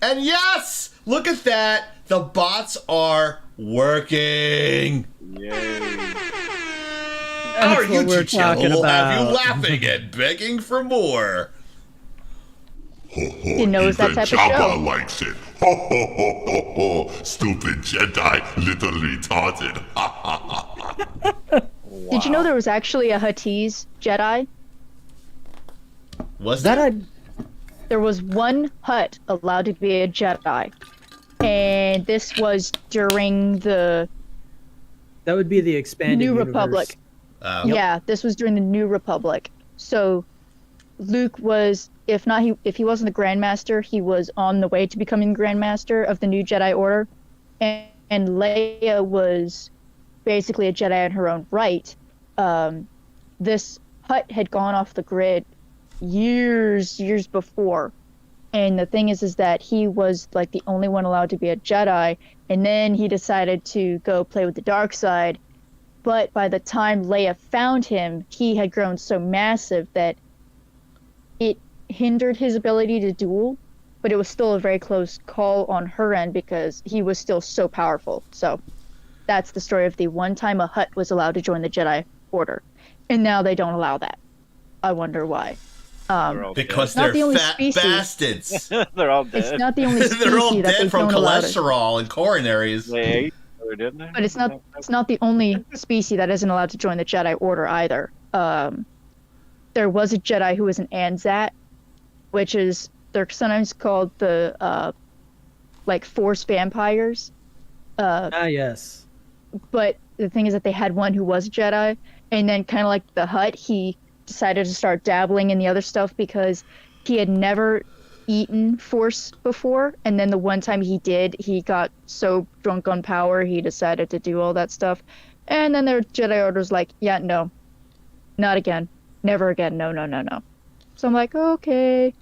And yes, look at that. The bots are working. Yay. Our That's what we're YouTube channel talking will have you about. laughing and begging for more. He knows that type of Jabba show. likes it. Ho ho ho ho ho! Stupid Jedi, little retarded. Ha ha ha! Did you know there was actually a Huttese Jedi? Was That that? There was one Hutt allowed to be a Jedi. And this was during the That would be the expanded New universe. Republic. Yeah, this was during the New Republic. So Luke was, if he wasn't the Grandmaster, he was on the way to becoming Grandmaster of the new Jedi Order. And Leia was basically a Jedi in her own right. This Hutt had gone off the grid years before. And the thing is that he was like the only one allowed to be a Jedi. And then he decided to go play with the dark side. But by the time Leia found him, he had grown so massive that it hindered his ability to duel. But it was still a very close call on her end because he was still so powerful. So that's the story of the one time a Hutt was allowed to join the Jedi Order. And now they don't allow that. I wonder why. Because Not they're the only fat species. bastards. They're all dead. It's not the only species They're all that they dead from don't allow to. cholesterol and coronaries. They ate each other, didn't they? But it's not the only species that isn't allowed to join the Jedi Order either. There was a Jedi who was an Anzat, which is they're sometimes called the like Force vampires. Yes. But the thing is that they had one who was a Jedi, and then kind of like the Hutt, he decided to start dabbling in the other stuff because he had never eaten Force before, and then the one time he did, he got so drunk on power, he decided to do all that stuff. And then their Jedi Order's like, yeah, no, not again, never again, no. So I'm like, okay,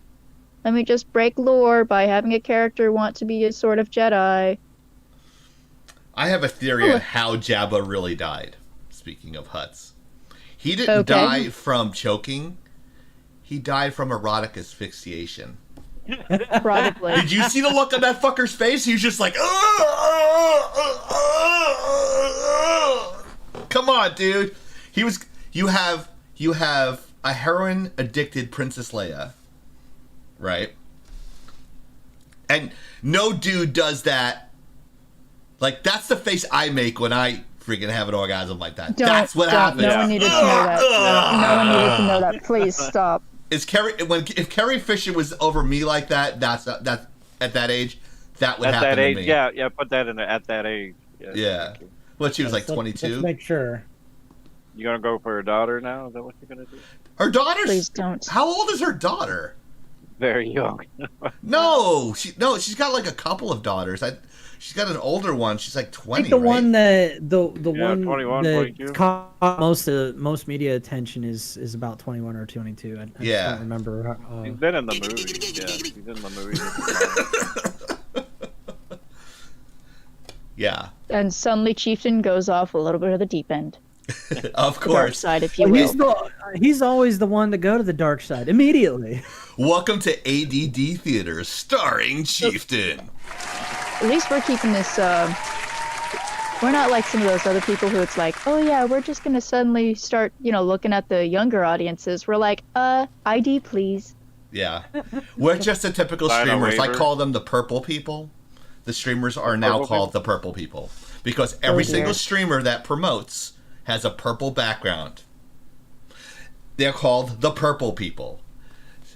let me just break lore by having a character want to be a sort of Jedi. I have a theory on how Jabba really died. Speaking of Hutts. He didn't die from choking. He died from erotic asphyxiation. Probably. Did you see the look on that fucker's face? He was just like, come on, dude. He was. You have a heroin addicted Princess Leia, right? And no dude does that. Like, that's the face I make when I freaking have an orgasm like that. That's what happens. No one needed to know that. No one needed to know that. Please stop. If Carrie Fisher was over me like that, that's at that age, that would happen to me. Yeah, put that in at that age. Yeah. Well, she was like 22. Let's make sure. You gonna go for her daughter now? Is that what you're gonna do? Her daughter's. Please don't. How old is her daughter? Very young. No, she's got like a couple of daughters. She's got an older one. She's like 20. I think the right? one that the Yeah, one 21, that 22. caught most media attention is about 21 or 22. I just don't remember. He's been in the movie. Yeah, he's in the movie. Yeah. And suddenly Chieftain goes off a little bit of the deep end. Of Dark course. side, if you will. He's always the one to go to the dark side immediately. Welcome to ADD Theaters, starring Chieftain. At least we're keeping this, we're not like some of those other people who it's like, oh yeah, we're just gonna suddenly start, looking at the younger audiences. We're like, ID please. Yeah. We're just the typical streamers. I call them the purple people. The streamers are now called the purple people. Because every single streamer that promotes has a purple background. They're called the purple people.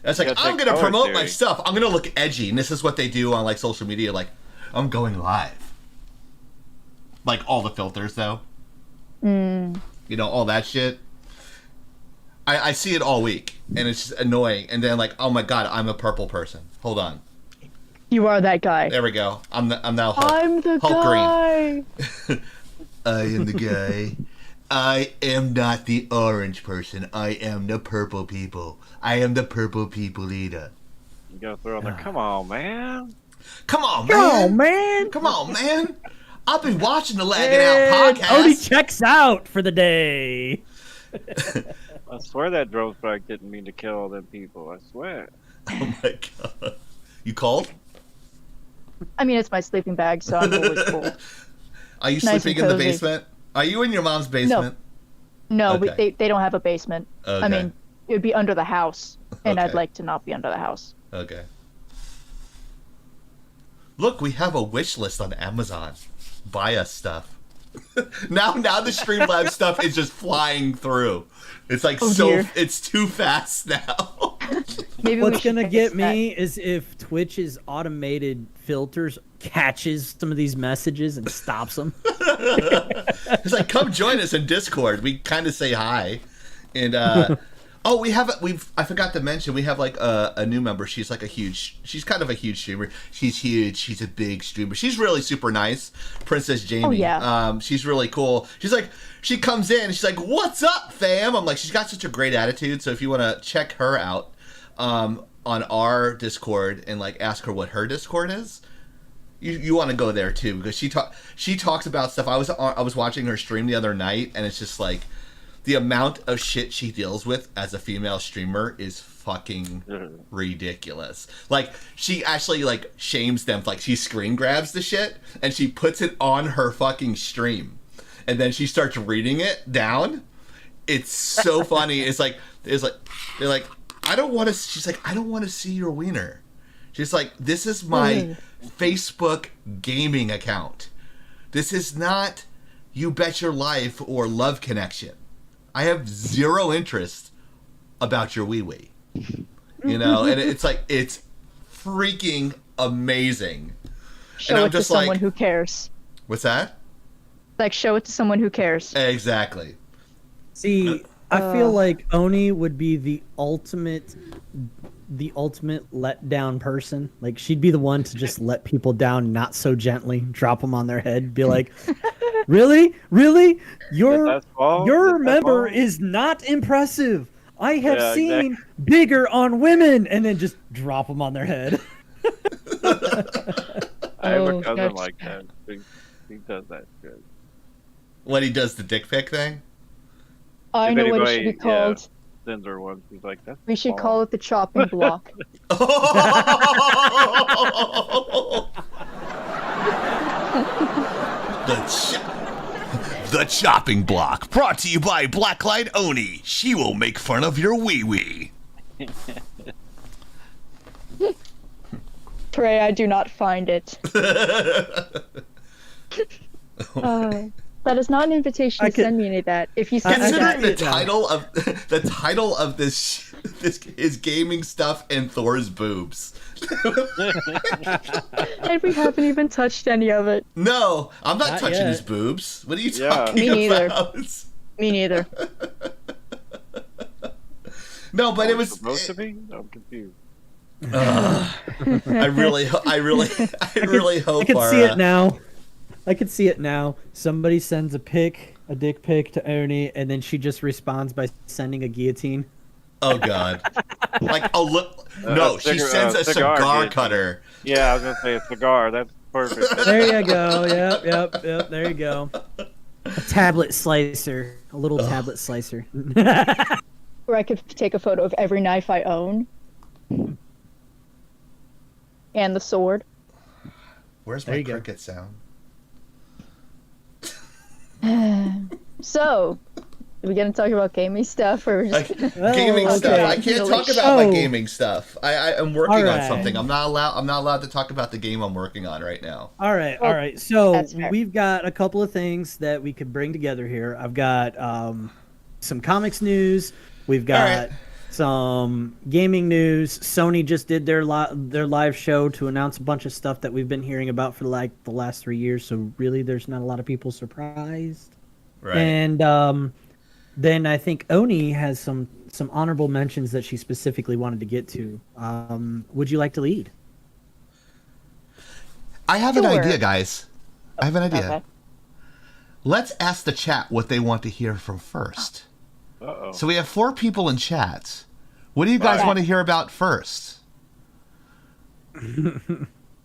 It's like, I'm going to promote my stuff. I'm going to look edgy. And this is what they do on like social media. Like, I'm going live. Like all the filters, though. All that shit. I see it all week. And it's just annoying. And then like, oh my God, I'm a purple person. Hold on. You are that guy. There we go. I'm now Hulk. I'm the Hulk guy. Green. I am the guy. I am not the orange person. I am the purple people. I am the purple people leader. You gotta throw in there. Come on, man. Come on, man. Come on, man. Come on, man. I've been watching the Laggin Out podcast. Odie checks out for the day. I swear that drone strike didn't mean to kill all them people. I swear. Oh my God. You called? I mean, it's my sleeping bag, so I'm always cool. Are you Nice sleeping and in the cozy. basement? Are you in your mom's basement? No, Okay. they don't have a basement. Okay. I mean, it would be under the house, and I'd Okay. like to not be under the house. Okay. Look, we have a wish list on Amazon. Buy us stuff. now the Streamlabs stuff is just flying through. It's like dear. it's too fast now. Maybe What's we should gonna fix get that. me is if Twitch's automated filters catches some of these messages and stops them. It's like, come join us in Discord. We kind of say hi, and I forgot to mention we have like a new member. She's like she's kind of a huge streamer. She's huge. She's a big streamer. She's really super nice. Princess Jamie. Oh, yeah. She's really cool. She's like, she comes in. She's like, "What's up, fam?" I'm like, she's got such a great attitude. So if you want to check her out, on our Discord and like ask her what her Discord is. You want to go there too because she talks about stuff. I was watching her stream the other night and it's just like the amount of shit she deals with as a female streamer is fucking ridiculous. Like she actually like shames them. Like she screen grabs the shit and she puts it on her fucking stream and then she starts reading it down. It's so funny. They're like I don't want to. She's like, I don't want to see your wiener. She's like, this is my Facebook gaming account. This is not You Bet Your Life or Love Connection. I have zero interest about your wee-wee. You know, and it's like, it's freaking amazing. Show it to someone who cares. What's that? Like, show it to someone who cares. Exactly. See, I feel like Oni would be the ultimate letdown person. Like she'd be the one to just let people down, not so gently, drop them on their head, be like, "Really, your member is not impressive. I have seen bigger on women," and then just drop them on their head. I have a cousin like that. He does that good. When he does the dick pic thing? I know what it should be called. Sends her one. He's like, that's We should call it the chopping block. The chopping block, brought to you by Blacklight Oni. She will make fun of your wee-wee. Pray I do not find it. That is not an invitation to send me any of that. If you send me Considering that, the title of this is gaming stuff and Thor's boobs. and we haven't even touched any of it. No, I'm not touching yet. his boobs. What are you talking Me neither. about? Me neither. No, but it was supposed to be. I'm confused. I really hope. I can see it now. I can see it now. Somebody sends a dick pic to Oni, and then she just responds by sending a guillotine. Oh God! Like no, she sends a cigar cutter. Yeah, I was gonna say a cigar. That's perfect. There you go. Yep. There you go. A tablet slicer. A little tablet slicer. Where I could take a photo of every knife I own. And the sword. Where's my cricket sound? So, are we gonna talk about gaming stuff or just... Gaming stuff? I can't talk about my gaming stuff. I am working on something. I'm not allowed to talk about the game I'm working on right now. All right. So we've got a couple of things that we could bring together here. I've got some comics news. We've got some gaming news. Sony just did their live show to announce a bunch of stuff that we've been hearing about for like the last 3 years. So really, there's not a lot of people surprised. Right. And then I think Oni has some honorable mentions that she specifically wanted to get to. Would you like to lead? I have an idea, guys. I have an idea. Okay. Let's ask the chat what they want to hear from first. Uh-oh. So we have 4 people in chat. What do you guys want to hear about first?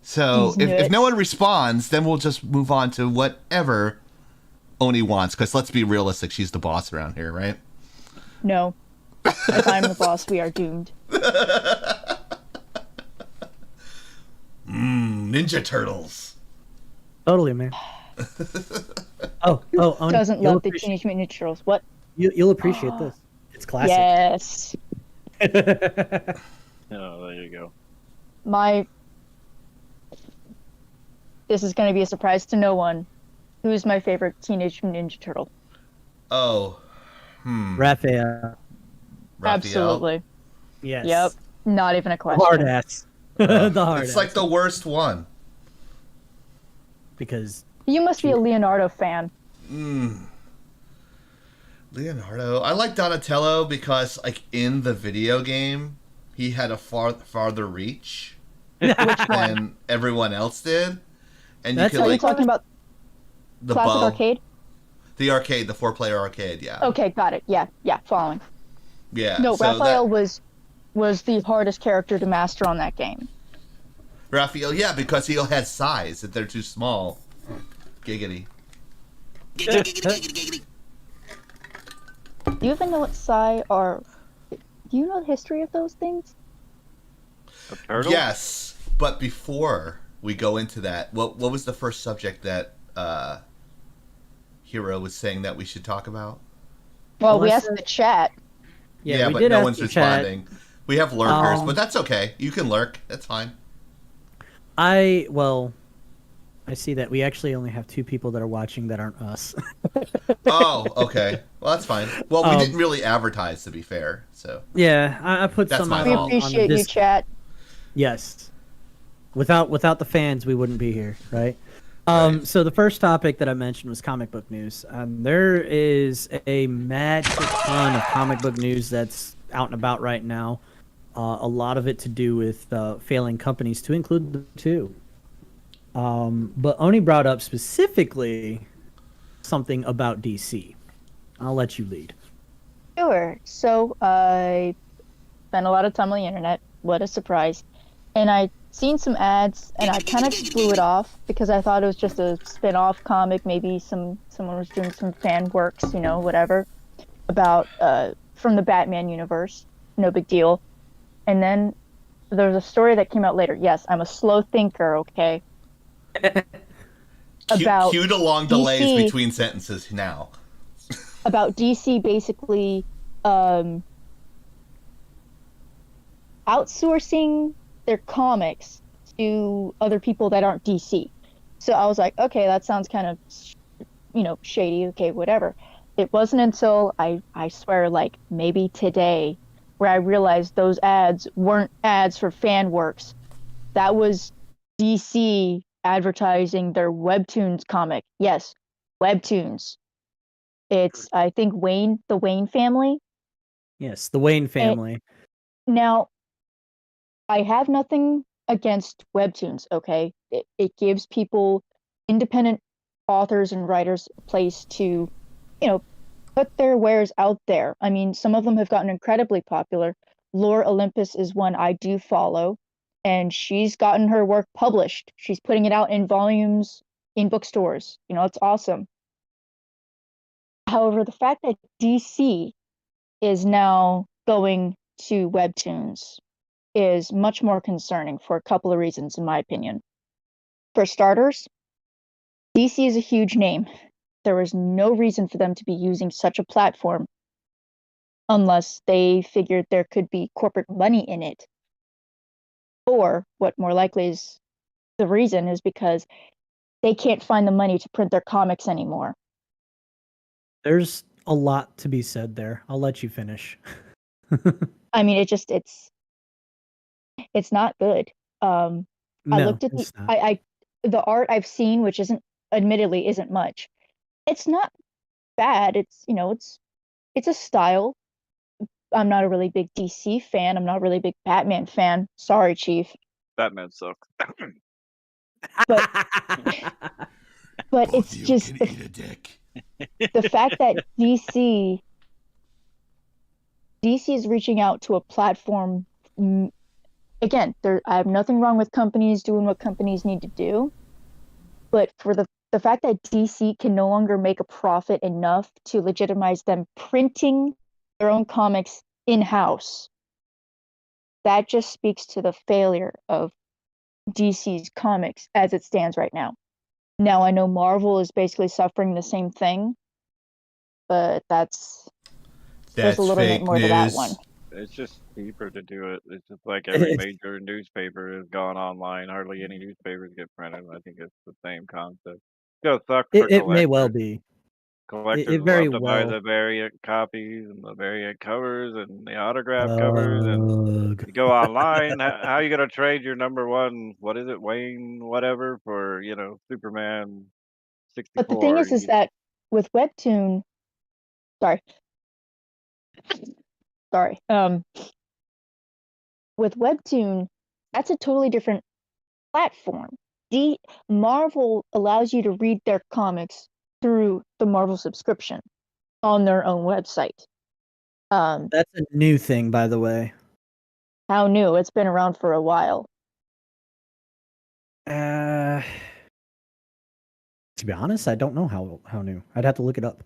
So if no one responds, then we'll just move on to whatever Oni wants. Because let's be realistic, she's the boss around here, right? No. If I'm the boss, we are doomed. Ninja Turtles. Totally, man. Doesn't love the Teenage Mutant Ninja Turtles. What? You'll appreciate this. It's classic. Yes. Oh, there you go. This is going to be a surprise to no one. Who's my favorite Teenage Mutant Ninja Turtle? Oh. Raphael. Absolutely. Yes. Yep. Not even a question. Hard ass. The hard It's ass. like the worst one. Because You must be a Leonardo fan. Leonardo. I like Donatello because, like, in the video game, he had a farther reach than everyone else did. And That's you Are could, you like, talking about the classic bow. arcade? The arcade, the 4-player arcade, yeah. Okay, got it. Yeah, following. Yeah. No, so Raphael was the hardest character to master on that game. Raphael, yeah, because he has size. If they're too small. Giggity. Do you even know what psi are? Do you know the history of those things? A turtle? Yes, but before we go into that, what was the first subject that Hero was saying that we should talk about? Well, we Unless asked the chat. we but did no ask one's the chat. responding. We have lurkers, Um, but that's okay. You can lurk. That's fine. I see that we actually only have 2 people that are watching that aren't us. Oh, okay. Well, that's fine. Well, we didn't really advertise, to be fair. So Yeah, I put That's some my out We fault. on the appreciate you, Discord. chat. Yes. Without the fans, we wouldn't be here, right? Right. So the first topic that I mentioned was comic book news. There is a magic ton of comic book news that's out and about right now. A lot of it to do with failing companies, to include the 2. But Oni brought up specifically something about DC. I'll let you lead. Sure. So I spent a lot of time on the internet. What a surprise. And I seen some ads and I kind of just blew it off because I thought it was just a spin-off comic. Maybe someone was doing some fan works, whatever, about from the Batman universe. No big deal. And then there's a story that came out later. Yes, I'm a slow thinker, okay? About cue the long delays DC between sentences now. about DC basically outsourcing their comics to other people that aren't DC. So I was like, okay, that sounds kind of, shady. Okay, whatever. It wasn't until I swear, like maybe today, where I realized those ads weren't ads for fan works. That was DC advertising their Webtoons comic. Yes, Webtoons. It's, I think, the Wayne family. Yes, the Wayne family. Now, I have nothing against Webtoons, okay? It gives people, independent authors and writers, a place to, put their wares out there. I mean, some of them have gotten incredibly popular. Lore Olympus is one I do follow, and she's gotten her work published. She's putting it out in volumes in bookstores. It's awesome. However, the fact that DC is now going to Webtoons is much more concerning for a couple of reasons, in my opinion. For starters, DC is a huge name. There was no reason for them to be using such a platform unless they figured there could be corporate money in it. Or what more likely is the reason is because they can't find the money to print their comics anymore. There's a lot to be said there. I'll let you finish. I mean, it's not good. I No, looked at it's not. the art I've seen, which admittedly isn't much. It's not bad. It's it's a style. I'm not a really big DC fan. I'm not a really big Batman fan. Sorry, Chief. Batman sucks. But Both it's of you just can eat a dick. the fact that DC is reaching out to a platform. Again, I have nothing wrong with companies doing what companies need to do, but for the fact that DC can no longer make a profit enough to legitimize them printing their own comics in-house, that just speaks to the failure of DC's comics as it stands right now. Now I know Marvel is basically suffering the same thing, but there's a little bit more to that one. It's just cheaper to do it. It's just like every major newspaper has gone online. Hardly any newspapers get printed. I think it's the same concept. Go suck for It may well be. Collectors very love to buy well. the variant copies and the variant covers and the autograph covers. And you go online. How are you gonna trade your number one? What is it, Wayne? Whatever for Superman 64. But the thing is that with Webtoon, sorry, with Webtoon, that's a totally different platform. Marvel allows you to read their comics through the Marvel subscription on their own website. That's a new thing, by the way. How new? It's been around for a while. To be honest, I don't know how new. I'd have to look it up.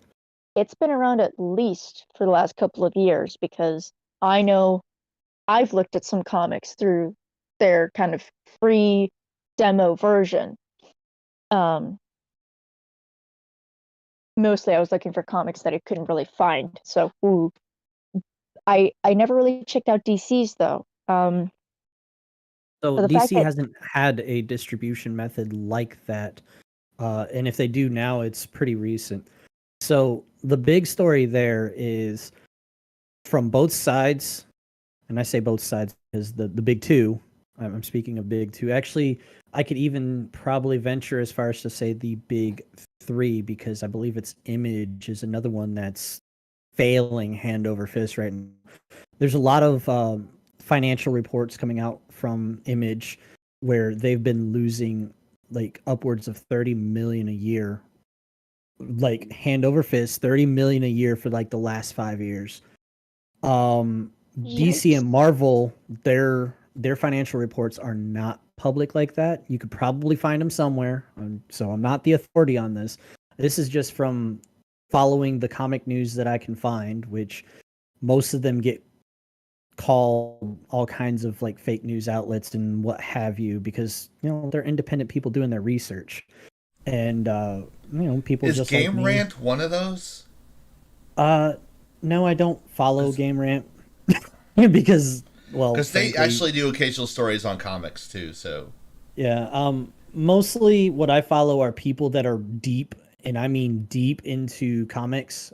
It's been around at least for the last couple of years, because I know I've looked at some comics through their kind of free demo version. Mostly I was looking for comics that I couldn't really find. So I never really checked out DC's though. So DC hasn't had a distribution method like that. And if they do now, it's pretty recent. So the big story there is from both sides, and I say both sides because the big two, I'm speaking of big two. Actually, I could even probably venture as far as to say the big three, because I believe it's Image is another one that's failing hand over fist right now. There's a lot of financial reports coming out from Image where they've been losing like upwards of 30 million a year, like hand over fist, 30 million a year for like the last 5 years. DC and Marvel, their financial reports are not public like that. You could probably find them somewhere. So I'm not the authority on this. This is just from following the comic news that I can find, which most of them get called all kinds of like fake news outlets and what have you, because they're independent people doing their research. And people just Game like Rant one of those? No, I don't follow Game Rant because they actually do occasional stories on comics too. So yeah, mostly what I follow are people that are deep, and I mean deep into comics.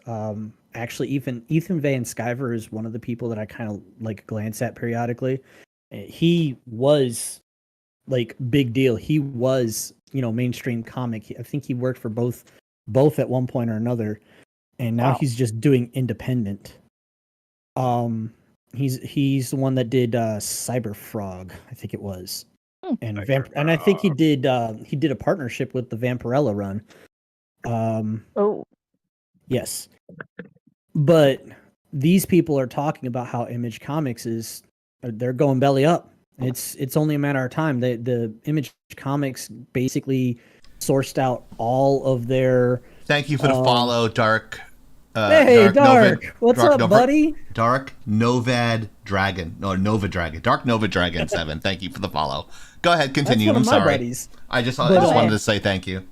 Actually, Ethan Van Sciver is one of the people that I kind of like glance at periodically. He was like big deal. He was mainstream comic. I think he worked for both at one point or another, and now he's just doing independent. He's the one that did Cyber Frog, I think it was, and I think he did a partnership with the Vampirella run. Yes, but these people are talking about how Image Comics they're going belly up. It's only a matter of time. The Image Comics basically sourced out all of their. Thank you for the follow, Dark. Hey, Dark. What's up, buddy? Dark Novad Dragon. No, Nova Dragon. Dark Nova Dragon 7. Thank you for the follow. Go ahead, continue. That's one I'm of my sorry. buddies. I just wanted to say thank you.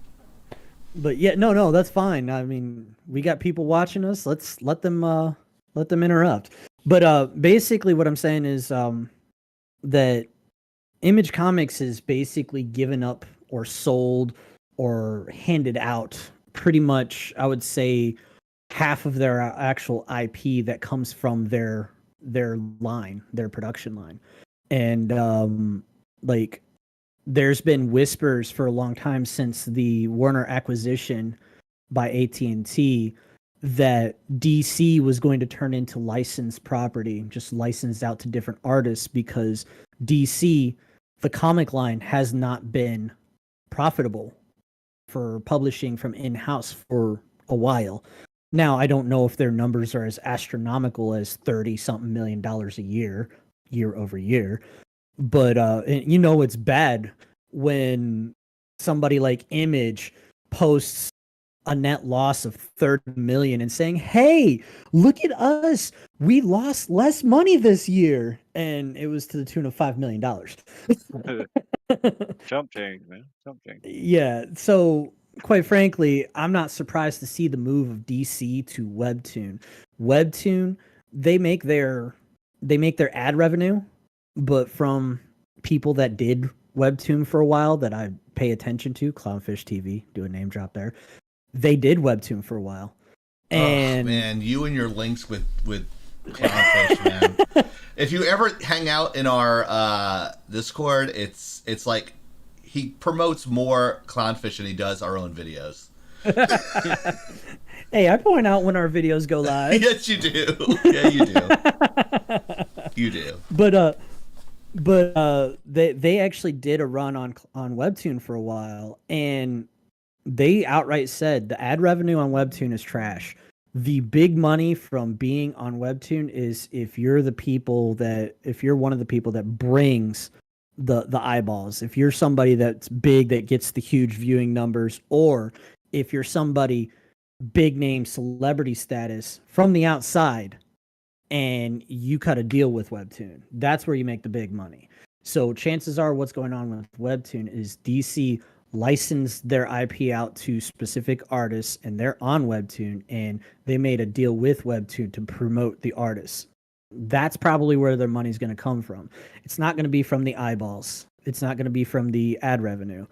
But yeah, no, that's fine. I mean, we got people watching us. Let's let them interrupt. But basically what I'm saying is that Image Comics is basically given up or sold or handed out pretty much, I would say, half of their actual IP that comes from their line, their production line. And there's been whispers for a long time since the Warner acquisition by AT&T that DC was going to turn into licensed property, just licensed out to different artists, because DC, the comic line, has not been profitable for publishing from in-house for a while. Now, I don't know if their numbers are as astronomical as $30-something million a year over year, but it's bad when somebody like Image posts a net loss of 30 million and saying, "Hey, look at us. We lost less money this year." And it was to the tune of $5 million. Chump change, man. Chump change. Yeah. So quite frankly, I'm not surprised to see the move of DC to Webtoon. Webtoon, they make their ad revenue, but from people that did Webtoon for a while that I pay attention to, Clownfish TV, do a name drop there. They did Webtoon for a while. And man, you and your links with Clownfish, man. If you ever hang out in our Discord, it's like he promotes more Clownfish than he does our own videos. Hey, I point out when our videos go live. Yes, you do. Yeah, you do. You do. But they actually did a run on Webtoon for a while, and they outright said the ad revenue on Webtoon is trash. The big money from being on Webtoon is if you're one of the people that brings the eyeballs, if you're somebody that's big that gets the huge viewing numbers, or if you're somebody big name celebrity status from the outside and you cut a deal with Webtoon, that's where you make the big money. So chances are what's going on with Webtoon is DC licensed their IP out to specific artists, and they're on Webtoon, and they made a deal with Webtoon to promote the artists. That's probably where their money's going to come from. It's not going to be from the eyeballs. It's not going to be from the ad revenue.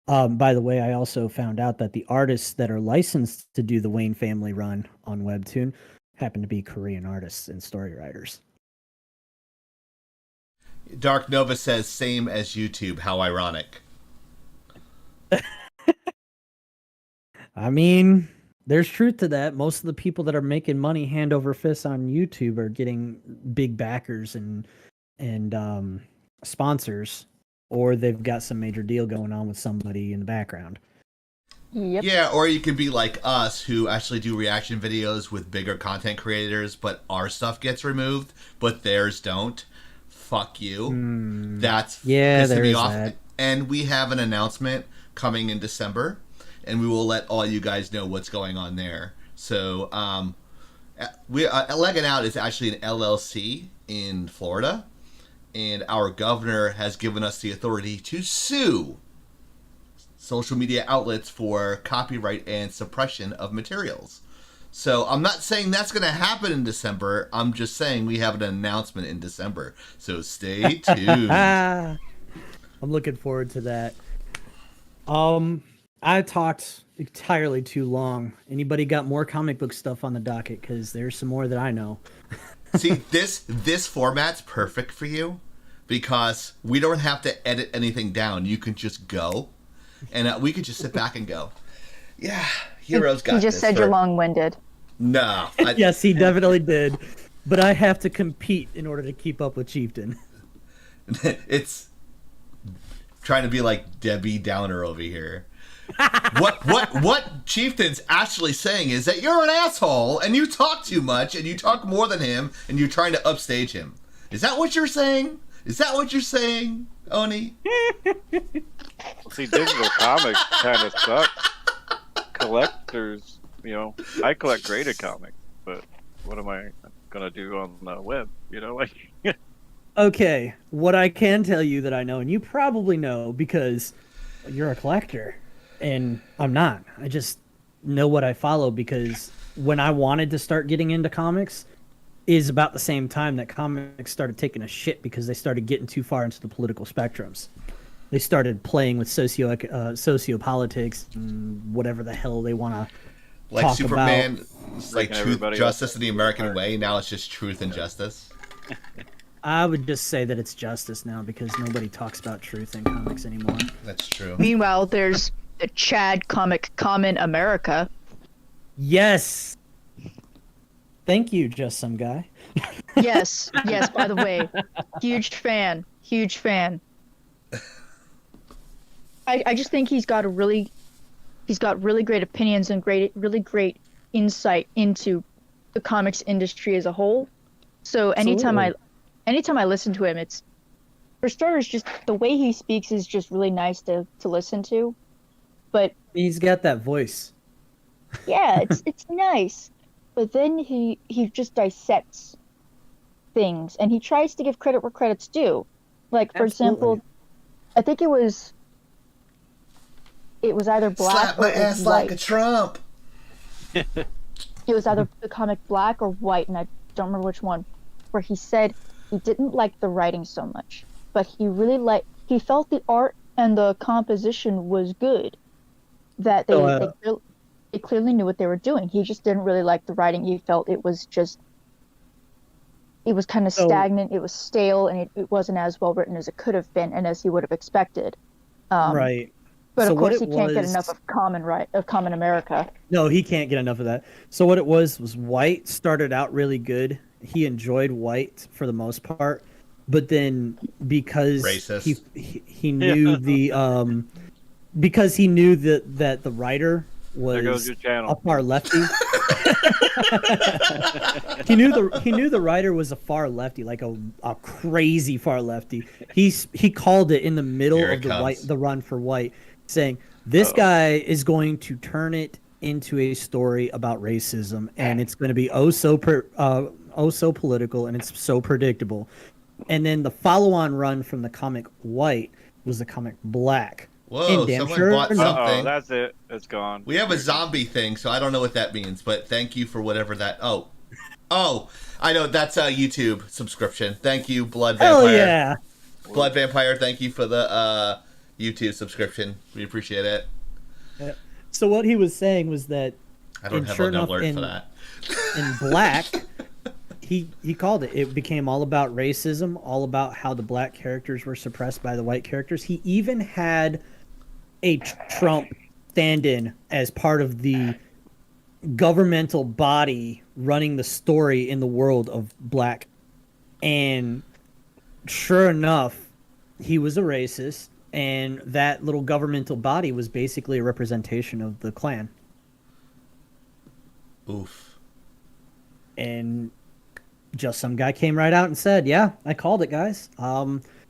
By the way, I also found out that the artists that are licensed to do the Wayne family run on Webtoon happen to be Korean artists and story writers. Dark Nova says, same as YouTube. How ironic. I mean, there's truth to that. Most of the people that are making money hand over fist on YouTube are getting big backers and sponsors, or they've got some major deal going on with somebody in the background. Yep. Yeah, or you could be like us, who actually do reaction videos with bigger content creators, but our stuff gets removed, but theirs don't. Fuck you. That's there is that. And we have an announcement coming in December, and we will let all you guys know what's going on there. So, Laggin Out is actually an LLC in Florida, and our governor has given us the authority to sue social media outlets for copyright and suppression of materials. So I'm not saying that's going to happen in December. I'm just saying we have an announcement in December. So stay tuned. I'm looking forward to that. I talked entirely too long. Anybody got more comic book stuff on the docket? Because there's some more that I know. See, this format's perfect for you because we don't have to edit anything down. You can just go, and we could just sit back and go, yeah, Heroes got this. You just said you're long-winded. No. Yes, he definitely did. But I have to compete in order to keep up with Chieftain. It's trying to be like Debbie Downer over here. What Chieftain's actually saying is that you're an asshole and you talk too much and you talk more than him and you're trying to upstage him. Is that what you're saying? Is that what you're saying, Oni? See, digital comics kind of suck. Collectors, I collect graded comics, but what am I gonna do on the web? Okay, what I can tell you that I know, and you probably know because you're a collector, and I'm not. I just know what I follow because when I wanted to start getting into comics is about the same time that comics started taking a shit because they started getting too far into the political spectrums. They started playing with sociopolitics and whatever the hell they want to like talk Superman, about. like truth, justice, and the American way. Now it's just truth and justice. I would just say that it's justice now because nobody talks about truth in comics anymore. That's true. Meanwhile, there's the Chad comic Common America. Yes. Thank you, Just Some Guy. Yes, by the way. Huge fan. I just think he's got really great opinions and really great insight into the comics industry as a whole. So anytime I listen to him, it's, for starters, just the way he speaks is just really nice to listen to. But he's got that voice. Yeah, it's nice. But then he just dissects things, and he tries to give credit where credit's due. Like, for Absolutely. example, I think it was either black Slap my or it was ass white. like a Trump. It was either the comic black or white, and I don't remember which one, where he said he didn't like the writing so much, but he felt the art and the composition was good. That they clearly knew what they were doing. He just didn't really like the writing. He felt it was kind of stagnant, it was stale, and it wasn't as well written as it could have been and as he would have expected. Right. But So of course, what he it can't get was- enough of common America. No, he can't get enough of that. So what it was White started out really good. He enjoyed White for the most part, but then because Racist. he knew the because he knew that the writer There goes was your channel. a far lefty. he knew the writer was a far lefty, like a crazy far lefty. He called it in the middle Here of it comes. the run for White, saying this guy is going to turn it into a story about racism, and it's going to be so political, and it's so predictable. And then the follow-on run from the comic White was the comic Black. Whoa, And damn someone sure bought enough- something. That's it. It's gone. We have a zombie thing, so I don't know what that means, but thank you for whatever that. Oh, I know that's a YouTube subscription. Thank you, Blood Vampire. Hell yeah! Blood Vampire. Thank you for the YouTube subscription. We appreciate it. So what he was saying was that I don't And have sure an enough, alert in- for that. in Black, he called it. It became all about racism, all about how the black characters were suppressed by the white characters. He even had a Trump stand-in as part of the governmental body running the story in the world of Black. And sure enough, he was a racist, and that little governmental body was basically a representation of the Klan. Oof. And just some guy came right out and said, yeah, I called it, guys.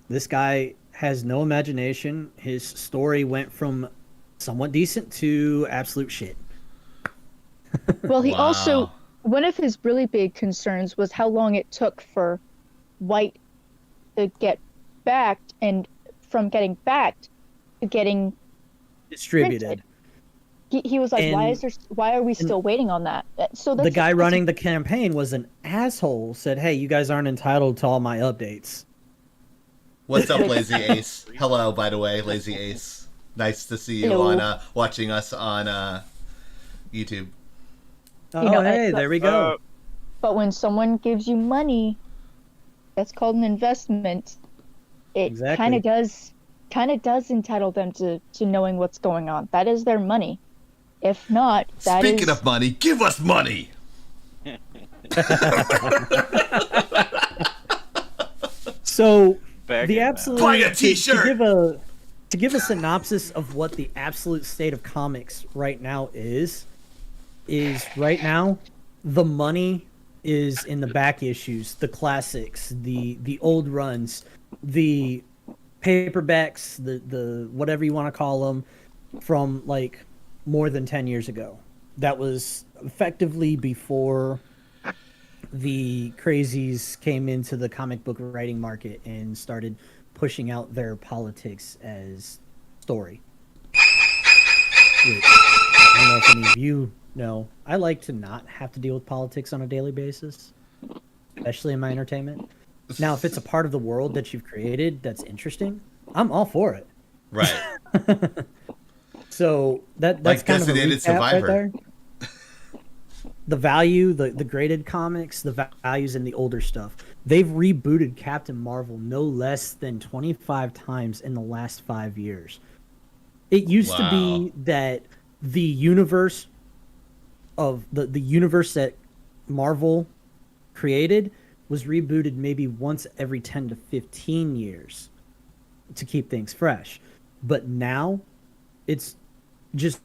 This guy has no imagination. His story went from somewhat decent to absolute shit. Well, he Wow. also, one of his really big concerns was how long it took for White to get backed, and from getting backed to getting Distributed. he was like, And- why are we still waiting on that? So The guy running the campaign was an asshole, said, hey, you guys aren't entitled to all my updates. What's up, Lazy Ace? Hello, by the way, Lazy Ace. Nice to see you Hello. on watching us on YouTube. Oh, know, hey, but- there we go. But when someone gives you money, that's called an investment. It Exactly. kind of does entitle them to knowing what's going on. That is their money. If not, that is Speaking of money, give us money. So Begging the now. absolute Buy a t-shirt! to give a synopsis of what the absolute state of comics right now is right now the money is in the back issues, the classics, the old runs, the paperbacks, the whatever you want to call them, from like more than 10 years ago. That was effectively before the crazies came into the comic book writing market and started pushing out their politics as story. Which, I don't know if any of you know, I like to not have to deal with politics on a daily basis, especially in my entertainment. Now, if it's a part of the world that you've created that's interesting, I'm all for it. Right. So that's Like kind of a Designated recap Survivor. right there. The value, the graded comics, the values in the older stuff. They've rebooted Captain Marvel no less than 25 times in the last 5 years. It used to be that the universe of the universe that Marvel created was rebooted maybe once every 10 to 15 years to keep things fresh. But now it's just,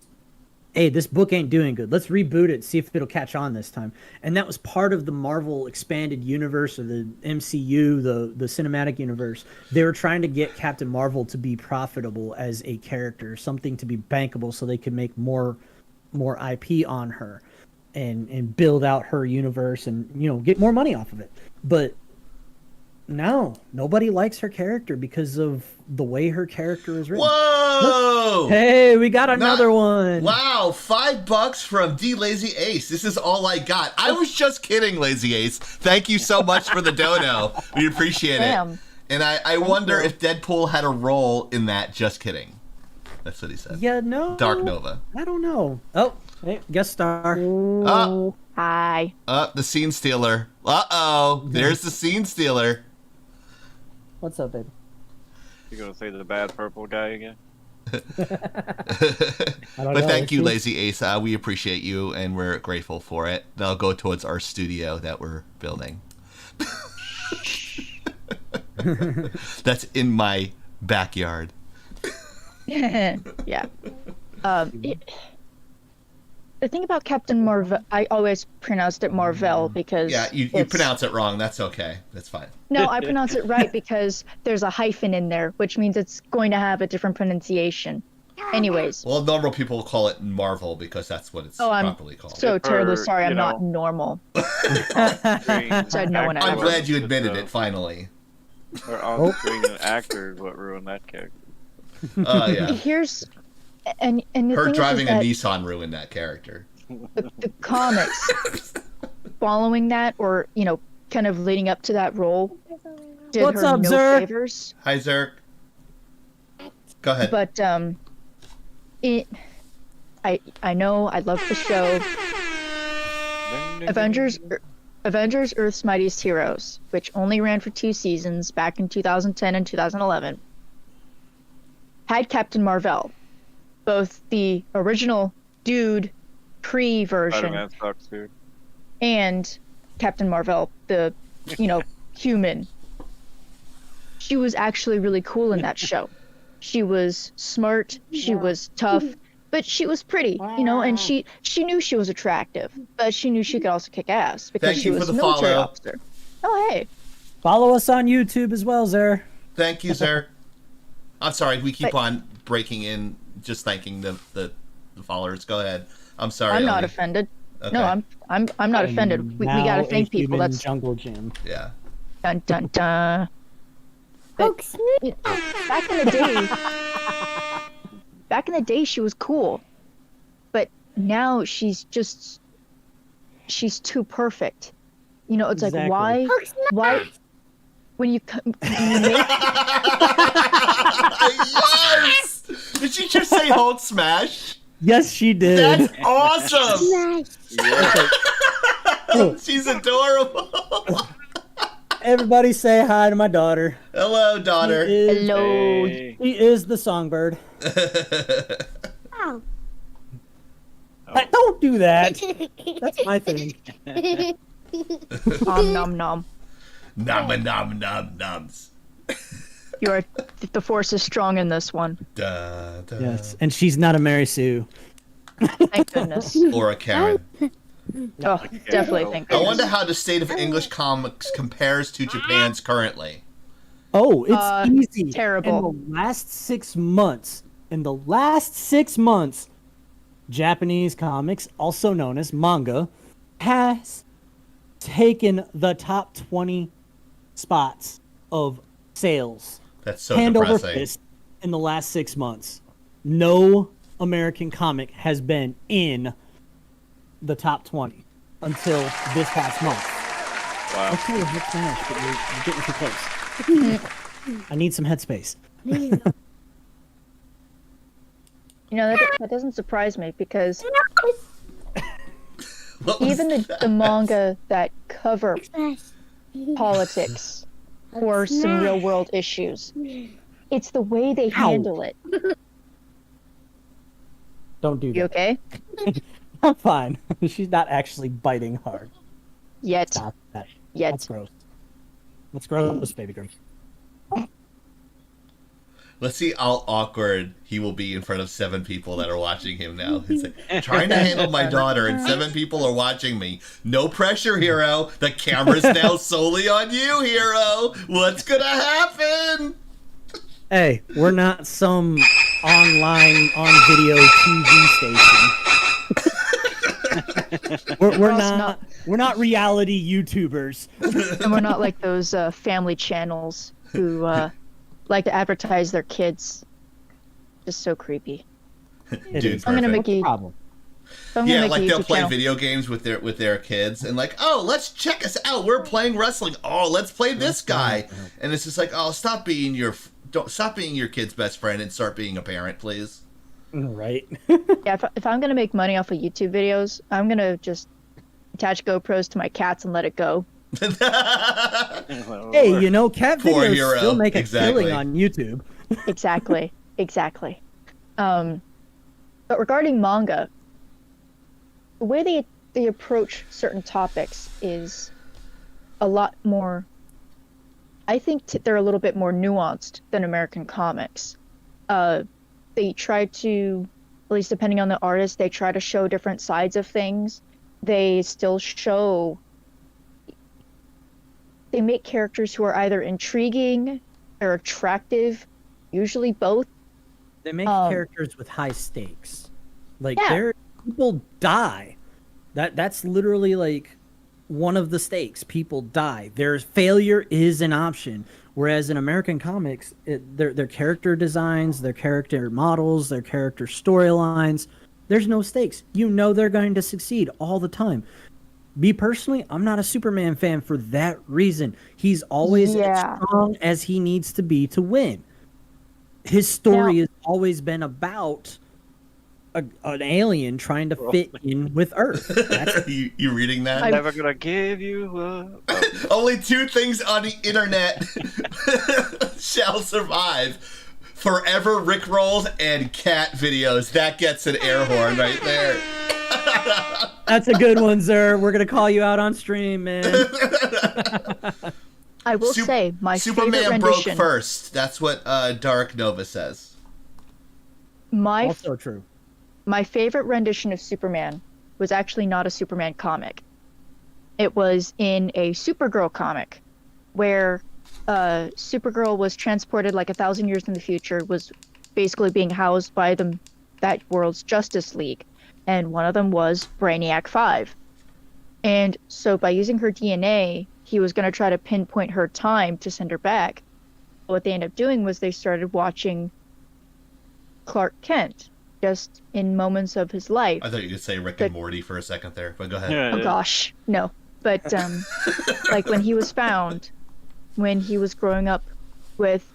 hey, this book ain't doing good. Let's reboot it, see if it'll catch on this time. And that was part of the Marvel expanded universe, or the MCU, the cinematic universe. They were trying to get Captain Marvel to be profitable as a character, something to be bankable so they could make more more IP on her and build out her universe and, you know, get more money off of it. But no, nobody likes her character because of the way her character is written. Whoa! Hey, we got another one. Wow, $5 from D Lazy Ace. This is all I got. I was just kidding, Lazy Ace. Thank you so much for the dono. We appreciate it. And I wonder if Deadpool had a role in that. Just kidding. That's what he said. Yeah, no. Dark Nova. I don't know. Oh, hey, guest star. Hi. The scene stealer. Uh-oh. There's the scene stealer. What's up, baby? You gonna say the bad purple guy again? But thank you, Lazy Ace. We appreciate you, and we're grateful for it. That'll go towards our studio that we're building. That's in my backyard. Yeah. The thing about Captain Marvel, I always pronounced it Marvel because... Yeah, you pronounce it wrong. That's okay. That's fine. No, I pronounce it right because there's a hyphen in there, which means it's going to have a different pronunciation. Anyways. Well, normal people call it Marvel because that's what it's properly called. So terribly sorry, I'm not normal. So no one I'm glad you admitted it, finally. Our on-screen actor is what ruined that character. Oh, yeah. Here's... And the her thing driving is a Nissan ruined that character. The comics following that, or you know, kind of leading up to that role, did What's her up, no Zerk? favors. Hi, Zerk. Go ahead. But I know I love the show. Avengers: Earth's Mightiest Heroes, which only ran for 2 seasons back in 2010 and 2011, had Captain Marvel. Both the original dude pre-version Spider-Man sucks, dude. and Captain Marvel, the, you know, human. She was actually really cool in that show. She was smart, she was tough, but she was pretty, you know, and she knew she was attractive, but she knew she could also kick ass because she was a military officer. Oh, hey. Follow us on YouTube as well, Zer. Thank you, Zer. I'm sorry, we keep on breaking in. Just thanking the followers. Go ahead. I'm sorry. I'm not offended. Okay. No, I'm not offended. We gotta thank people. That's Jungle Gym. Yeah. Dun dun dun. But, back in the day, she was cool, but now she's too perfect. You know, it's like why when you make. Yes. Did she just say Hulk smash? Yes, she did. That's awesome. Yeah. She's adorable. Everybody say hi to my daughter. Hello, daughter. Hello. She is the songbird. Oh. Don't do that. That's my thing. Nom nom nom. Nom nom nom noms. The force is strong in this one. Da, da. Yes, and she's not a Mary Sue. Thank goodness. Or a Karen. Oh, definitely thank goodness. I wonder how the state of English comics compares to Japan's currently. Oh, it's easy. Terrible. In the last 6 months, Japanese comics, also known as manga, has taken the top 20 spots of sales. That's so hand depressing. over fist in the last 6 months. No American comic has been in the top 20 until this past month. Wow. Okay, head smash, but you're getting too close. I need some headspace. You know, that doesn't surprise me because even the manga that cover politics or some real world issues, it's the way they handle it. Don't do that. You okay? I'm fine. She's not actually biting hard. Yet. Stop that. Yet. That's gross. That's gross, baby girl. Let's see how awkward he will be in front of 7 people that are watching him now. He's like, trying to handle my daughter and 7 people are watching me. No pressure, hero. The camera's now solely on you, hero. What's gonna happen? Hey, we're not some online on video TV station. we're not reality YouTubers. And we're not like those family channels who like to advertise their kids. Just so creepy. Dude, I'm gonna perfect. make you. Problem. Yeah, like they'll play channel. video games with their kids, and like, oh, let's check us out. We're playing wrestling. Oh, let's play this guy. And it's just like, oh, stop being your kid's best friend and start being a parent, please. Right. Yeah, if I'm gonna make money off of YouTube videos, I'm gonna just attach GoPros to my cats and let it go. Hey, you know, cat Poor videos hero. still make a Exactly. killing on YouTube. Exactly. But regarding manga, the way they approach certain topics is a lot more. I think they're a little bit more nuanced than American comics. They try to, at least depending on the artist, they try to show different sides of things. They still show. They make characters who are either intriguing or attractive, usually both. They make characters with high stakes. Like Yeah. people die. That's literally like one of the stakes. People die. There's failure is an option. Whereas in American comics, their character designs, their character models, their character storylines, there's no stakes. You know they're going to succeed all the time. Me personally, I'm not a Superman fan for that reason. He's always as strong as he needs to be to win. His story has always been about an alien trying to fit in with Earth. You reading that? I'm never gonna give you up. Only two things on the internet shall survive: forever Rickrolls and cat videos. That gets an air horn right there. That's a good one, sir. We're gonna call you out on stream, man. I will say my Superman favorite broke rendition. first. That's what Dark Nova says. Also true. My favorite rendition of Superman was actually not a Superman comic. It was in a Supergirl comic, where Supergirl was transported like 1,000 years in the future, was basically being housed by that world's Justice League, and one of them was Brainiac 5. And so by using her DNA, he was going to try to pinpoint her time to send her back. What they ended up doing was they started watching Clark Kent just in moments of his life. I thought you could say Rick and Morty for a second there, but go ahead. Yeah, Oh gosh, no. But like when he was found, when he was growing up with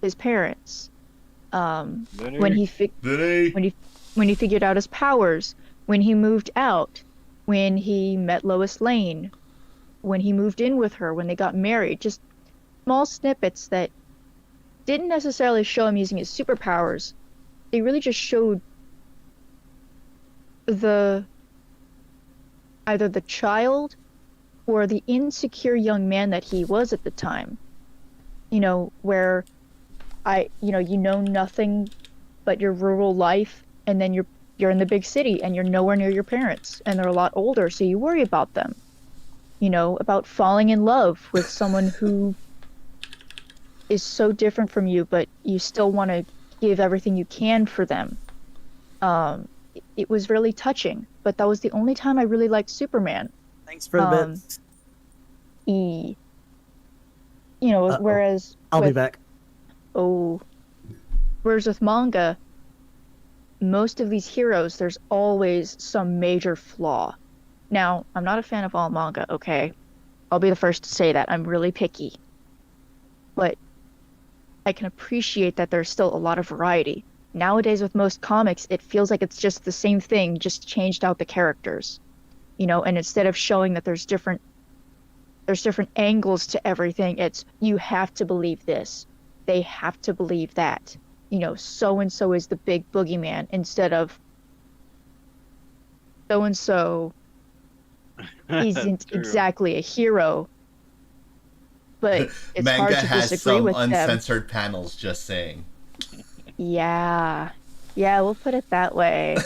his parents, when he figured out his powers, when he moved out, when he met Lois Lane, when he moved in with her, when they got married, just small snippets that didn't necessarily show him using his superpowers. They really just showed either the child or the insecure young man that he was at the time. You know, where you know nothing but your rural life, and then you're in the big city and you're nowhere near your parents, and they're a lot older, so you worry about them. You know, about falling in love with someone who is so different from you, but you still want to give everything you can for them. It was really touching, but that was the only time I really liked Superman. Thanks for the bits. You know, whereas I'll be back. Whereas with manga, most of these heroes, there's always some major flaw. Now, I'm not a fan of all manga, okay? I'll be the first to say that. I'm really picky. But I can appreciate that there's still a lot of variety. Nowadays, with most comics, it feels like it's just the same thing, just changed out the characters. You know, and instead of showing that there's different angles to everything, it's you have to believe this. They have to believe that. You know, so-and-so is the big boogeyman instead of so-and-so isn't exactly a hero. But it's Manga hard to has disagree some with them. uncensored panels, just saying. Yeah, we'll put it that way.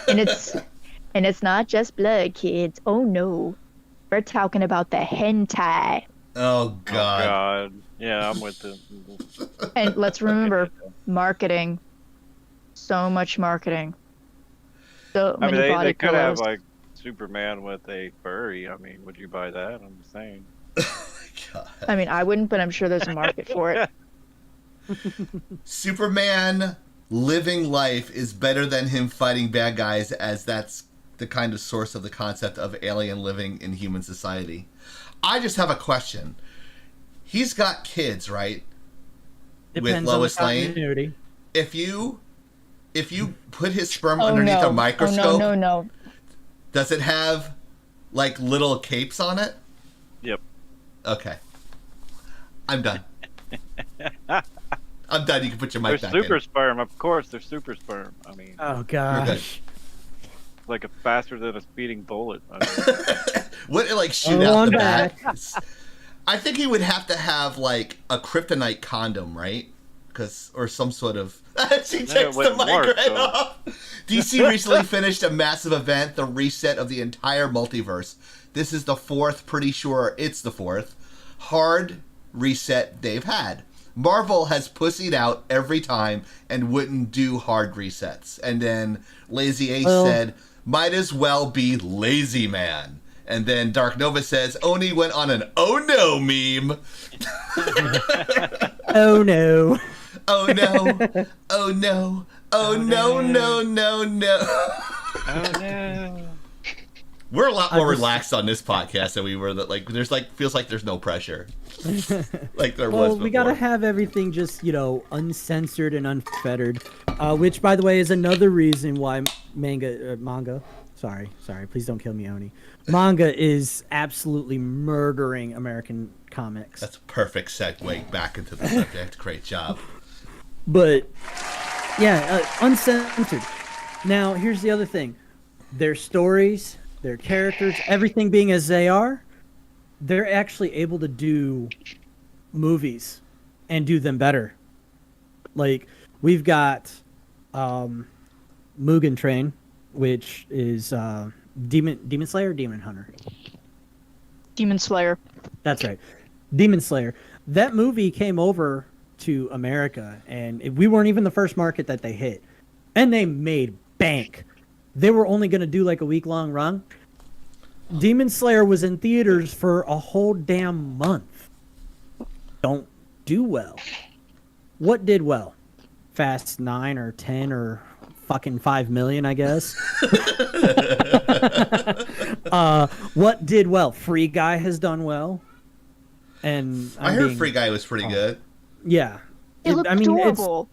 and it's not just blood, kids. Oh no, we're talking about the hentai. Oh God. Oh God. Yeah, I'm with it. And let's remember, marketing. So much marketing. So I many mean, body they could have pillows. like Superman with a furry. I mean, would you buy that? I'm just saying. God. I mean, I wouldn't, but I'm sure there's a market for it. Superman living life is better than him fighting bad guys, as that's the kind of source of the concept of alien living in human society. I just have a question. He's got kids, right? Depends with Lois on the Lane. continuity. If you put his sperm underneath a microscope, no. Does it have like little capes on it? Yep. Okay. I'm done. I'm done. You can put your mic They're back super in. sperm, of course. They're super sperm. I mean, Oh gosh. like a faster than a speeding bullet. I mean, Would it like shoot out the back? I think he would have to have like a kryptonite condom, right? Or some sort of. She takes the mic right off. DC recently finished a massive event, the reset of the entire multiverse. This is the fourth, pretty sure it's the fourth, hard reset they've had. Marvel has pussied out every time and wouldn't do hard resets. And then Lazy Ace said, might as well be Lazy Man. And then Dark Nova says, Oni went on an oh no meme. Oh no. Oh no. Oh no. Oh no, no, no, no. oh no. We're a lot more relaxed on this podcast than we were. Feels like there's no pressure. Like there was Well, before. we gotta have everything just, uncensored and unfettered. Which, by the way, is another reason why manga. Sorry, please don't kill me, Oni. Manga is absolutely murdering American comics. That's a perfect segue back into the subject. Great job. But, yeah, uncensored. Now, here's the other thing. Their stories, their characters, everything being as they are, they're actually able to do movies and do them better. Like, we've got Mugen Train, which is Demon Slayer or Demon Hunter? Demon Slayer. That's right. Demon Slayer. That movie came over to America, and we weren't even the first market that they hit. And they made bank. They were only going to do like a week-long run. Demon Slayer was in theaters for a whole damn month. Don't do well. What did well? Fast 9 or 10 or fucking 5 million, I guess. What did well? Free Guy has done well. And I heard Free Guy was pretty good. Yeah. It looked adorable.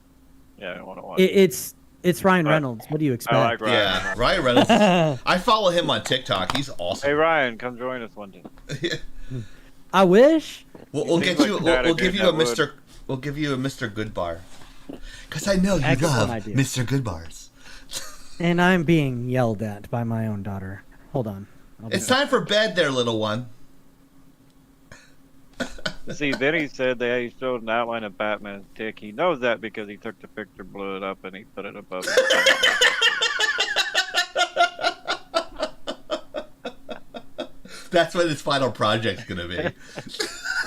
Yeah, I want to watch It's Ryan Reynolds. What do you expect? I like Ryan. Yeah, Ryan Reynolds. I follow him on TikTok. He's awesome. Hey Ryan, come join us one day. I wish. We'll give you a Mr. We'll give you a Mr. Goodbar. Because I know you love idea. Mr. Goodbars. And I'm being yelled at by my own daughter. Hold on. It's time for bed there, little one. See, then he said they showed an outline of Batman's dick. He knows that because he took the picture, blew it up, and he put it above his That's what his final project's going to be.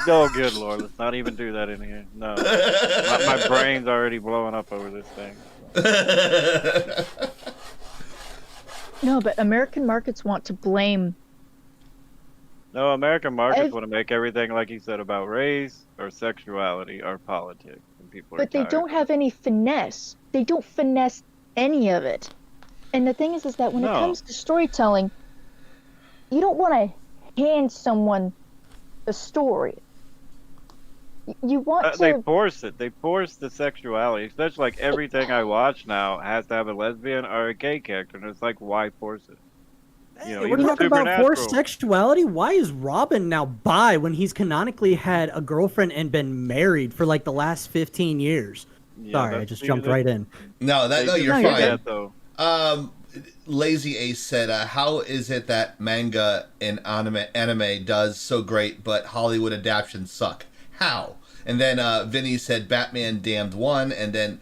Oh, good Lord. Let's not even do that in here. No. My brain's already blowing up over this thing. No, but American markets want to blame. No, American markets want to make everything, like you said, about race or sexuality or politics. And people But they don't have any finesse. They don't finesse any of it. And the thing is that when it comes to storytelling, you don't want to hand someone a story. You want to... They force it. They force the sexuality. Especially like everything I watch now has to have a lesbian or a gay character. And it's like, why force it? You know, we're talking about forced sexuality. Why is Robin now bi when he's canonically had a girlfriend and been married for like the last 15 years? Yeah, sorry, I just jumped right in. No, you're fine. Though. Lazy Ace said, how is it that manga and anime does so great, but Hollywood adaptations suck? How? And then Vinny said, Batman Damned 1, and then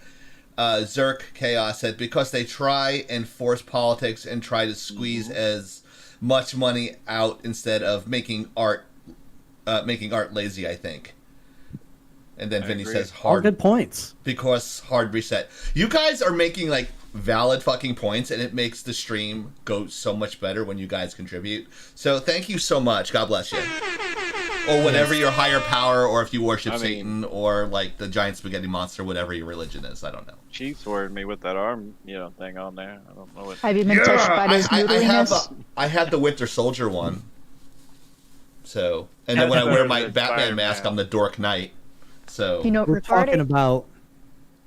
Zerk Chaos said, because they try and force politics and try to squeeze as much money out instead of making art lazy, I think. And then Vinny says All hard. good points. Because hard reset. You guys are making like valid fucking points, and it makes the stream go so much better when you guys contribute. So thank you so much. God bless you. Or whatever your higher power, or if you worship Satan, or like the giant spaghetti monster, whatever your religion is. I don't know. She sworded me with that arm, thing on there. I don't know what. Have you been touched by those noodliness? I have the Winter Soldier one. So, and then when I wear my Batman mask, I'm the Dork Knight. So we're talking about.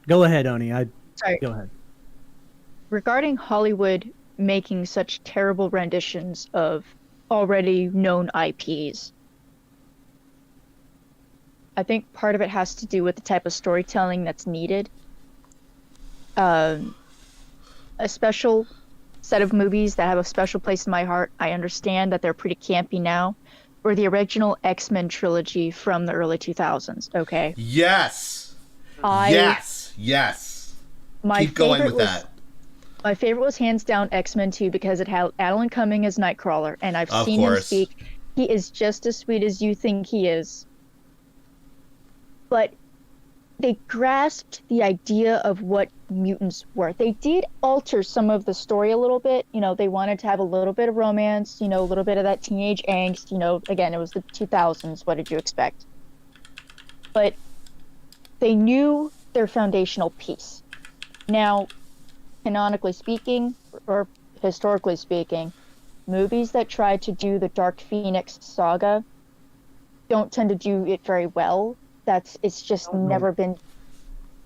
Go ahead, Oni. Sorry. Go ahead. Regarding Hollywood making such terrible renditions of already known IPs, I think part of it has to do with the type of storytelling that's needed. A special set of movies that have a special place in my heart. I understand that they're pretty campy now. Or the original X-Men trilogy from the early 2000s, okay? Yes! Yes! Keep going with that. My favorite was hands down X-Men 2 because it had Alan Cumming as Nightcrawler, and I've seen him speak. He is just as sweet as you think he is. But they grasped the idea of what mutants were. They did alter some of the story a little bit. They wanted to have a little bit of romance, a little bit of that teenage angst. Again, it was the 2000s. What did you expect? But they knew their foundational piece. Now, canonically speaking, or historically speaking, movies that try to do the Dark Phoenix saga don't tend to do it very well. It's just never been.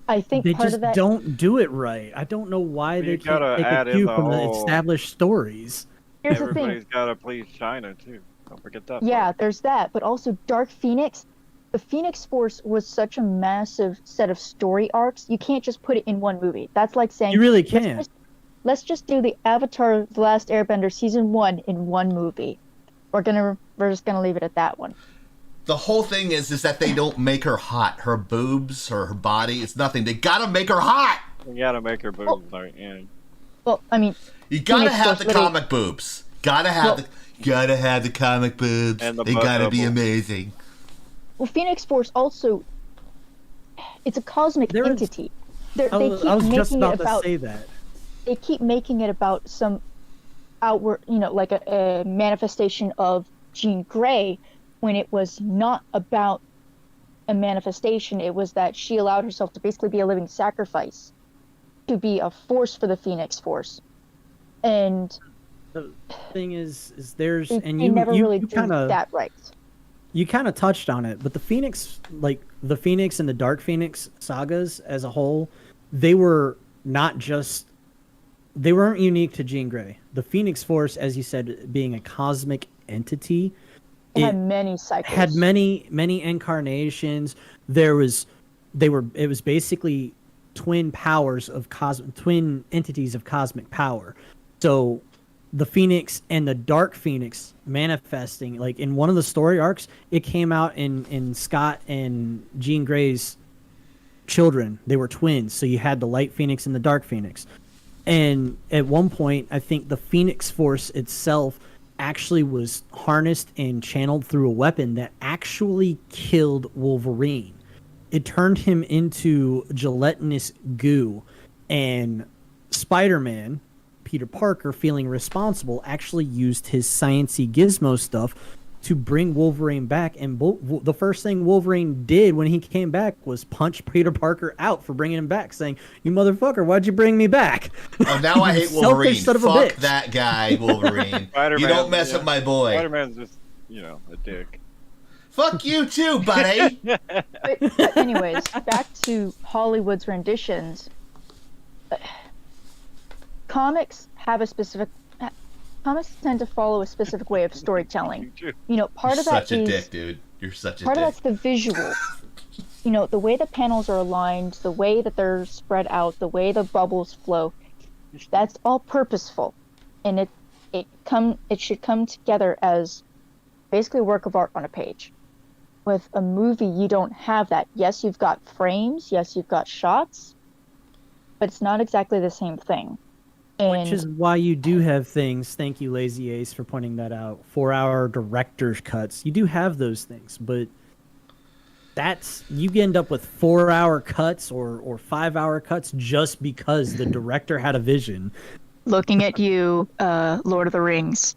I think they part just of that don't do it right. I don't know why they can't take a cue from the established stories. Here's the thing. Everybody's gotta please China too. Don't forget that. Yeah, there's that. But also Dark Phoenix. The Phoenix Force was such a massive set of story arcs. You can't just put it in one movie. That's like saying you really can't. Let's just do the Avatar: The Last Airbender season 1 in one movie. We're just gonna leave it at that one. The whole thing is that they don't make her hot. Her boobs or her body, it's nothing. They gotta make her hot. You gotta make her boobs. Well, I mean, you gotta have the comic boobs. Gotta have the comic boobs. And they gotta be amazing. Well, Phoenix Force also, it's a cosmic entity. I was just about to say that. They keep making it about some outward, like a manifestation of Jean Grey, when it was not about a manifestation. It was that she allowed herself to basically be a living sacrifice to be a force for the Phoenix Force. And the thing is there's you never really did that right. You kind of touched on it, but the Phoenix, like the Phoenix and the Dark Phoenix sagas as a whole, they weren't unique to Jean Grey. The Phoenix Force, as you said, being a cosmic entity, it had many cycles. Had many incarnations. It was basically twin entities of cosmic power. So the Phoenix and the Dark Phoenix manifesting, like in one of the story arcs, it came out in Scott and Jean Grey's children. They were twins, so you had the Light Phoenix and the Dark Phoenix. And at one point, I think the Phoenix Force itself actually was harnessed and channeled through a weapon that actually killed Wolverine. It turned him into gelatinous goo, and Spider-Man, Peter Parker, feeling responsible, actually used his sciencey gizmo stuff to bring Wolverine back. And the first thing Wolverine did when he came back was punch Peter Parker out for bringing him back, saying, "You motherfucker, why'd you bring me back?" Oh, now I hate Wolverine. Fuck that guy, Wolverine. You don't mess with my boy. Spider-Man's just, a dick. Fuck you too, buddy. but anyways, back to Hollywood's renditions. Comics tend to follow a specific way of storytelling. Part of that is such a dick, dude. You're such a dick. Part of that's the visual. The way the panels are aligned, the way that they're spread out, the way the bubbles flow. That's all purposeful, and it should come together as basically a work of art on a page. With a movie, you don't have that. Yes, you've got frames. Yes, you've got shots, but it's not exactly the same thing. Which is why you do have things, thank you Lazy Ace for pointing that out, 4-hour director's cuts. You do have those things, but you end up with 4-hour cuts or 5-hour cuts just because the director had a vision. Looking at you, Lord of the Rings,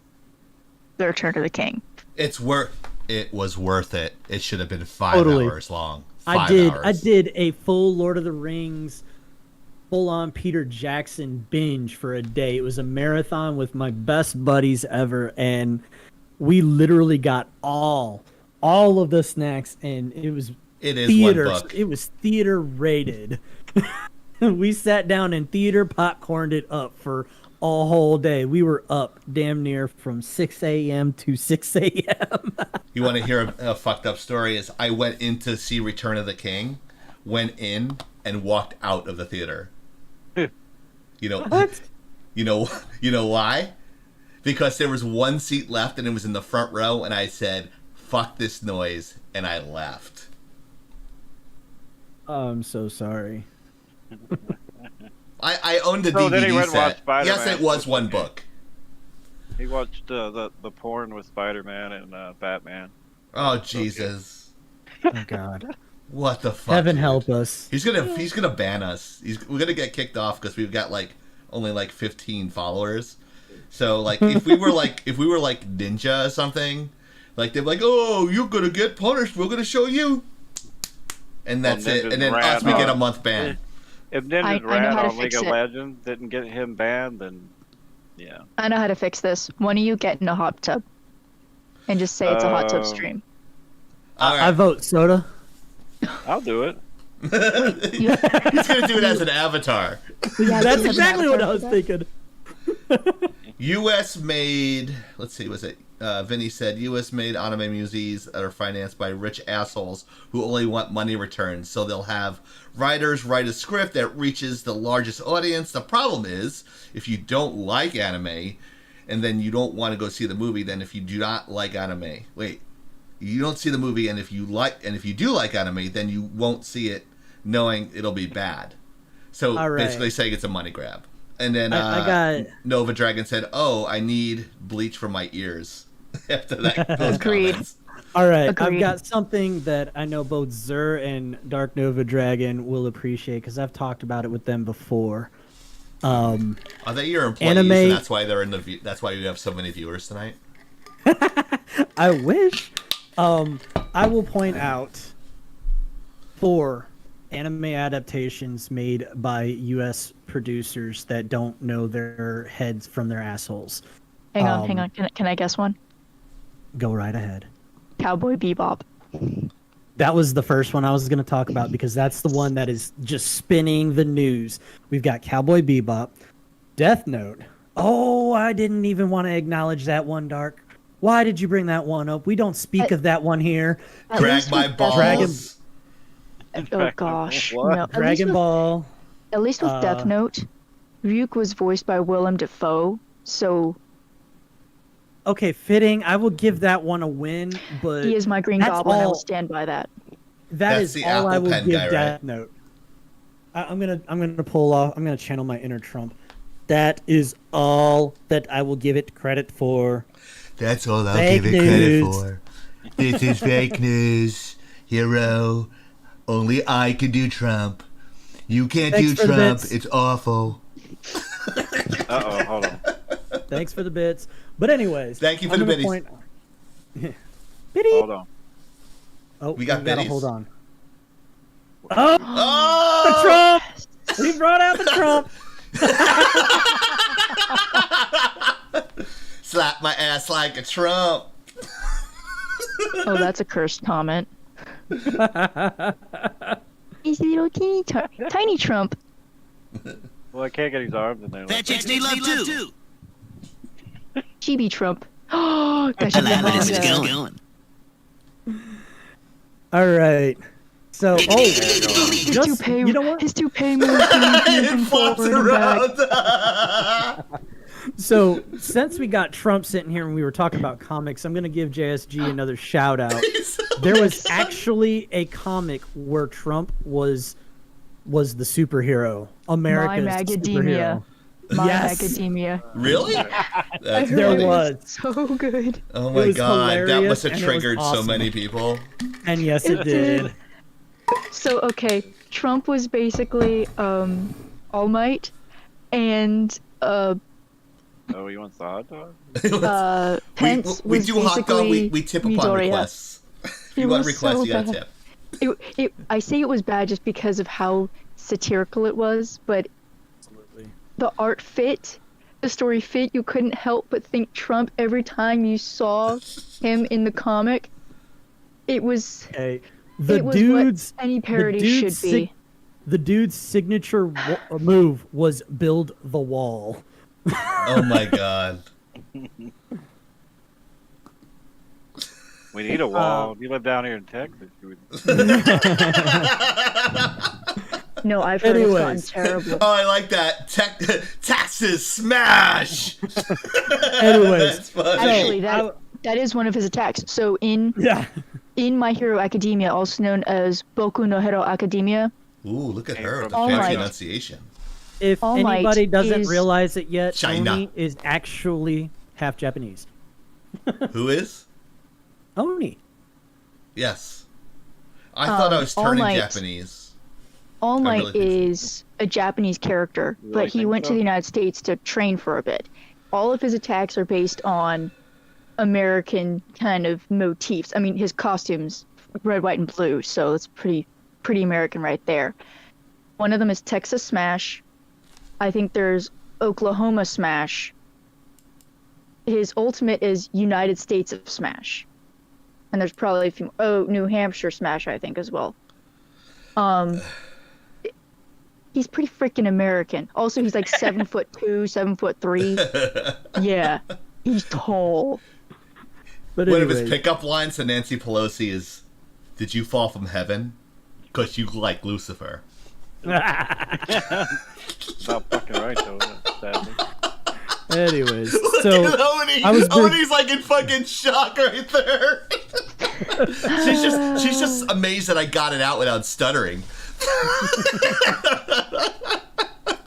The Return of the King. It was worth it. It should have been 5 hours long. 5 hours. I did a full Lord of the Rings, full-on Peter Jackson binge for a day. It was a marathon with my best buddies ever, and we literally got all of the snacks, and it is theater. One book. It was theater rated. We sat down in theater, popcorned it up for a whole day. We were up damn near from 6 a.m. to 6 a.m. You want to hear a fucked up story? Is I went in to see Return of the King, went in and walked out of the theater. You know What? You know why? Because there was one seat left and it was in the front row, and I said, "Fuck this noise," and I left. I'm so sorry. I owned a So then he DVD went and watched set. Spider-Man. Yes, it was one book. He watched the porn with Spider-Man and Batman. Oh Jesus! Oh God. What the fuck? Heaven dude? help us. He's gonna ban us. We're gonna get kicked off because we've got only 15 followers. So if we were like Ninja or something, they'd be like, "Oh, you're gonna get punished. We're gonna show you," and that's it. And then us, we get a month ban. If I Ninja's know ran how to on League fix of it. Legends didn't get him banned, then yeah. I know how to fix this. One of you get in a hot tub and just say it's a hot tub stream. All I right. vote soda. I'll do it. He's gonna do it as an avatar. Yeah, That's just have an exactly what I avatar was for that. thinking. U.S. made. Let's see. Was it? Vinny said U.S. made anime movies that are financed by rich assholes who only want money returns. So they'll have writers write a script that reaches the largest audience. The problem is, if you don't like anime, and then you don't want to go see the movie, then if you do not like anime, you don't see the movie, and if you do like anime, then you won't see it, knowing it'll be bad. So All right. basically, saying it's a money grab. And then I got Nova Dragon said, "Oh, I need bleach for my ears." After those Agreed. comments. all right. Agreed. I've got something that I know both Zur and Dark Nova Dragon will appreciate because I've talked about it with them before. Are they your employees? Anime- And that's why they're in the. That's why you have so many viewers tonight. I wish. I will point out 4 anime adaptations made by U.S. producers that don't know their heads from their assholes. Hang on. Can I guess one? Go right ahead. Cowboy Bebop. That was the first one I was going to talk about because that's the one that is just spinning the news. We've got Cowboy Bebop, Death Note. Oh, I didn't even want to acknowledge that one, Dark. Why did you bring that one up? We don't speak of that one here. At Drag least my with balls. Oh gosh. What? No. Dragon Ball. At least with Death Note, Ryuk was voiced by Willem Dafoe, so Okay, fitting. I will give that one a win, but he is my Green that's Goblin. I will all- stand by that. that That's is the all I Apple will Pen give guy, right? Death Note. I'm gonna pull off. I'm gonna channel my inner Trump. That is all that I will give it credit for. That's all I'll Fake give it credit news. for. This is fake news, hero. Only I can do Trump. You can't Thanks do for the Trump. bits. It's awful. Uh-oh, hold on. Thanks for the bits. But anyways, Thank you for I'm the gonna biddies. point- Biddy. Hold on. Oh, We got gotta biddies. hold on. Oh, the Oh! Trump! We brought out the Trump. Slap my ass like a Trump. Oh, that's a cursed comment. He's a little tiny Trump. Well, I can't get his arms in there. Fat chicks need love too. Chibi Trump. Oh, gosh, I love it. It's going. All right. So, his just, toupee. you know what? His toupee moves It flops forward and back. around. So, since we got Trump sitting here and we were talking about comics, I'm going to give JSG another shout out. There was actually a comic where Trump was the superhero, America's My superhero. Macadamia. My Yes. Macadamia. Really? That's There funny. was, So good. Oh It my was god, that hilarious must have and it was triggered so awesome. many people. and yes, it did. So okay, Trump was basically All Might, and Oh, you want the hot dog? Pence we was do hot dog. basically We tip upon Midoriya. requests. If It you want was requests, so you gotta bad. tip. I say it was bad just because of how satirical it was, but Absolutely. the art fit, the story fit. You couldn't help but think Trump every time you saw him in the comic. It was Okay. it was what any parody should be. The dude's signature move was build the wall. Oh my god. We need a wall. You live down here in Texas. No, I've heard it's gotten Anyways. terrible. Oh, I like that. Taxes smash. Anyways, That's funny. Actually, that is one of his attacks. So in My Hero Academia, also known as Boku no Hero Academia. Ooh, look at her, the All fancy Might. enunciation. If All Might anybody doesn't is realize it yet, China. Oni is actually half Japanese. Who is? Oni. Yes. I thought I was All turning Might. Japanese. All I Might really think so. is a Japanese character, You but really he think went so? to the United States to train for a bit. All of his attacks are based on American kind of motifs. I mean, his costumes, red, white, and blue, so it's pretty American right there. One of them is Texas Smash. I think there's Oklahoma Smash. His ultimate is United States of Smash. And there's probably a few. Oh, New Hampshire Smash, I think, as well. He's pretty freaking American. Also, he's like 7'2", 7'3". Yeah, he's tall. But One of his anyways, pickup lines to Nancy Pelosi is, "Did you fall from heaven? Because you like Lucifer." Not fucking right, though, sadly. anyways, Look so at Oni. I was big- Oni's like in fucking shock right there. she's just amazed that I got it out without stuttering.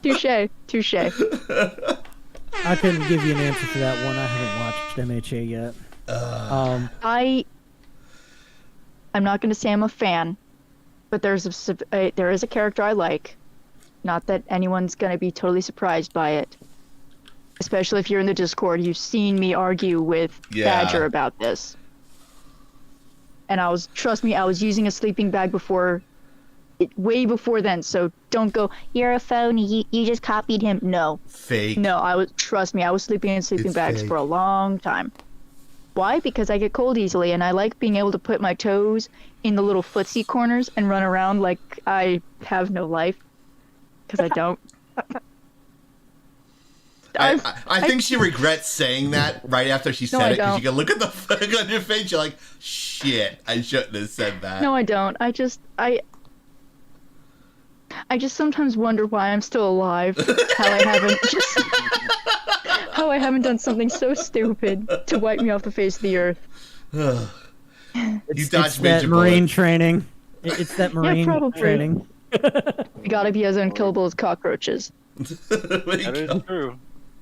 Touche. I couldn't give you an answer for that one. I haven't watched MHA yet. I'm not going to say I'm a fan, but there is a character I like. Not that anyone's going to be totally surprised by it. Especially if you're in the Discord, you've seen me argue with Badger about this. And trust me, I was using a sleeping bag way before then, so don't go, "You're a phony, you just copied him." No. Fake. No, trust me, I was sleeping in sleeping It's bags fake. for a long time. Why? Because I get cold easily, and I like being able to put my toes in the little footsie corners and run around like I have no life. Because I don't. I think she regrets saying that right after she said I it, because don't. you can look at the fuck on your face, you're like, shit, I shouldn't have said that. No, I don't. I just sometimes wonder why I'm still alive. How I haven't done something so stupid to wipe me off the face of the earth. You It's dodged that major Marine bullet. training. It's that Marine probably. training. You gotta be as unkillable as cockroaches. That is true.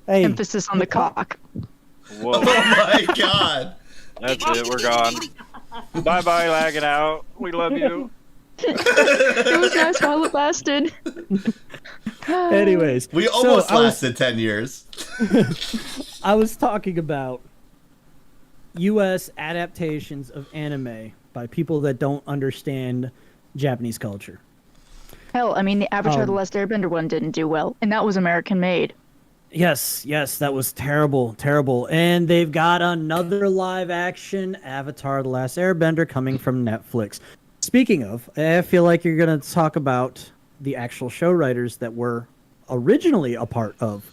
Hey, Emphasis on the cock. Whoa. Oh my god. That's it. We're gone. Bye-bye, Laggin Out. We love you. It was nice while it lasted. anyways. We so almost I was- lasted 10 years. I was talking about U.S. adaptations of anime by people that don't understand Japanese culture. Hell, I mean, the Avatar: The Last Airbender one didn't do well, and that was American made. Yes, that was terrible. And they've got another live action Avatar: The Last Airbender coming from Netflix. Speaking of, I feel like you're going to talk about the actual show writers that were originally a part of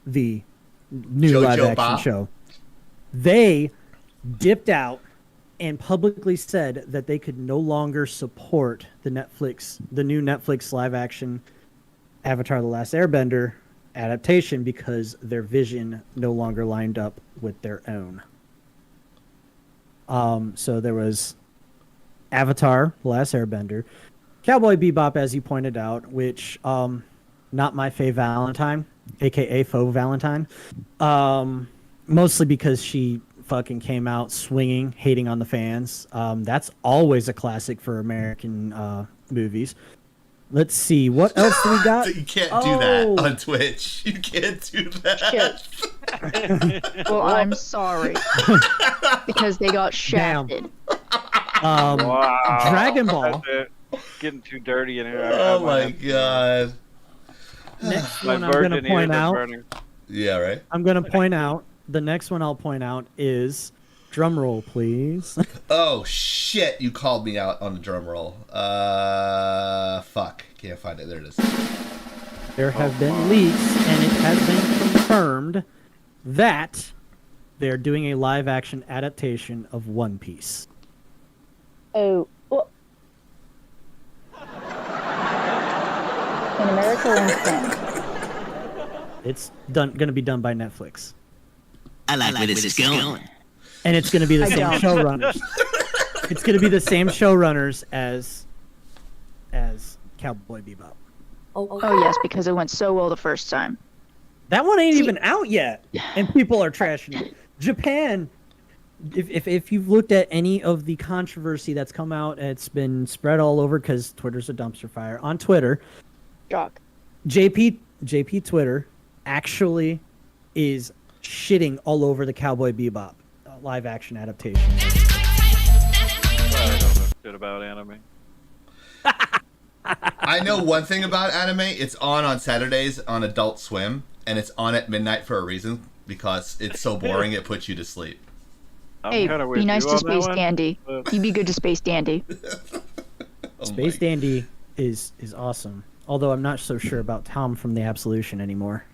the new Jojo live action Ba? show. They dipped out and publicly said that they could no longer support the new Netflix live action Avatar: The Last Airbender adaptation because their vision no longer lined up with their own. So there was Avatar: The Last Airbender, Cowboy Bebop, as you pointed out, which not my fave Valentine, aka Faux Valentine, mostly because she fucking came out swinging, hating on the fans. That's always a classic for American movies. Let's see, what else do we got? You can't do that on Twitch. You can't do that. Well, I'm sorry. Because they got shafted. Wow. Dragon Ball. That's it. Getting too dirty in here. Oh my god. Next My one I'm going to virgin point ears are out. burning. Yeah, right? I'm going to point out. The next one I'll point out is drum roll, please. Oh shit! You called me out on the drum roll. Fuck. Can't find it. There it is. There have been leaks, and it has been confirmed that they're doing a live-action adaptation of One Piece. Oh. Well. In America or in Japan? It's going to be done by Netflix, I like where this is going. and it's going to be the I same don't. showrunners. It's going to be the same showrunners as Cowboy Bebop. Oh yes, because it went so well the first time. That one ain't even out yet, and people are trashing it. Japan, if you've looked at any of the controversy that's come out, it's been spread all over because Twitter's a dumpster fire. On Twitter, Shock. JP Twitter actually is shitting all over the Cowboy Bebop live action adaptation. I don't know shit about anime. I know one thing about anime. It's on Saturdays on Adult Swim, and it's on at midnight for a reason, because it's so boring it puts you to sleep. I'm Hey, kinda with be nice you to on that Space one, Dandy. but- You be good to Space Dandy. Oh Space my- Dandy is awesome, although I'm not so sure about Tom from the Absolution anymore.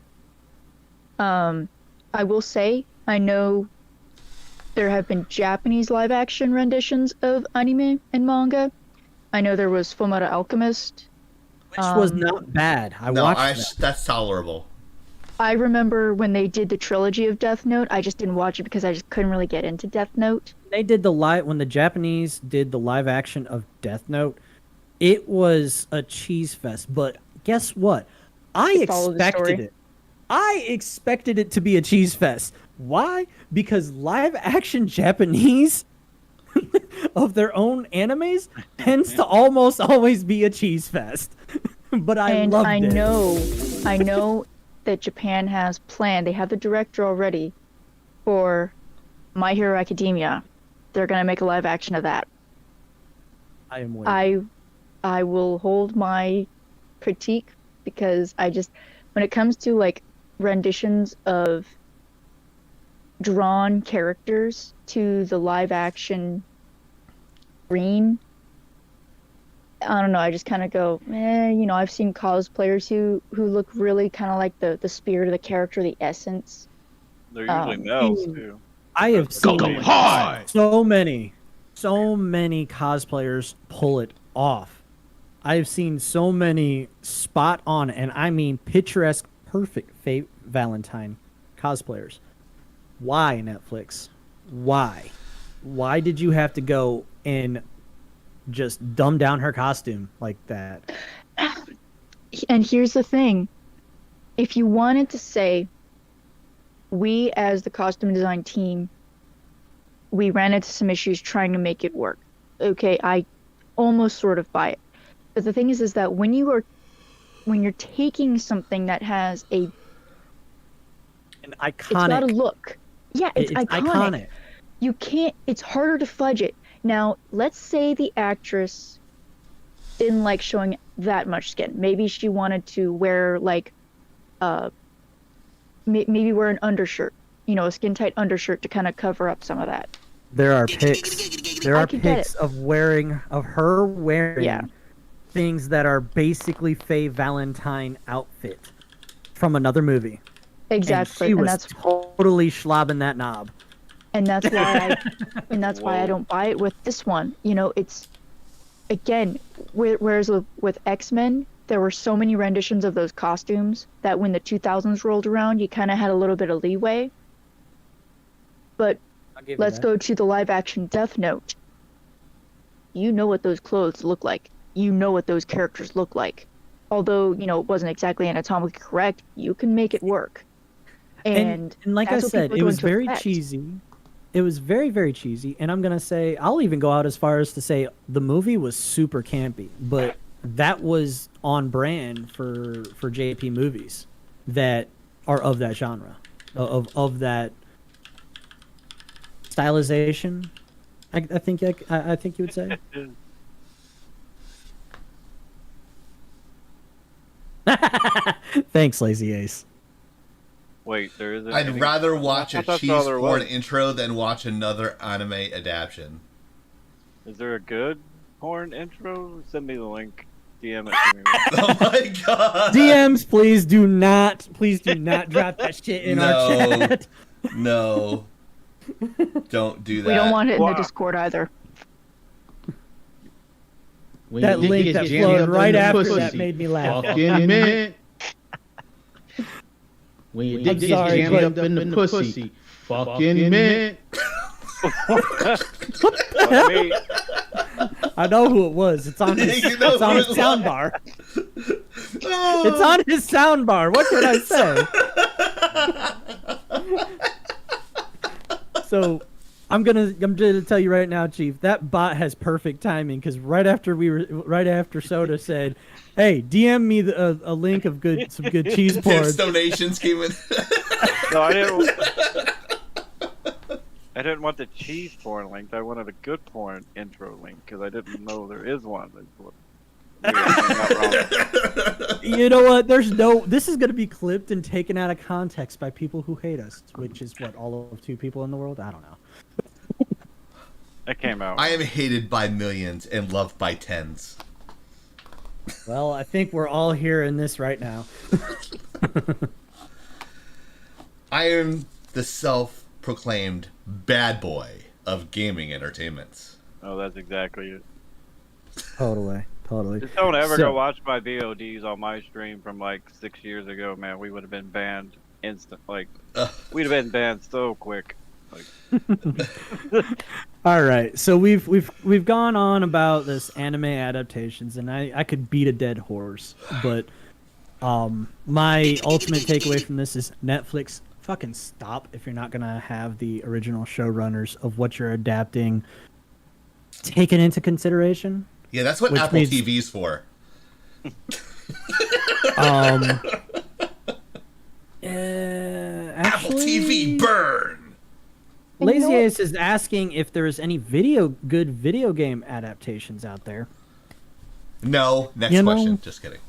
I will say, I know there have been Japanese live-action renditions of anime and manga. I know there was Fullmetal Alchemist. Which was not bad. I No, watched that. that's tolerable. I remember when they did the trilogy of Death Note. I just didn't watch it because I just couldn't really get into Death Note. They did when the Japanese did the live action of Death Note, it was a cheese fest. But guess what? I followed the expected story. it. I expected it to be a cheese fest. Why? Because live action Japanese of their own animes tends to almost always be a cheese fest. But I loved it. I know that Japan has planned. They have the director already for My Hero Academia. They're gonna make a live action of that. I am waiting. I will hold my critique because when it comes to like renditions of drawn characters to the live action screen, I don't know, I just kind of go, I've seen cosplayers who look really kind of like the spirit of the character, the essence. They're usually males too. I have seen Hi. so many cosplayers pull it off. I've seen so many spot on, and I mean picturesque, perfect Fate Valentine cosplayers. Why, Netflix? Why? Why did you have to go and just dumb down her costume like that? And here's the thing. If you wanted to say, we as the costume design team, we ran into some issues trying to make it work. Okay, I almost sort of buy it. But the thing is that when you're taking something that has An iconic. it's got a look. Yeah, it's iconic. You can't, it's harder to fudge it. Now, let's say the actress didn't like showing that much skin. Maybe she wanted to wear like, maybe wear an undershirt, a skin tight undershirt to kind of cover up some of that. There are pics. There I are could get pics it. of her wearing things that are basically Faye Valentine outfit from another movie. Exactly, And she and was that's totally schlobbing that knob. and that's why I don't buy it with this one. It's again, whereas with X-Men, there were so many renditions of those costumes that when the 2000s rolled around, you kind of had a little bit of leeway. But let's go to the live-action Death Note. You know what those clothes look like. You know what those characters look like. Although, it wasn't exactly anatomically correct, you can make it work. And like I that's what said, people are it going was to very expect. cheesy. it was very, very cheesy. And I'm gonna say, I'll even go out as far as to say the movie was super campy, but that was on brand for JP movies that are of that genre, of that stylization. I think you would say. Thanks, Lazy Ace. Wait, there isn't. I'd rather watch a cheese porn intro than watch another anime adaptation. Is there a good porn intro? Send me the link. DM it to me. Oh my god. DMs, please do not drop that shit in our chat. No. Don't do that. We don't want it in the Discord either. That link that flowed right after that made me laugh. Fucking mint. When you dick gets jammed up in the pussy, fucking mint. I know who it was. It's on his, soundbar. Oh. It's on his soundbar. What can I say? So, I'm gonna tell you right now, Chief. That bot has perfect timing because right after Soda said, "Hey, DM me a link of some good cheese porn." Tips donations came in. No, I didn't want the cheese porn link. I wanted a good porn intro link because I didn't know there is one. You know what? This is going to be clipped and taken out of context by people who hate us, which is what, all of 2 people in the world? I don't know. It came out. I am hated by millions and loved by tens. Well, I think we're all hearing this right now. I am the self-proclaimed bad boy of gaming entertainments. Oh, that's exactly it. Totally. Just don't ever go watch my VODs on my stream from like 6 years ago, man. We would have been banned instant. Like, we'd have been banned so quick. Like. All right, so we've gone on about this anime adaptations, and I could beat a dead horse, but my ultimate takeaway from this is Netflix, fucking stop if you're not gonna have the original showrunners of what you're adapting taken into consideration. Yeah, that's what Apple TV's for. Apple TV burn. Lazy Ace is asking if there's any good video game adaptations out there. No. Next question. Just kidding.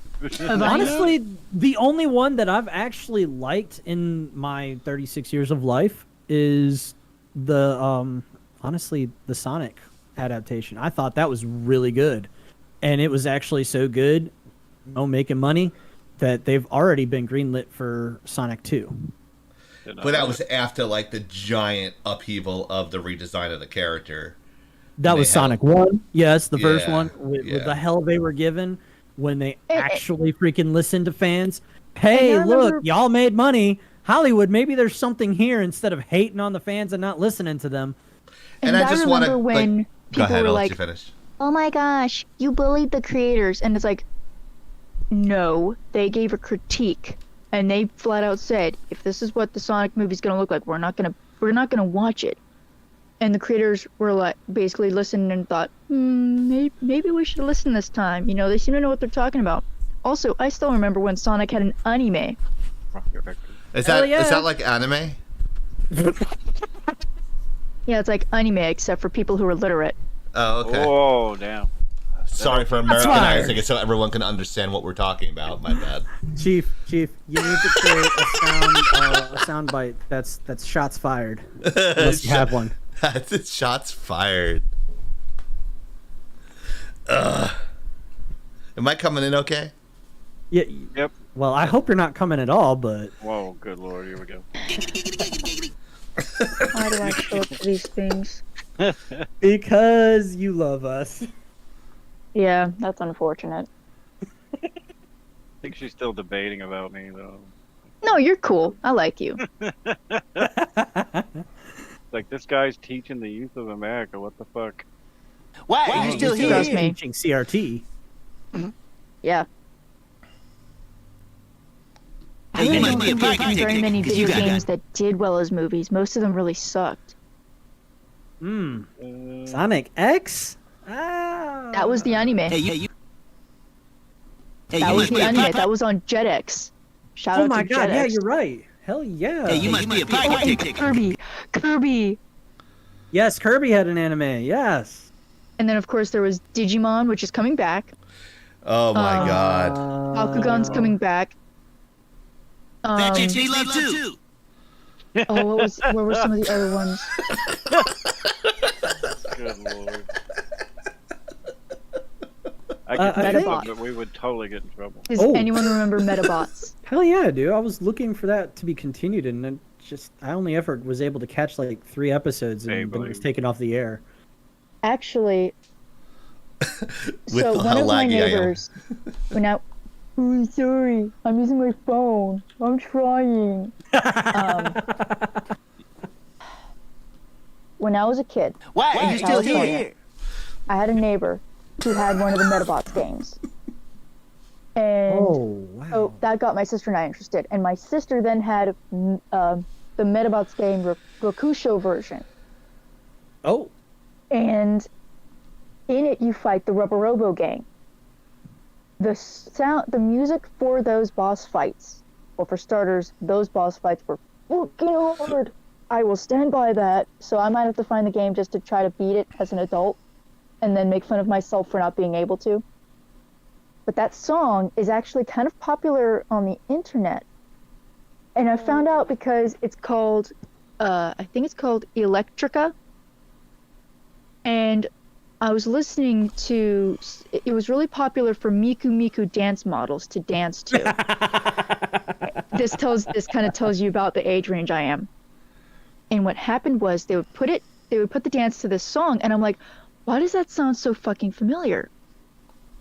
Honestly, the only one that I've actually liked in my 36 years of life is the Sonic adaptation. I thought that was really good, and it was actually so good, making money, that they've already been greenlit for Sonic 2. But that was after like the giant upheaval of the redesign of the character. That was Sonic 1. Yes, the first one with the hell they were given when they actually freaking listened to fans. Hey, look, y'all made money. Hollywood, maybe there's something here instead of hating on the fans and not listening to them. And I just want to when go ahead, were I'll like, let you finish. "Oh my gosh, you bullied the creators," and it's like, no, they gave a critique, and they flat out said, if this is what the Sonic movie's gonna look like, we're not gonna watch it. And the creators were like, basically listened and thought, maybe we should listen this time. You know, they seem to know what they're talking about. Also, I still remember when Sonic had an anime. Is that like anime? Yeah, it's like anime, except for people who are literate. Oh, okay. Oh, damn. Sorry for Americanizing it so everyone can understand what we're talking about. My bad. Chief, you need to create a sound bite that's shots fired. Unless you have one. That's shots fired. Am I coming in okay? Yeah. Yep. Well, I hope you're not coming at all, but... Whoa, good lord, here we go. Why do I show up to these things? Because you love us. Yeah, that's unfortunate. I think she's still debating about me, though. No, you're cool. I like you. Like, this guy's teaching the youth of America. What the fuck? Why are you still here? Trust me. Teaching CRT. Yeah. Hey, you must be a There party aren't very picnic, many 'cause you video got games that did well as movies. Most of them really sucked. Sonic X? Ah. That was the anime. That was the anime. That was on Jetix. Shout out to Jetix. Oh my god, yeah, you're right. Hell yeah. Hey, you must be a pocket ticket. Kirby. Yes, Kirby had an anime. Yes. And then of course there was Digimon, which is coming back. Oh my god. Bakugan's coming back. That chick love too. Oh, what were some of the other ones? Good lord. I could think of them, but we would totally get in trouble. Does anyone remember Metabots? Hell yeah, dude. I was looking for that to be continued, and I only ever was able to catch like 3 episodes, and then it was taken off the air. Actually, so one of my neighbors, oh, sorry, I'm using my phone. I'm trying. When I was a kid, why are you still here? I had a neighbor who had one of the Metabots games. And so that got my sister and I interested. And my sister then had the Metabots game Rokusho version. Oh. And in it you fight the Rubber Robo gang. The music for those boss fights, well, for starters, those boss fights were fucking hard. I will stand by that. So I might have to find the game just to try to beat it as an adult, and then make fun of myself for not being able to. But that song is actually kind of popular on the internet. And I found out because it's called, I think it's called Electrica. And I was listening to, it was really popular for Miku Miku dance models to dance to. This kind of tells you about the age range I am. And what happened was they would put the dance to this song, and I'm like, why does that sound so fucking familiar?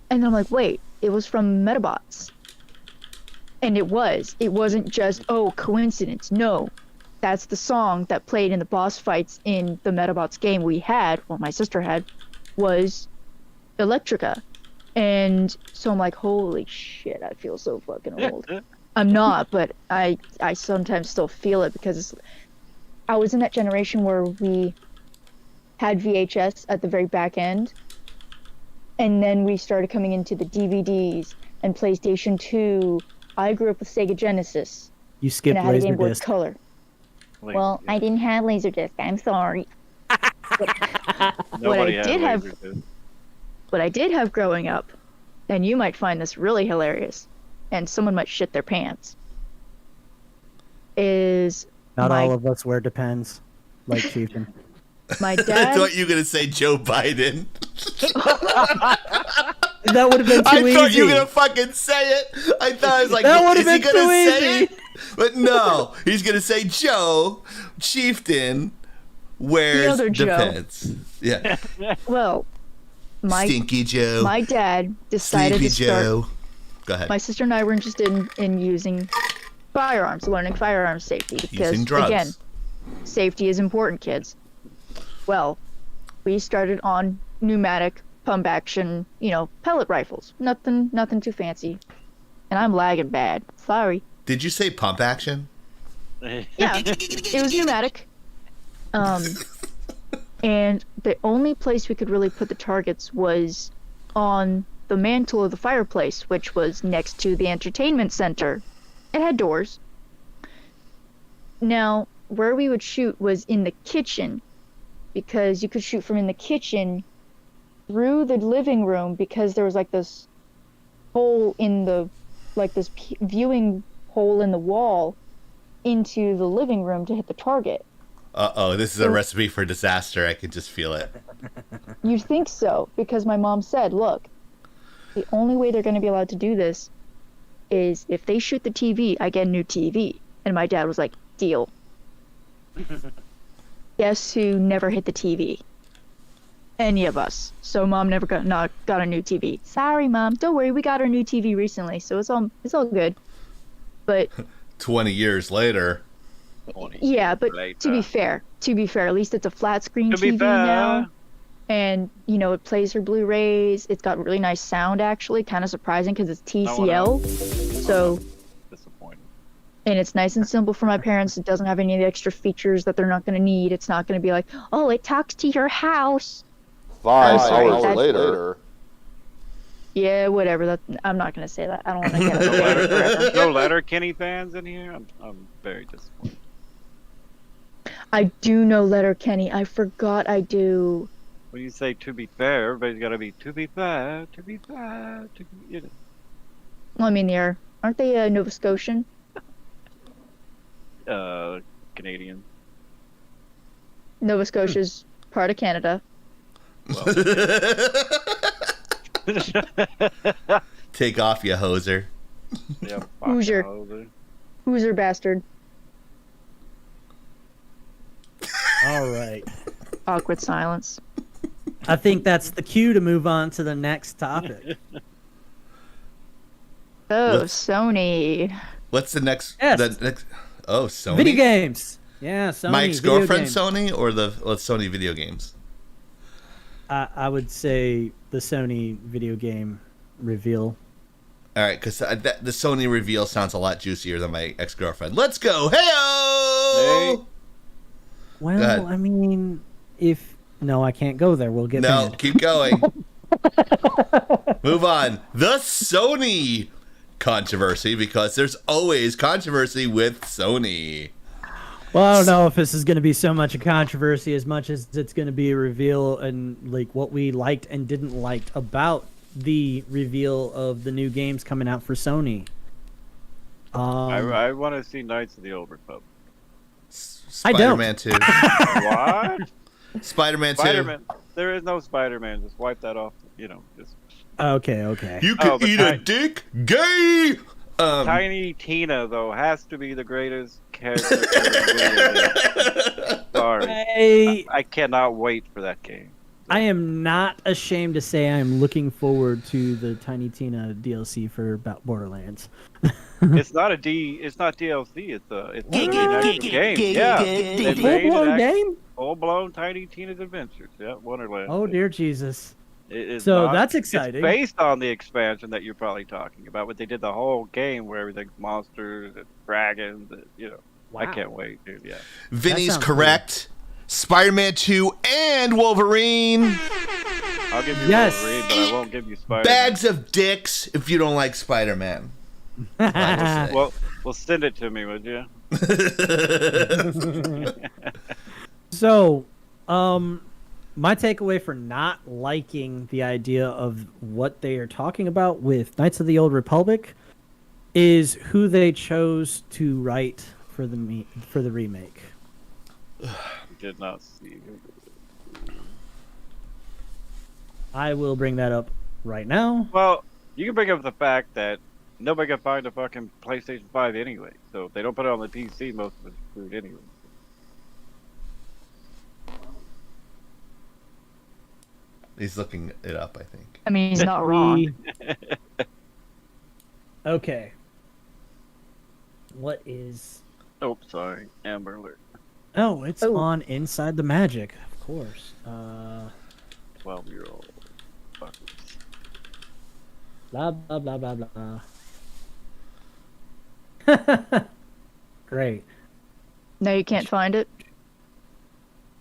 And then I'm like, wait, it was from Metabots. And it wasn't just, coincidence. No, that's the song that played in the boss fights in the Metabots game my sister had, was Electrica. And so I'm like, holy shit, I feel so fucking old. I'm not, but I sometimes still feel it because I was in that generation where we had VHS at the very back end, and then we started coming into the DVDs and PlayStation 2. I grew up with Sega Genesis. You skipped and I had a Game Boy Laserdisc. Color. Well, I didn't have Laserdisc. I'm sorry. What I did have growing up, and you might find this really hilarious, and someone might shit their pants, is not all of us wear Depends, like Chieftain. My dad. I thought you were gonna say Joe Biden. That would have been too easy. I thought you were gonna fucking say it. I thought I was like, that would have been too easy. It? But no, he's gonna say Joe Chieftain wears Depends. Yeah. Well, Stinky Joe. My dad decided Sleepy to start. Joe. Go ahead. My sister and I were interested in using firearms, learning firearms safety, because using drugs. Again, safety is important, kids. Well, we started on pneumatic pump action, pellet rifles. Nothing too fancy. And I'm lagging bad. Sorry. Did you say pump action? Yeah, it was pneumatic. And the only place we could really put the targets was on the mantle of the fireplace, which was next to the entertainment center. It had doors. Now, where we would shoot was in the kitchen, because you could shoot from in the kitchen through the living room, because there was like this hole in the, like this viewing hole in the wall into the living room to hit the target. Uh-oh, this is a recipe for disaster. I can just feel it. You'd think so, because my mom said, look, the only way they're going to be allowed to do this is if they shoot the TV, I get a new TV. And my dad was like, deal. Guess who never hit the TV? Any of us. So mom never got a new TV. Sorry, Mom. Don't worry, we got our new TV recently, so it's all good. But 20 years later. Yeah, but to be fair, at least it's a flat screen TV now. And, it plays her Blu-rays. It's got really nice sound, actually. Kind of surprising because it's TCL. So, disappointing. And it's nice and simple for my parents. It doesn't have any of the extra features that they're not going to need. It's not going to be like, oh, it talks to your house. 5 hours later. Yeah, whatever. I'm not going to say that. I don't want to get it forever. No Letterkenny fans in here? I'm very disappointed. I do know Letterkenny. I forgot I do. When you say to be fair, everybody's got to be to be fair, to be fair, to be, you know. Well, I mean, aren't they Nova Scotian? Canadian. Nova Scotia's part of Canada. Well. Take off, you hoser. Yeah, Hoosier. Hoosier bastard. All right. Awkward silence. I think that's the cue to move on to the next topic. Sony. What's the next? Yes. The next? Oh, Sony. Video games. Yeah, Sony. My ex-girlfriend video games. Sony or the Sony video games? I would say the Sony video game reveal. All right, because the Sony reveal sounds a lot juicier than my ex-girlfriend. Let's go. Hey-o! Hey. Well, I mean, no, I can't go there. We'll get banned. Keep going. Move on. The Sony controversy, because there's always controversy with Sony. Well, I don't know if this is going to be so much a controversy as much as it's going to be a reveal and like what we liked and didn't like about the reveal of the new games coming out for Sony. I want to see Knights of the Old Republic. Spider-Man 2. What? Spider-Man 2. Spider-Man. There is no Spider-Man. Just wipe that off. You know, just. Okay. You can eat a dick? Gay! Tiny Tina, though, has to be the greatest character ever. Sorry. I cannot wait for that game. I am not ashamed to say I am looking forward to the Tiny Tina DLC for Borderlands. It's not DLC. It's an actual game. Yeah, A full-blown game? Full-blown Tiny Tina's Adventures. Yeah, Wonderland. Oh dear Jesus! So that's exciting. It's based on the expansion that you're probably talking about, but they did the whole game where everything's monsters and dragons. And, you know, wow. I can't wait, dude. Yeah. Vinny's correct. Cool. Spider-Man 2 and Wolverine. I'll give you Wolverine, but I won't give you Spider-Man. Bags of dicks if you don't like Spider-Man. Well, send it to me, would you? So, my takeaway for not liking the idea of what they are talking about with Knights of the Old Republic is who they chose to write for the remake. Did not see. I will bring that up right now. Well, you can bring up the fact that nobody can find a fucking PlayStation 5 anyway, so if they don't put it on the PC, most of it's screwed anyway. He's looking it up, I think. I mean, he's not wrong. Okay. What is... Oh, sorry. Amber Alert. Oh, it's on Inside the Magic, of course. 12-year-old fuckers. Blah, blah, blah, blah, blah. Great. No, you can't find it?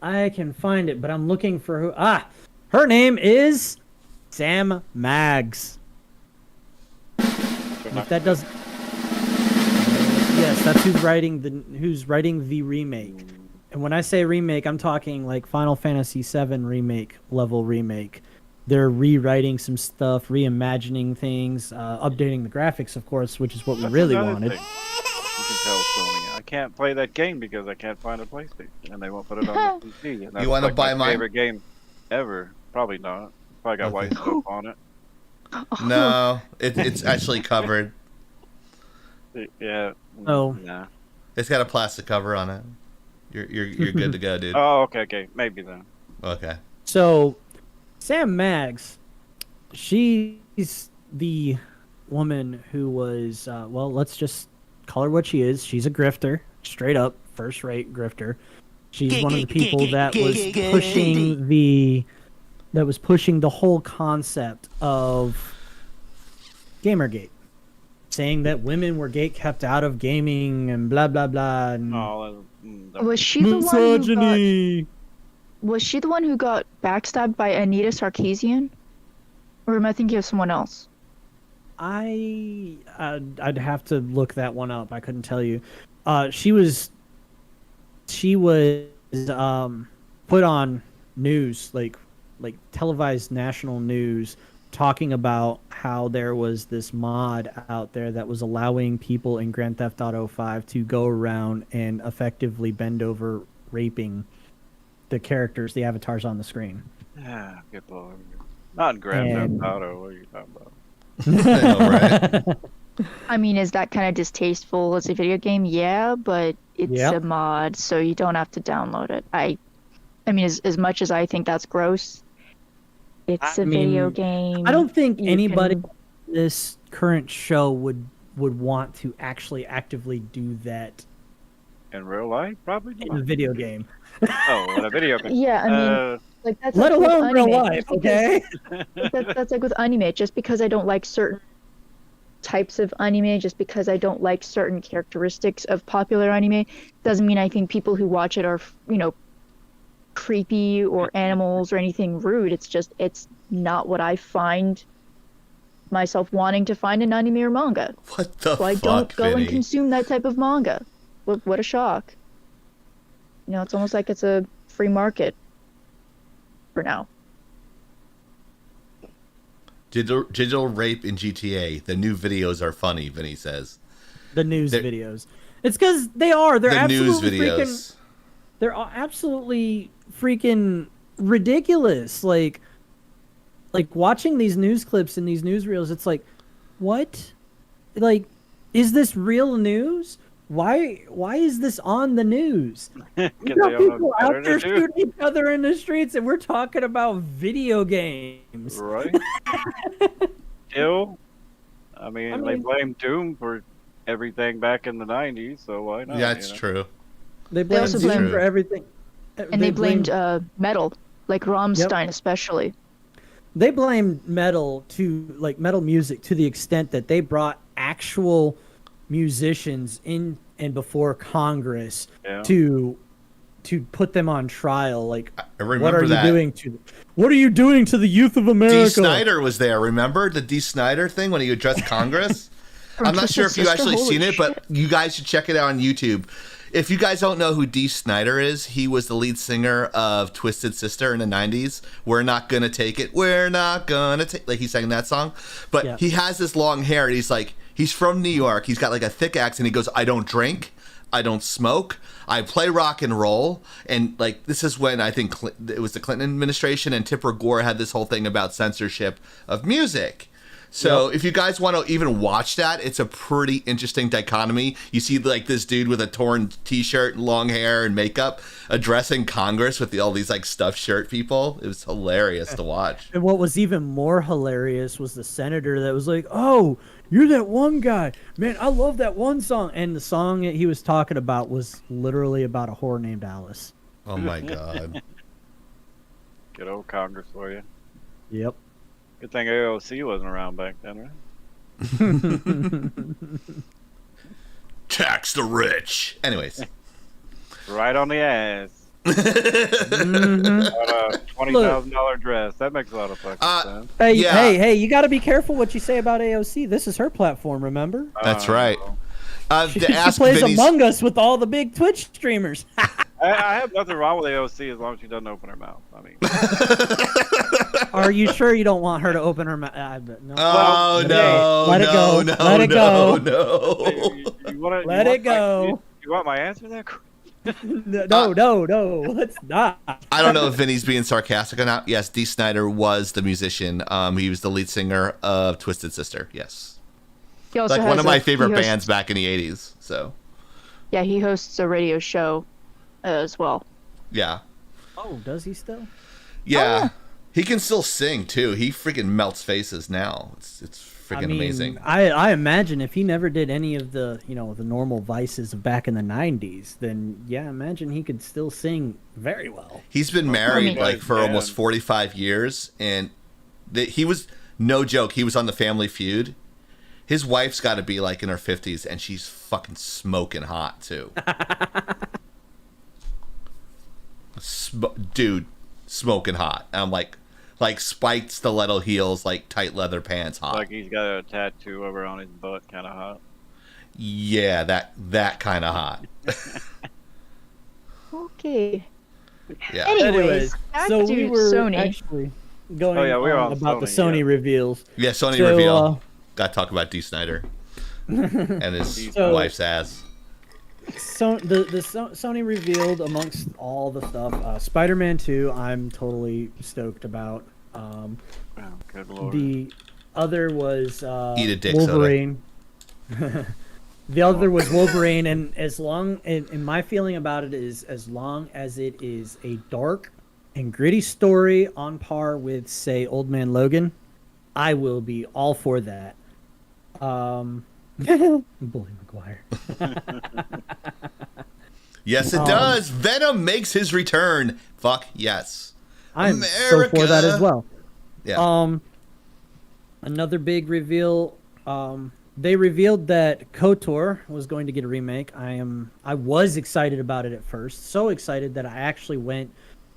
I can find it, but I'm looking for who... her name is Sam Maggs. If that doesn't... Yes, that's who's writing the remake. And when I say remake, I'm talking like Final Fantasy VII remake level remake. They're rewriting some stuff, reimagining things, updating the graphics, of course, which is what we really wanted. You can tell Sony, I can't play that game because I can't find a PlayStation, and they won't put it on the PC. And that's you want to buy my favorite game ever? Probably not. Probably got white stuff on it. No, it's actually covered. Yeah. Oh. Nah. It's got a plastic cover on it. You're good to go, dude. Oh, okay. Maybe then. Okay. So, Sam Maggs, she's the woman who was, let's just call her what she is. She's a grifter, straight up, first-rate grifter. She's one of the people that was pushing the whole concept of Gamergate. saying that women were kept out of gaming and blah blah blah. And was she the one who got? Was she the one who got backstabbed by Anita Sarkeesian? Or am I thinking of someone else? I'd have to look that one up. I couldn't tell you. She was put on news, like televised national news, talking about how there was this mod out there that was allowing people in Grand Theft Auto 5 to go around and effectively bend over raping the characters, the avatars on the screen. Ah, good lord. Not in Grand Theft Auto. What are you talking about? I know, right? I mean, is that kind of distasteful as a video game? Yeah, but it's a mod, so you don't have to download it. I mean, as much as I think that's gross, it's a video game. I don't think anybody in this current show would want to actually actively do that in real life. Probably not. In a video game. Oh, in a video game. Yeah, I mean, like that's let like alone real life. Okay. That's like with anime. Just because I don't like certain types of anime, just because I don't like certain characteristics of popular anime, doesn't mean I think people who watch it are, creepy or animals or anything rude. It's just, it's not what I find myself wanting to find in anime or manga. What the so I don't go and consume that type of manga. What a shock. It's almost like it's a free market for now. Digital rape in GTA. The new videos are funny, Vinny says. The news videos. It's because they are. They're absolutely news videos. They're absolutely freaking ridiculous. Like watching these news clips and these newsreels, it's like, what? Like, is this real news? Why is this on the news? People out there shooting each other in the streets, and we're talking about video games. Right. Still, I mean, they blame Doom for everything back in the 90s, so why not? Yeah, it's true. They blamed Doom for everything. And they blamed metal, like Rammstein especially. They blamed metal metal music to the extent that they brought actual musicians in and before Congress to put them on trial. Like, I remember what are that. What are you doing to the youth of America? Dee Snider was there. Remember the Dee Snider thing when he addressed Congress? I'm not sure if you actually seen it, but you guys should check it out on YouTube. If you guys don't know who Dee Snider is, he was the lead singer of Twisted Sister in the 90s. We're not gonna take it. We're not gonna take. Like, he sang that song, but he has this long hair. And he's from New York. He's got like a thick accent. He goes, "I don't drink, I don't smoke, I play rock and roll." And like, this is when I think it was the Clinton administration, and Tipper Gore had this whole thing about censorship of music. So if you guys want to even watch that, it's a pretty interesting dichotomy. You see like this dude with a torn t-shirt and long hair and makeup addressing Congress with all these like stuffed shirt people. It was hilarious to watch. And what was even more hilarious was the senator that was like, "Oh, you're that one guy. Man, I love that one song." And the song that he was talking about was literally about a whore named Alice. Oh my God. Good old Congress for you. Yep. Good thing AOC wasn't around back then, right? Tax the rich. Anyways. Right on the ass. On a $20,000 dress. That makes a lot of fucking sense. Hey, you got to be careful what you say about AOC. This is her platform, remember? That's right. She plays Among Us with all the big Twitch streamers. I have nothing wrong with AOC as long as she doesn't open her mouth. I mean, are you sure you don't want her to open her mouth? No. Oh, no. Let it go. Let it go. No. Let it go. You want my answer there? No. Let's not. I don't know if Vinny's being sarcastic or not. Yes, Dee Snider was the musician. He was the lead singer of Twisted Sister. Yes. Like one of my favorite bands back in the 80s. So. Yeah, he hosts a radio show as well. Yeah. Oh, does he still? Yeah. He can still sing too. He freaking melts faces now. It's freaking amazing. I imagine if he never did any of the, the normal vices of back in the 90s, then yeah, imagine he could still sing very well. He's been married for almost 45 years, and he was, no joke, he was on the Family Feud. His wife's got to be like in her 50s, and she's fucking smoking hot too. Dude, smoking hot. And I'm like spiked stiletto heels, like tight leather pants, hot. Like he's got a tattoo over on his butt, kind of hot. Yeah, that kind of hot. Okay. Yeah. Anyways, back so to we were Sony. actually going we're on on about the Sony, Sony reveals. Yeah, Sony So, reveal. Got to talk about D. Snyder and his wife's ass. So Sony revealed amongst all the stuff, Spider-Man 2. I'm totally stoked about. Oh, good lord. The other was Eat a dick Wolverine. The other was Wolverine, and and my feeling about it is, as long as it is a dark and gritty story on par with, say, Old Man Logan, I will be all for that. Bully McGuire. Yes, it does. Venom makes his return. Fuck yes. I'm so for that as well. Yeah. Another big reveal. They revealed that Kotor was going to get a remake. I was excited about it at first. So excited that I actually went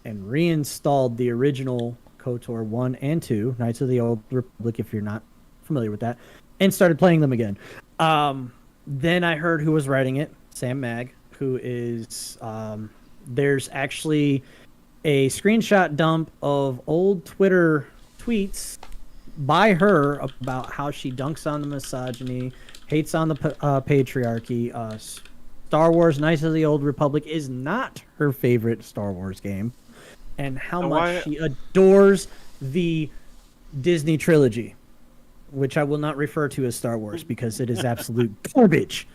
and reinstalled the original Kotor 1 and 2, Knights of the Old Republic, if you're not familiar with that, and started playing them again. Then I heard who was writing it, Sam Mag, who is... there's actually a screenshot dump of old Twitter tweets by her about how she dunks on the misogyny, hates on the patriarchy. Star Wars Knights of the Old Republic is not her favorite Star Wars game, and how much she adores the Disney trilogy, which I will not refer to as Star Wars because it is absolute garbage.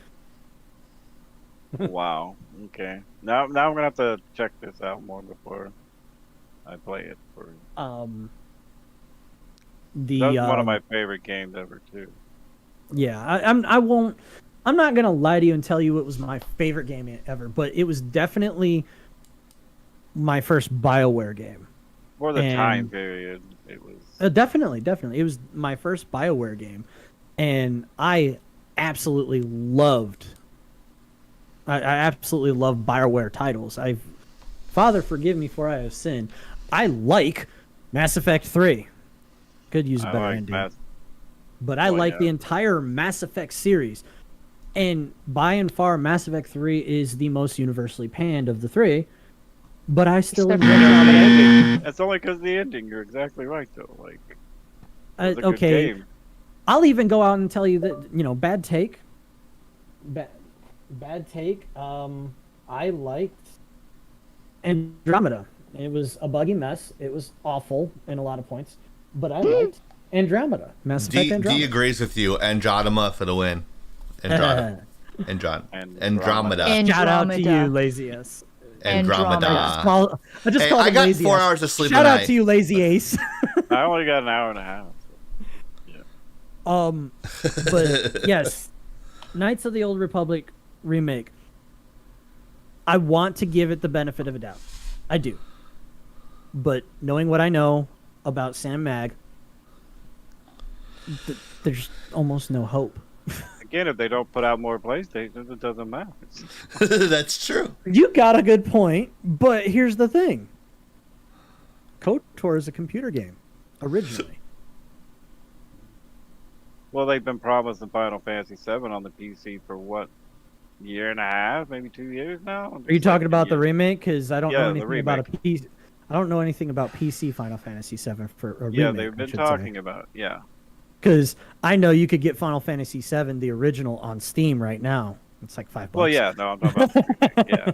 Wow. Okay. Now I'm gonna have to check this out more before I play it. That's one of my favorite games ever too. Yeah, I'm not gonna lie to you and tell you it was my favorite game ever, but it was definitely my first BioWare game. For the time period, it was definitely it was my first BioWare game, and I absolutely loved. I absolutely love BioWare titles. Father, forgive me for I have sinned. I like Mass Effect 3. Could use a better ending. But I like the entire Mass Effect series. And by and far, Mass Effect 3 is the most universally panned of the three. But I still enjoy the ending. That's only because of the ending. You're exactly right, though. Like, it was a good game. I'll even go out and tell you that, bad take. Bad take. I liked Andromeda. It was a buggy mess. It was awful in a lot of points. But I liked Andromeda. Mass Effect Andromeda. D agrees with you. Andromeda for the win. Andromeda. Shout out to you, Lazy Ace. Andromeda. I just called I got Lazy 4 Ace. hours of sleep Shout tonight. out to you, Lazy Ace. I only got an hour and a half. So. Yeah. But yes, Knights of the Old Republic remake. I want to give it the benefit of a doubt. I do. But knowing what I know about Sam Mag, there's almost no hope. Again, if they don't put out more PlayStations, it doesn't matter. That's true. You got a good point, but here's the thing. KOTOR is a computer game, originally. Well, they've been promising Final Fantasy VII on the PC for what, year and a half, maybe 2 years now? Are you talking about the remake? Because I don't know anything remake. about a PC. I don't know anything about PC Final Fantasy VII for a remake. Yeah, they've been talking about it. Yeah. Because I know you could get Final Fantasy VII, the original, on Steam right now. It's like $5. Well, yeah, no, I'm talking about the remake, yeah.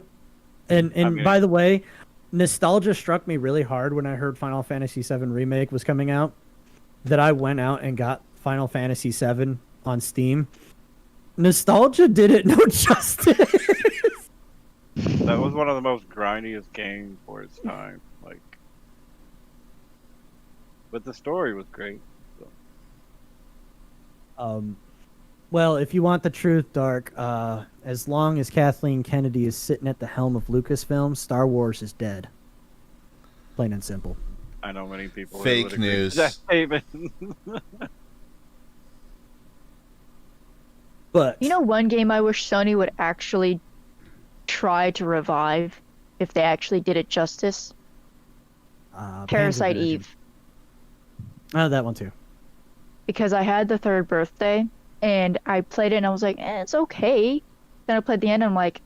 And by the way, nostalgia struck me really hard when I heard Final Fantasy VII Remake was coming out, that I went out and got Final Fantasy VII on Steam. Nostalgia did it no justice. That was one of the most grindiest games for its time. Like, but the story was great. So. Well, if you want the truth, Dark, as long as Kathleen Kennedy is sitting at the helm of Lucasfilm, Star Wars is dead. Plain and simple. I know many people. Fake news. But you know, one game I wish Sony would actually try to revive, if they actually did it justice. Parasite Eve. Oh, that one too. Because I had the third birthday, and I played it, and I was like, it's okay. Then I played the end, and I'm like,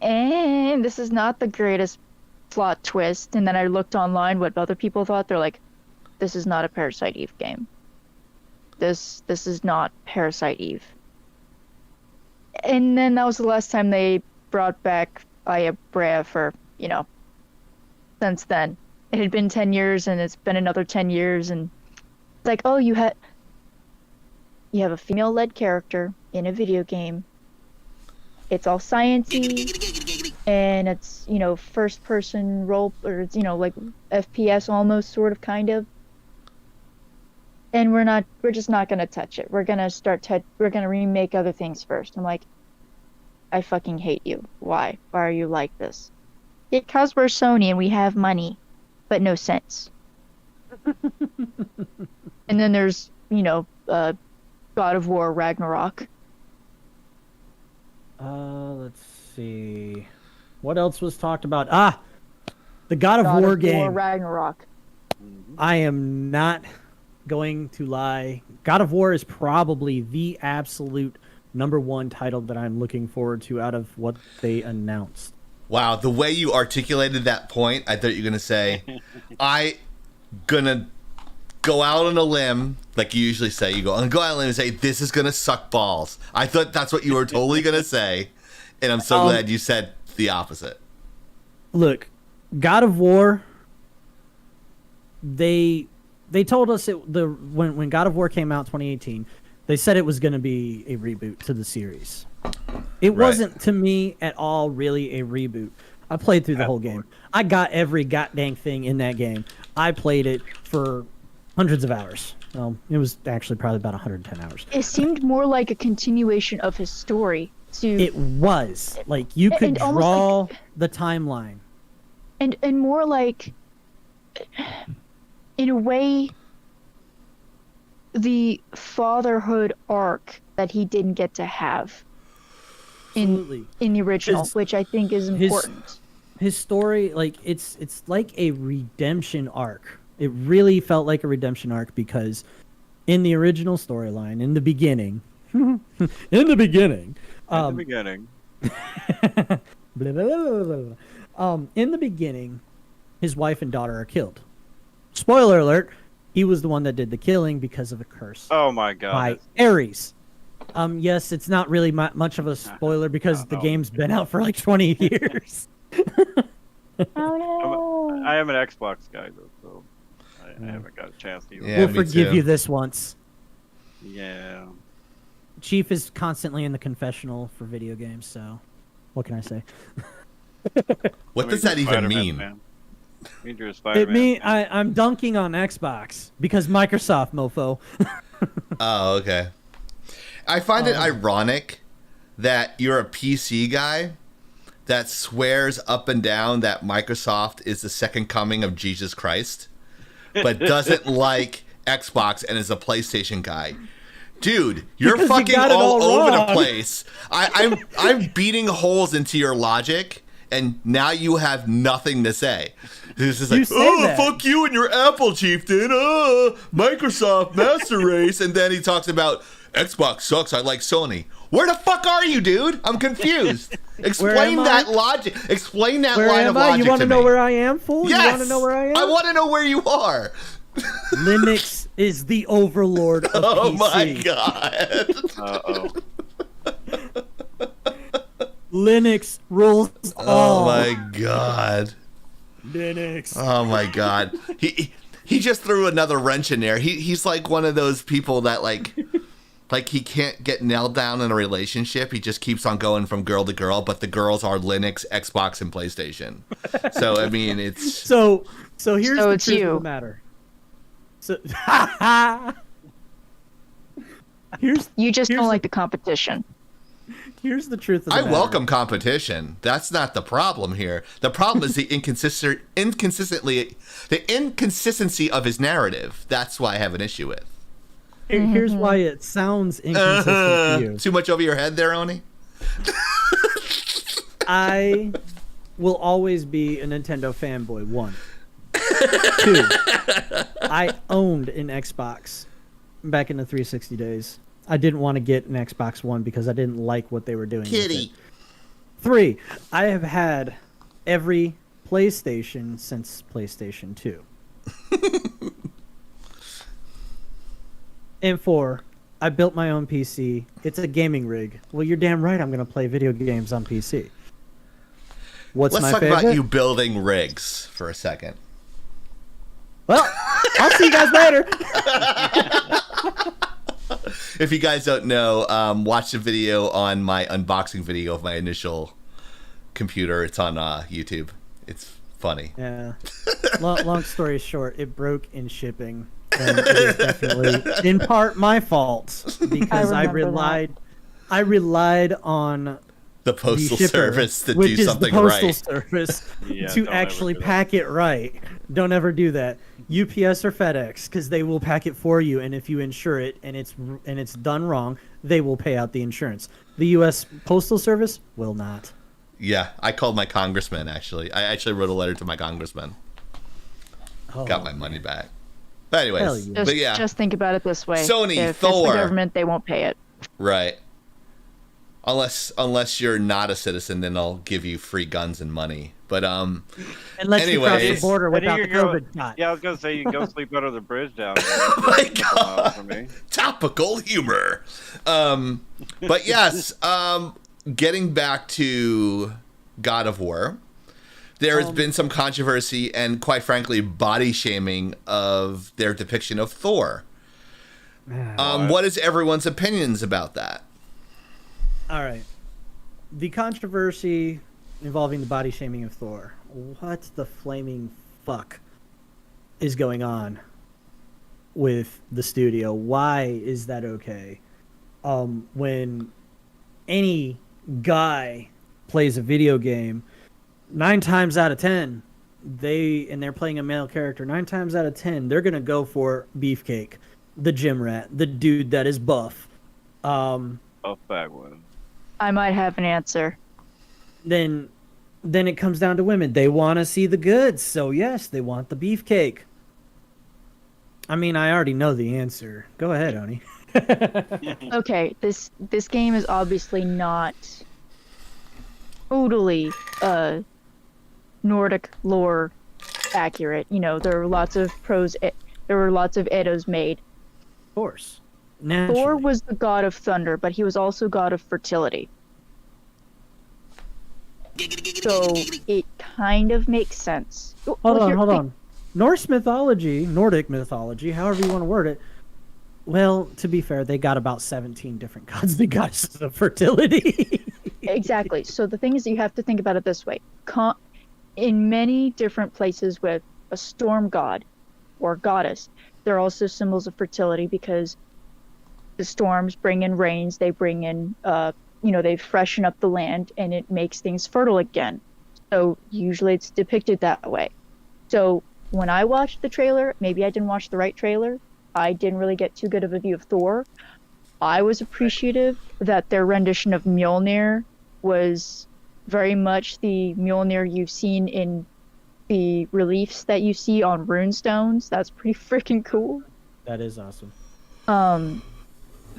this is not the greatest plot twist. And then I looked online what other people thought. They're like, this is not a Parasite Eve game. This is not Parasite Eve. And then that was the last time they brought back Aya Brea for, since then. It had been 10 years, and it's been another 10 years, and it's like, oh, you have a female-led character in a video game. It's all sciencey, and it's, first-person role, or it's, like FPS almost, sort of, kind of. And we're just not gonna touch it. We're gonna we're gonna remake other things first. I'm like, I fucking hate you. Why? Why are you like this? Because we're Sony and we have money, but no sense. And then there's, God of War Ragnarok. Let's see. What else was talked about? The God of War game. God of War Ragnarok. I am not going to lie. God of War is probably the absolute #1 title that I'm looking forward to out of what they announced. Wow, the way you articulated that point, I thought you were going to say, I gonna go out on a limb, like you usually say. You go out on a limb and say, this is going to suck balls. I thought that's what you were totally going to say, and I'm so glad you said the opposite. Look, God of War, they told us when God of War came out 2018, they said it was going to be a reboot to the series. It wasn't, to me, at all really a reboot. I played through the whole game. I got every goddamn thing in that game. I played it for hundreds of hours. Well, it was actually probably about 110 hours. It seemed more like a continuation of his story. It was. Like, you could draw the timeline. And more like, in a way, the fatherhood arc that he didn't get to have in the original, which I think is important. His story, like, it's like a redemption arc. It really felt like a redemption arc because in the original storyline, in the beginning, blah, blah, blah, blah. In the beginning, his wife and daughter are killed. Spoiler alert, he was the one that did the killing because of a curse. Oh my god. By Ares. Yes, it's not really much of a spoiler because the game's been out for like 20 years. Oh no. I am an Xbox guy though, so I haven't got a chance to. Yeah, we'll forgive you this once. Yeah. Chief is constantly in the confessional for video games, so what can I say? What does that even mean? I'm dunking on Xbox because Microsoft, mofo. Oh, okay. I find it ironic that you're a PC guy that swears up and down that Microsoft is the second coming of Jesus Christ, but doesn't like Xbox and is a PlayStation guy. Dude, you're fucking all over the place. I'm beating holes into your logic, and now you have nothing to say. This is like, fuck you and your Apple, chieftain. Microsoft Master Race. And then he talks about Xbox sucks. I like Sony. Where the fuck are you, dude? I'm confused. Explain that logic. Explain that line of logic to me. You want to know where I am, fool? Yes. You want to know where I am? I want to know where you are. Linux is the overlord of PC. Oh my god. Linux rules all. Oh my god. Linux. Oh my god. He just threw another wrench in there. He's like one of those people that like he can't get nailed down in a relationship. He just keeps on going from girl to girl, but the girls are Linux, Xbox, and PlayStation. So I mean, it's so here's the truth of the matter. So you just don't like the competition. Here's the truth of the matter. I welcome competition. That's not the problem here. The problem is the inconsistency of his narrative. That's why I have an issue with. Here's why it sounds inconsistent to you. Too much over your head there, Oni? I will always be a Nintendo fanboy, 1. 2, I owned an Xbox back in the 360 days. I didn't want to get an Xbox One because I didn't like what they were doing. Kitty. 3, I have had every PlayStation since PlayStation 2. And 4, I built my own PC. It's a gaming rig. Well, you're damn right I'm going to play video games on PC. Let's talk about you building rigs for a second. Well, I'll see you guys later. If you guys don't know, watch the video on my unboxing video of my initial computer. It's on YouTube. It's funny. Yeah. Long story short, it broke in shipping. And it is definitely, in part, my fault. Because I relied on the postal shipper, service to which do something is the postal right. Service Yeah, to don't actually ever do pack it right. Don't ever do that. UPS or FedEx, because they will pack it for you, and if you insure it and it's done wrong, they will pay out the insurance. The U.S. Postal Service will not. Yeah, I called my congressman, actually. I actually wrote a letter to my congressman. Got my money back. But anyways, yeah. but yeah. Just think about it this way. Sony, if Thor. it's the government, they won't pay it. Right. Unless you're not a citizen, then I'll give you free guns and money. But Unless you cross the anyways. border I think without you the can COVID shot. Yeah, I was gonna say you can go sleep under the bridge down there. Oh my God. For me. Topical humor. But yes, getting back to God of War, there has been some controversy and, quite frankly, body shaming of their depiction of Thor. What is everyone's opinions about that? All right. The controversy involving the body shaming of Thor. What the flaming fuck is going on with the studio? Why is that okay? When any guy plays a video game, 9 times out of 10, they're playing a male character, 9 times out of 10, they're going to go for Beefcake, the gym rat, the dude that is buff. Buff bag one. I might have an answer. Then it comes down to women. They want to see the goods, so yes, they want the beefcake. I mean, I already know the answer. Go ahead, Oni. Okay, this game is obviously not totally Nordic lore accurate. You know, there were lots of Eddas made. Of course. Naturally. Thor was the god of thunder, but he was also god of fertility. So it kind of makes sense. Hold on. Nordic mythology, however you want to word it. Well, to be fair, they got about 17 different gods and goddesses of fertility. Exactly. So the thing is, you have to think about it this way. In many different places with a storm god or goddess, there are also symbols of fertility because the storms bring in rains, they bring in, they freshen up the land, and it makes things fertile again. So usually it's depicted that way. So when I watched the trailer, maybe I didn't watch the right trailer, I didn't really get too good of a view of Thor. I was appreciative that their rendition of Mjolnir was very much the Mjolnir you've seen in the reliefs that you see on runestones. That's pretty freaking cool. That is awesome.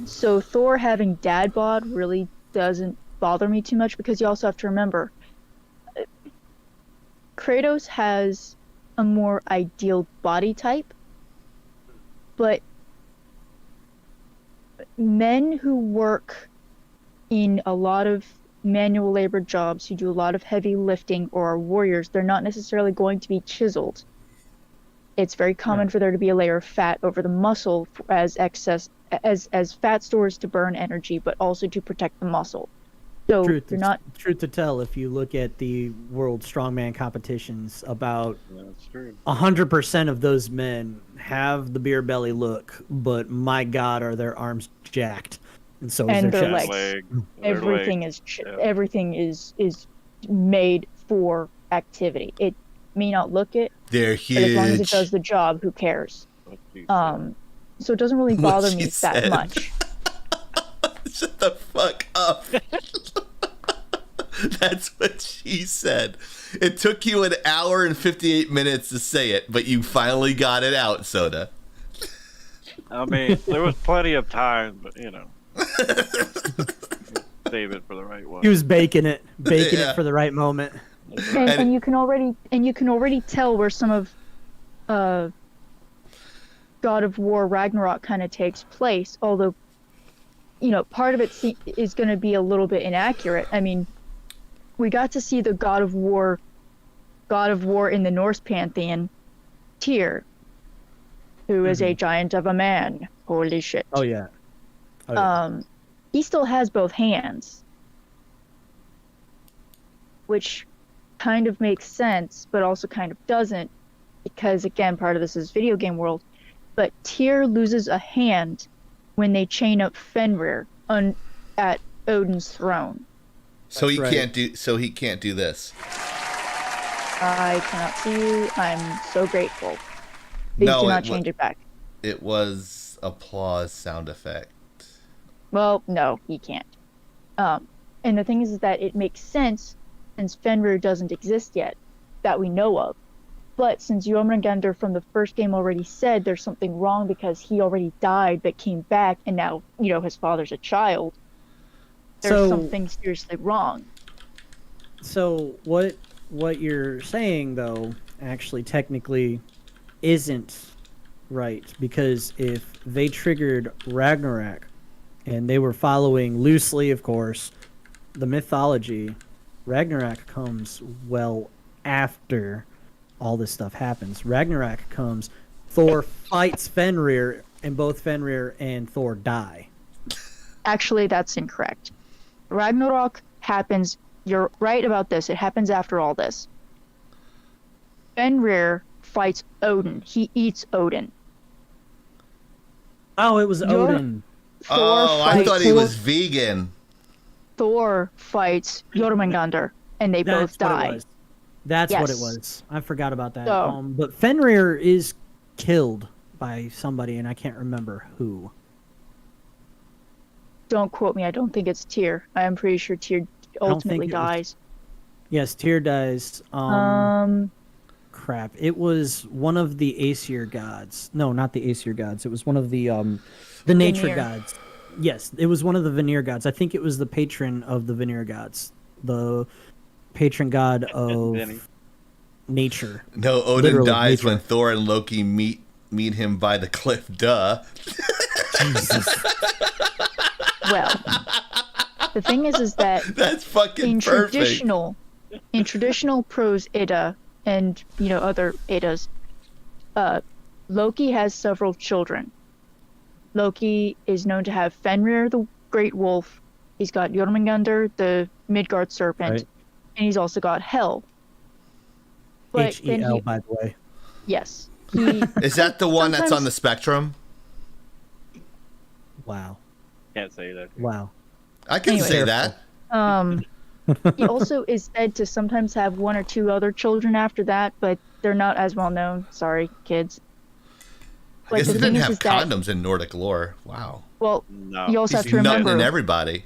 So Thor having dad bod really doesn't bother me too much because you also have to remember Kratos has a more ideal body type, but men who work in a lot of manual labor jobs, who do a lot of heavy lifting or are warriors, they're not necessarily going to be chiseled. It's very common for there to be a layer of fat over the muscle as fat stores to burn energy, but also to protect the muscle. So truth to tell, if you look at the world strongman competitions, about 100% of those men have the beer belly look, but my God, are their arms jacked, and so is their chest. Leg. Everything is made for activity. It may not look it. They're huge. But as long as it does the job, who cares? so it doesn't really bother What me she that said. much. Shut the fuck up. That's what she said. It took you an hour and 58 minutes to say it, but you finally got it out, Soda. I mean, there was plenty of time, but save it for the right one. He was baking it Yeah. for the right moment. And you can already tell where some of God of War Ragnarok kind of takes place, although part of it is going to be a little bit inaccurate. I mean, we got to see the God of War in the Norse pantheon, Tyr, who is a giant of a man. Holy shit. Oh yeah. He still has both hands, which kind of makes sense, but also kind of doesn't, because again, part of this is video game world. But Tyr loses a hand when they chain up Fenrir at Odin's throne. So he right. can't do. So he can't do this. I cannot see you. I'm so grateful. Please No, do not change it back. It was applause sound effect. Well, no, he can't. And the thing is that it makes sense since Fenrir doesn't exist yet, that we know of. But since Jormungandr from the first game already said there's something wrong because he already died but came back, and now, his father's a child, there's something seriously wrong. So what you're saying, though, actually technically isn't right, because if they triggered Ragnarok and they were following loosely, of course, the mythology, Ragnarok comes well after all this stuff happens. Ragnarok comes, Thor fights Fenrir, and both Fenrir and Thor die. Actually, that's incorrect. Ragnarok happens, you're right about this, it happens after all this. Fenrir fights Odin. He eats Odin. Oh, it was Odin. I thought he was vegan. Thor fights Jormungandr, and they both die. That's what it was. I forgot about that. But Fenrir is killed by somebody, and I can't remember who. Don't quote me. I don't think it's Tyr. I am pretty sure Tyr ultimately dies. Yes, Tyr dies. Crap. It was one of the Aesir gods. No, not the Aesir gods. It was one of the nature gods. Yes, it was one of the Vanir gods. I think it was the patron of the Vanir gods. The patron god of nature. No, Odin Literally, dies nature. when Thor and Loki meet him by the cliff. Duh. Jesus. Well, the thing is that That's fucking perfect. In traditional prose Edda and other Eddas, Loki has several children. Loki is known to have Fenrir, the Great Wolf. He's got Jormungandr, the Midgard Serpent, Right. and he's also got Hel. But Hel, by the way. Yes. Is that the one that's on the spectrum? Wow. Can't say that. Wow. I can say that. He also is said to sometimes have one or two other children after that, but they're not as well known. Sorry, kids. I guess they didn't have condoms in Nordic lore. Wow. Well, No. you also have to remember Nutting everybody.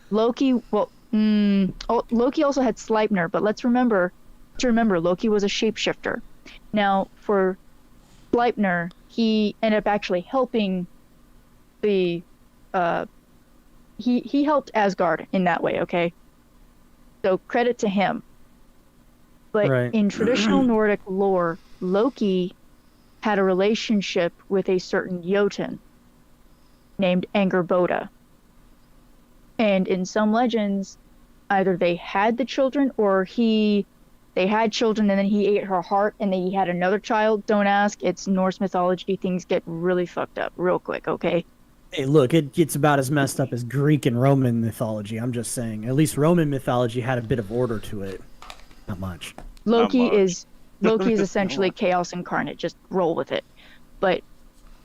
Loki. Well, Loki also had Sleipnir, but let's remember Loki was a shapeshifter. Now, for Sleipnir, he ended up actually helping the. He helped Asgard in that way. Okay. So credit to him. But in traditional Nordic lore, Loki had a relationship with a certain Jotun named Angerboda. And in some legends, either they had the children or they had children and then he ate her heart and then he had another child. Don't ask. It's Norse mythology. Things get really fucked up real quick, okay? Hey, look, it gets about as messed up as Greek and Roman mythology. I'm just saying. At least Roman mythology had a bit of order to it. Not much. Loki is essentially chaos incarnate. Just roll with it. But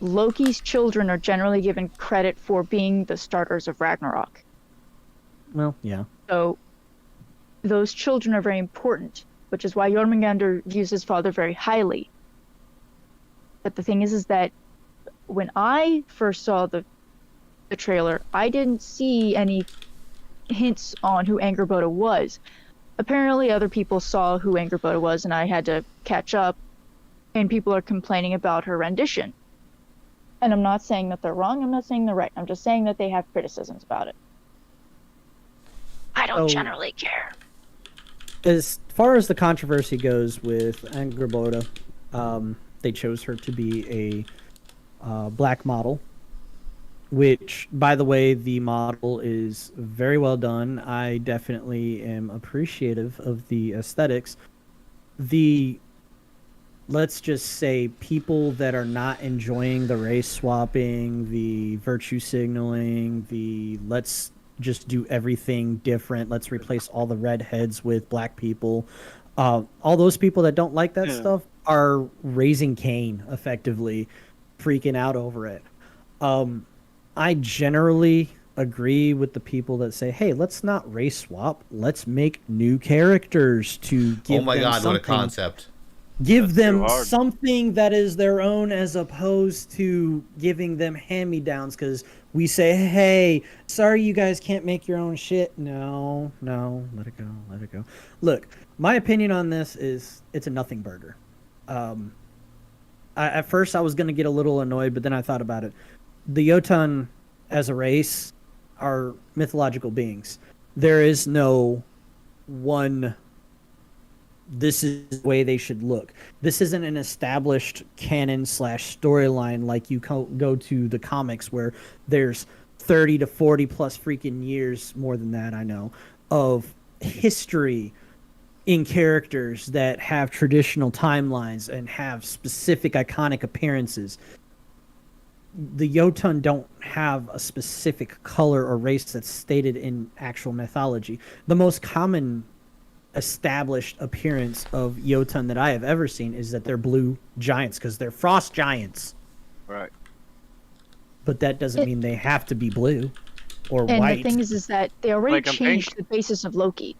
Loki's children are generally given credit for being the starters of Ragnarok. Well, yeah. So those children are very important, which is why Jormungandr views his father very highly. But the thing is that when I first saw the trailer, I didn't see any hints on who Angrboda was. Apparently other people saw who Angrboda was, and I had to catch up, and people are complaining about her rendition. And I'm not saying that they're wrong, I'm not saying they're right, I'm just saying that they have criticisms about it. I don't generally care. As far as the controversy goes with Angrboda, they chose her to be a black model, which, by the way, the model is very well done. I definitely am appreciative of the aesthetics. Let's just say, people that are not enjoying the race swapping, the virtue signaling, let's just do everything different, let's replace all the redheads with black people, all those people that don't like that stuff are raising Cain, effectively freaking out over it. I generally agree with the people that say, hey, let's not race swap, let's make new characters to give oh my them god, something. what a concept. Give them something that is their own, as opposed to giving them hand-me-downs, because we say, hey, sorry you guys can't make your own shit. No, let it go. Look, my opinion on this is it's a nothing burger. At first I was going to get a little annoyed, but then I thought about it. The Jotun as a race are mythological beings. There is no one, this is the way they should look. This isn't an established canon / storyline like you go to the comics, where there's 30 to 40 plus freaking years, more than that, I know, of history in characters that have traditional timelines and have specific iconic appearances. The Jotun don't have a specific color or race that's stated in actual mythology. The most common established appearance of Jotun that I have ever seen is that they're blue giants, because they're frost giants. Right. But that doesn't mean they have to be blue or and white. And the thing is that they already changed the basis of Loki.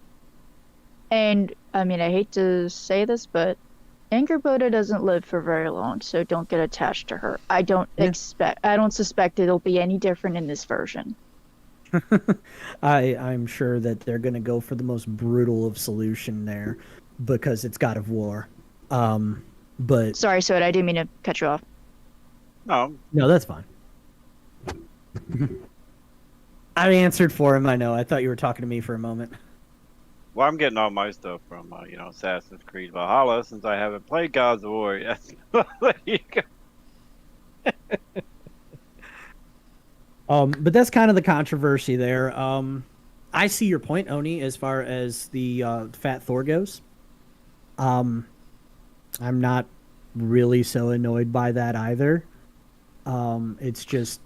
And, I mean, I hate to say this, but Angrboda doesn't live for very long, so don't get attached to her. I don't suspect it'll be any different in this version. I'm sure that they're going to go for the most brutal of solution there, because it's God of War. But sorry, Soda, I didn't mean to cut you off. No, that's fine. I answered for him. I know. I thought you were talking to me for a moment. Well, I'm getting all my stuff from Assassin's Creed Valhalla, since I haven't played Gods of War yet. There you go. But that's kind of the controversy there. I see your point, Oni, as far as the Fat Thor goes. I'm not really so annoyed by that either. It's just,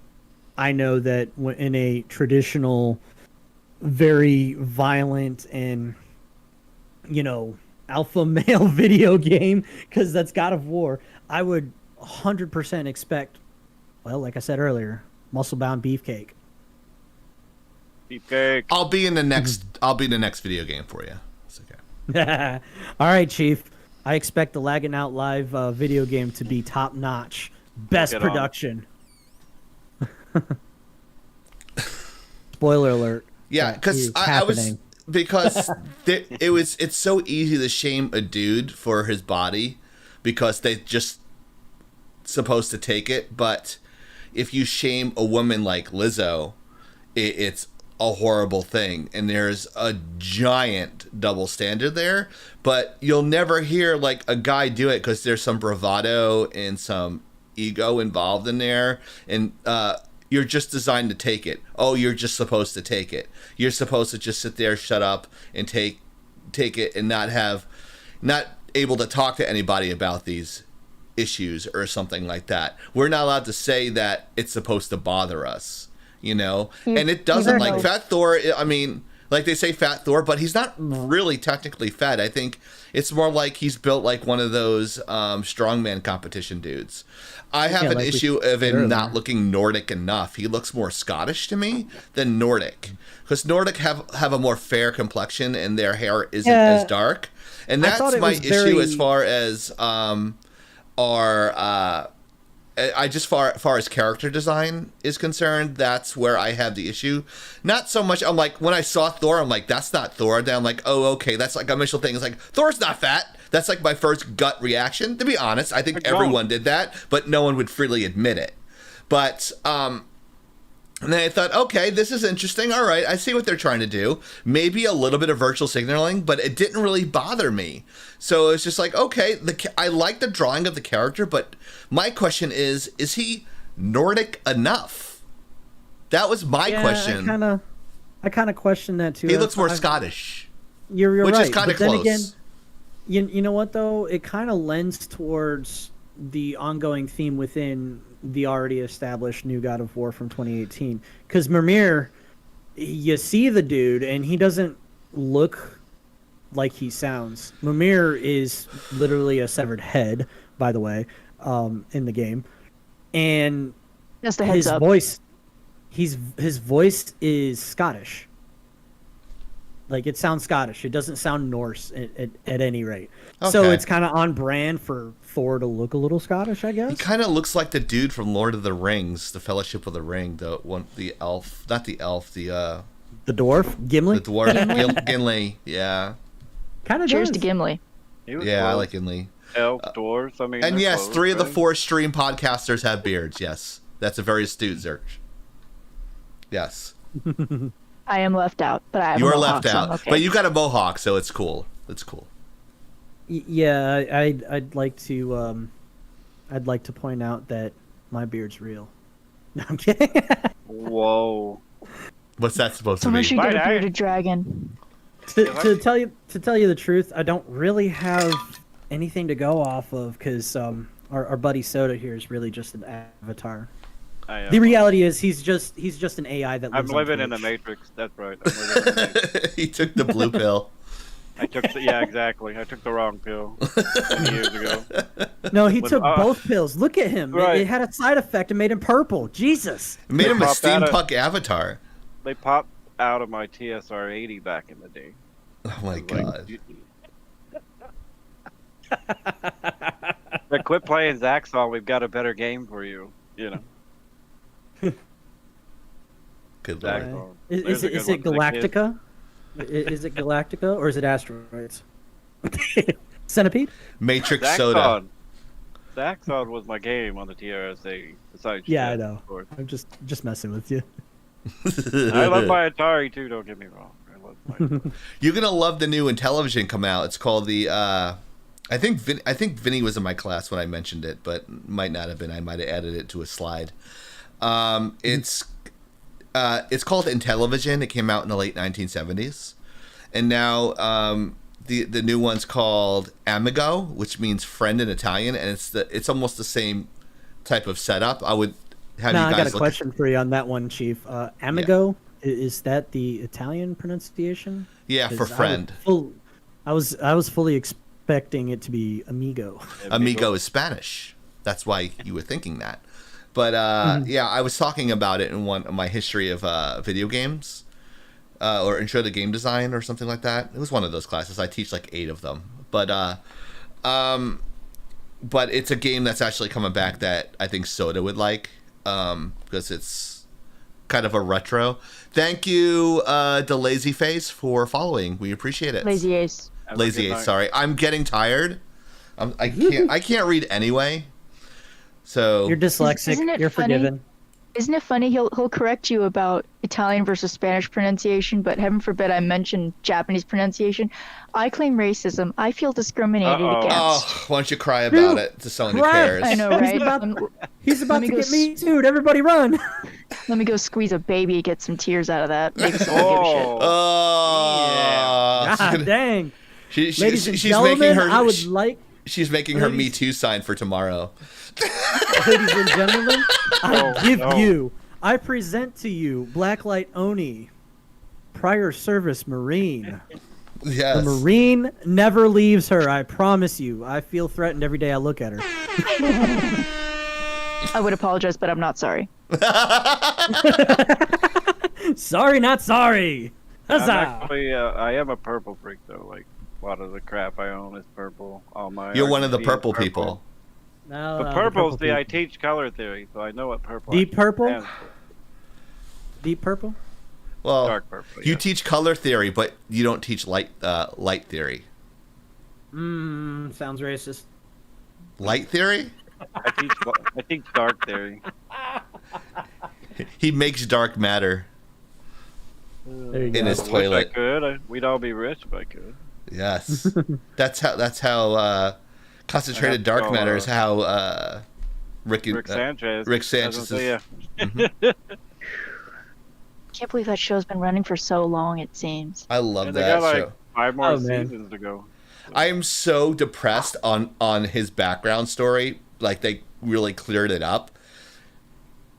I know that in a traditional, very violent and, alpha male video game, because that's God of War, I would 100% expect, well, like I said earlier, muscle-bound beefcake. Beefcake. I'll be in the next video game for you. It's okay. All right, Chief. I expect the Laggin Out Live video game to be top-notch. Best production. Spoiler alert. Yeah, because it's so easy to shame a dude for his body because they just supposed to take it, but if you shame a woman like Lizzo, it's a horrible thing, and there's a giant double standard there. But you'll never hear like a guy do it because there's some bravado and some ego involved in there, and you're just designed to take it. Oh, you're just supposed to take it. You're supposed to just sit there, shut up, and take it, and not able to talk to anybody about these issues or something like that. We're not allowed to say that it's supposed to bother us, and it doesn't. Like Fat Thor, I mean, like they say Fat Thor, but he's not really technically fat. I think it's more like he's built like one of those strongman competition dudes. I have an issue of him not looking Nordic enough. He looks more Scottish to me than Nordic, because Nordic have a more fair complexion and their hair isn't as dark, and that's my issue as far as our I just far as character design is concerned, that's where I have the issue. Not so much. I'm like, when I saw Thor, I'm like, that's not Thor. Then I'm like, oh, okay, that's like initial thing. It's like Thor's not fat. That's like my first gut reaction. To be honest, I think everyone did that, but no one would freely admit it. But and then I thought, okay, this is interesting. All right, I see what they're trying to do. Maybe a little bit of virtual signaling, but it didn't really bother me. So it's just like, okay, I like the drawing of the character, but my question is he Nordic enough? That was my question. I kind of question that too. He looks more Scottish. You're which right. is kind of close. Then again, you know what though? It kind of lends towards the ongoing theme within the already established new God of War from 2018. Because Mimir, you see the dude, and he doesn't look like he sounds. Mimir is literally a severed head, by the way, in the game, and just a heads up. His voice is Scottish. Like, it sounds Scottish. It doesn't sound Norse at any rate. Okay. So it's kind of on brand for Thor to look a little Scottish, I guess. He kind of looks like the dude from Lord of the Rings, the Fellowship of the Ring, the elf, not the elf, the dwarf, Gimli. The dwarf, Gimli, yeah. Kind of. Cheers to Gimli. Yeah, I like Gimli. Elf, dwarves. I mean, and yes, close, 3 of the 4 stream podcasters have beards. Yes, that's a very astute search. Yes. I am left out, but I have you a are mohawk, left out, okay. but you got a mohawk, so it's cool. It's cool. Yeah, I'd like to point out that my beard's real. No, I'm kidding. Whoa. What's that supposed to Someone be? should get a bearded dragon. To tell you the truth, I don't really have anything to go off of because our buddy Soda here is really just an avatar. The reality is he's just an AI that lives I'm living on in the Twitch. Matrix. That's right. I'm living in the Matrix. He took the blue pill. Yeah, exactly. I took the wrong pill 20 years ago. No, he took both pills. Look at him. Right. It had a side effect and made him purple. Jesus. It made him a steampunk avatar. They popped out of my TSR 80 back in the day. Oh my god. But quit playing Zaxxon. We've got a better game for you. You know. Good Lord. Is it Galactica? Is it Galactica or is it Asteroids? Centipede? Matrix Soda. Zaxxon was my game on the TRS-80. Besides, yeah, I know. I'm just messing with you. I love my Atari too. Don't get me wrong. I love my Atari. You're gonna love the new Intellivision come out. It's called the. I think Vinny was in my class when I mentioned it, but might not have been. I might have added it to a slide. It's called Intellivision. It came out in the late 1970s, and now the new one's called Amigo, which means friend in Italian, and it's almost the same type of setup. I would have you guys. I got a question for you on that one, Chief. Amigo, is that the Italian pronunciation? Yeah, for friend. I was fully expecting it to be amigo. Amigo is Spanish. That's why you were thinking that. But yeah, I was talking about it in one of my history of video games, or intro to game design or something like that. It was one of those classes. I teach like 8 of them. But it's a game that's actually coming back that I think Soda would like, because it's kind of a retro. Thank you, the Lazy Face, for following. We appreciate it. Lazy Ace. Lazy Ace. Sorry, I'm getting tired. I can't read anyway. So you're dyslexic. You're funny? forgiven. Isn't it funny? He'll correct you about Italian versus Spanish pronunciation, but heaven forbid I mention Japanese pronunciation. I claim racism. I feel discriminated against. Oh, why don't you cry about it to someone who cares? I know, right? He's about to get me too. Everybody run! Let me go squeeze a baby, get some tears out of that. Maybe someone give a shit. Oh, yeah. God dang. Ladies and gentlemen, I would like. She's making her Me Too sign for tomorrow. Ladies and gentlemen, I present to you Blacklight Oni, prior service Marine. Yes. The Marine never leaves her, I promise you. I feel threatened every day I look at her. I would apologize, but I'm not sorry. Sorry, not sorry. Huzzah! Actually, I am a purple freak, though. Like, a lot of the crap I own is purple. All my You're one of the RGB purple people. No, The purple, see, I people. teach color theory, so I know what purple. Deep purple? stands for. Deep purple? Well, Dark purple. you Yeah. teach color theory, but you don't teach light theory. Sounds racist. Light theory? I teach dark theory. He makes dark matter There you in go. his Wish I toilet. could. We'd all be rich if I could. Yes, that's how concentrated I dark have to matter go, is how Rick Sanchez. Rick Sanchez is. Can't believe that show's been running for so long. It seems. I love And they that got show. like 5 more Oh, man. seasons to go. I am so depressed on his background story. Like they really cleared it up.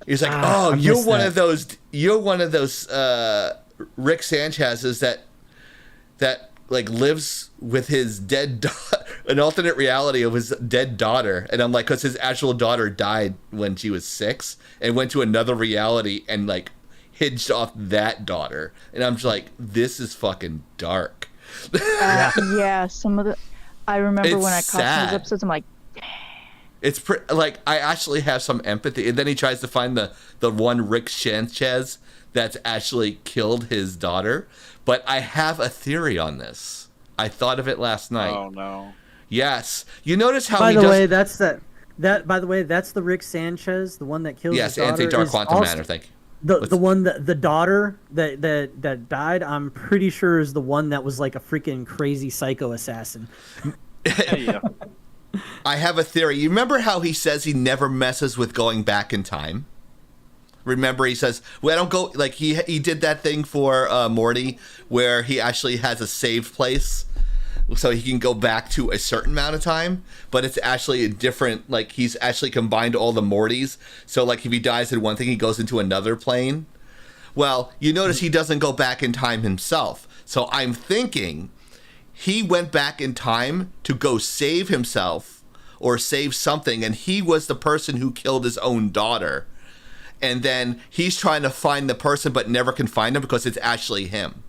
He's like, I you're missed one that. of those. You're one of those Rick Sanchez's that like lives with his dead an alternate reality of his dead daughter. And I'm like, because his actual daughter died when she was 6 and went to another reality and like hinged off that daughter. And I'm just like, this is fucking dark. Yeah, some of the. I remember It's when I caught some of sad. those episodes. I'm like, It's like I actually have some empathy, and then he tries to find the one Rick Sanchez that's actually killed his daughter. But I have a theory on this. I thought of it last night. Oh no. Yes, you notice how By he the does. way, by the way, that's the Rick Sanchez, the one that kills Yes, his daughter. anti-dark is quantum also- matter. Thank you. The one that the daughter that died, I'm pretty sure is the one that was like a freaking crazy psycho assassin. Yeah. I have a theory. You remember how he says he never messes with going back in time? Remember, he says, "Well, I don't go." Like he did that thing for Morty, where he actually has a saved place, so he can go back to a certain amount of time. But it's actually a different. Like he's actually combined all the Mortys. So like if he dies in one thing, he goes into another plane. Well, you notice he doesn't go back in time himself. So I'm thinking he went back in time to go save himself or save something, and he was the person who killed his own daughter. And then he's trying to find the person but never can find him because it's actually him.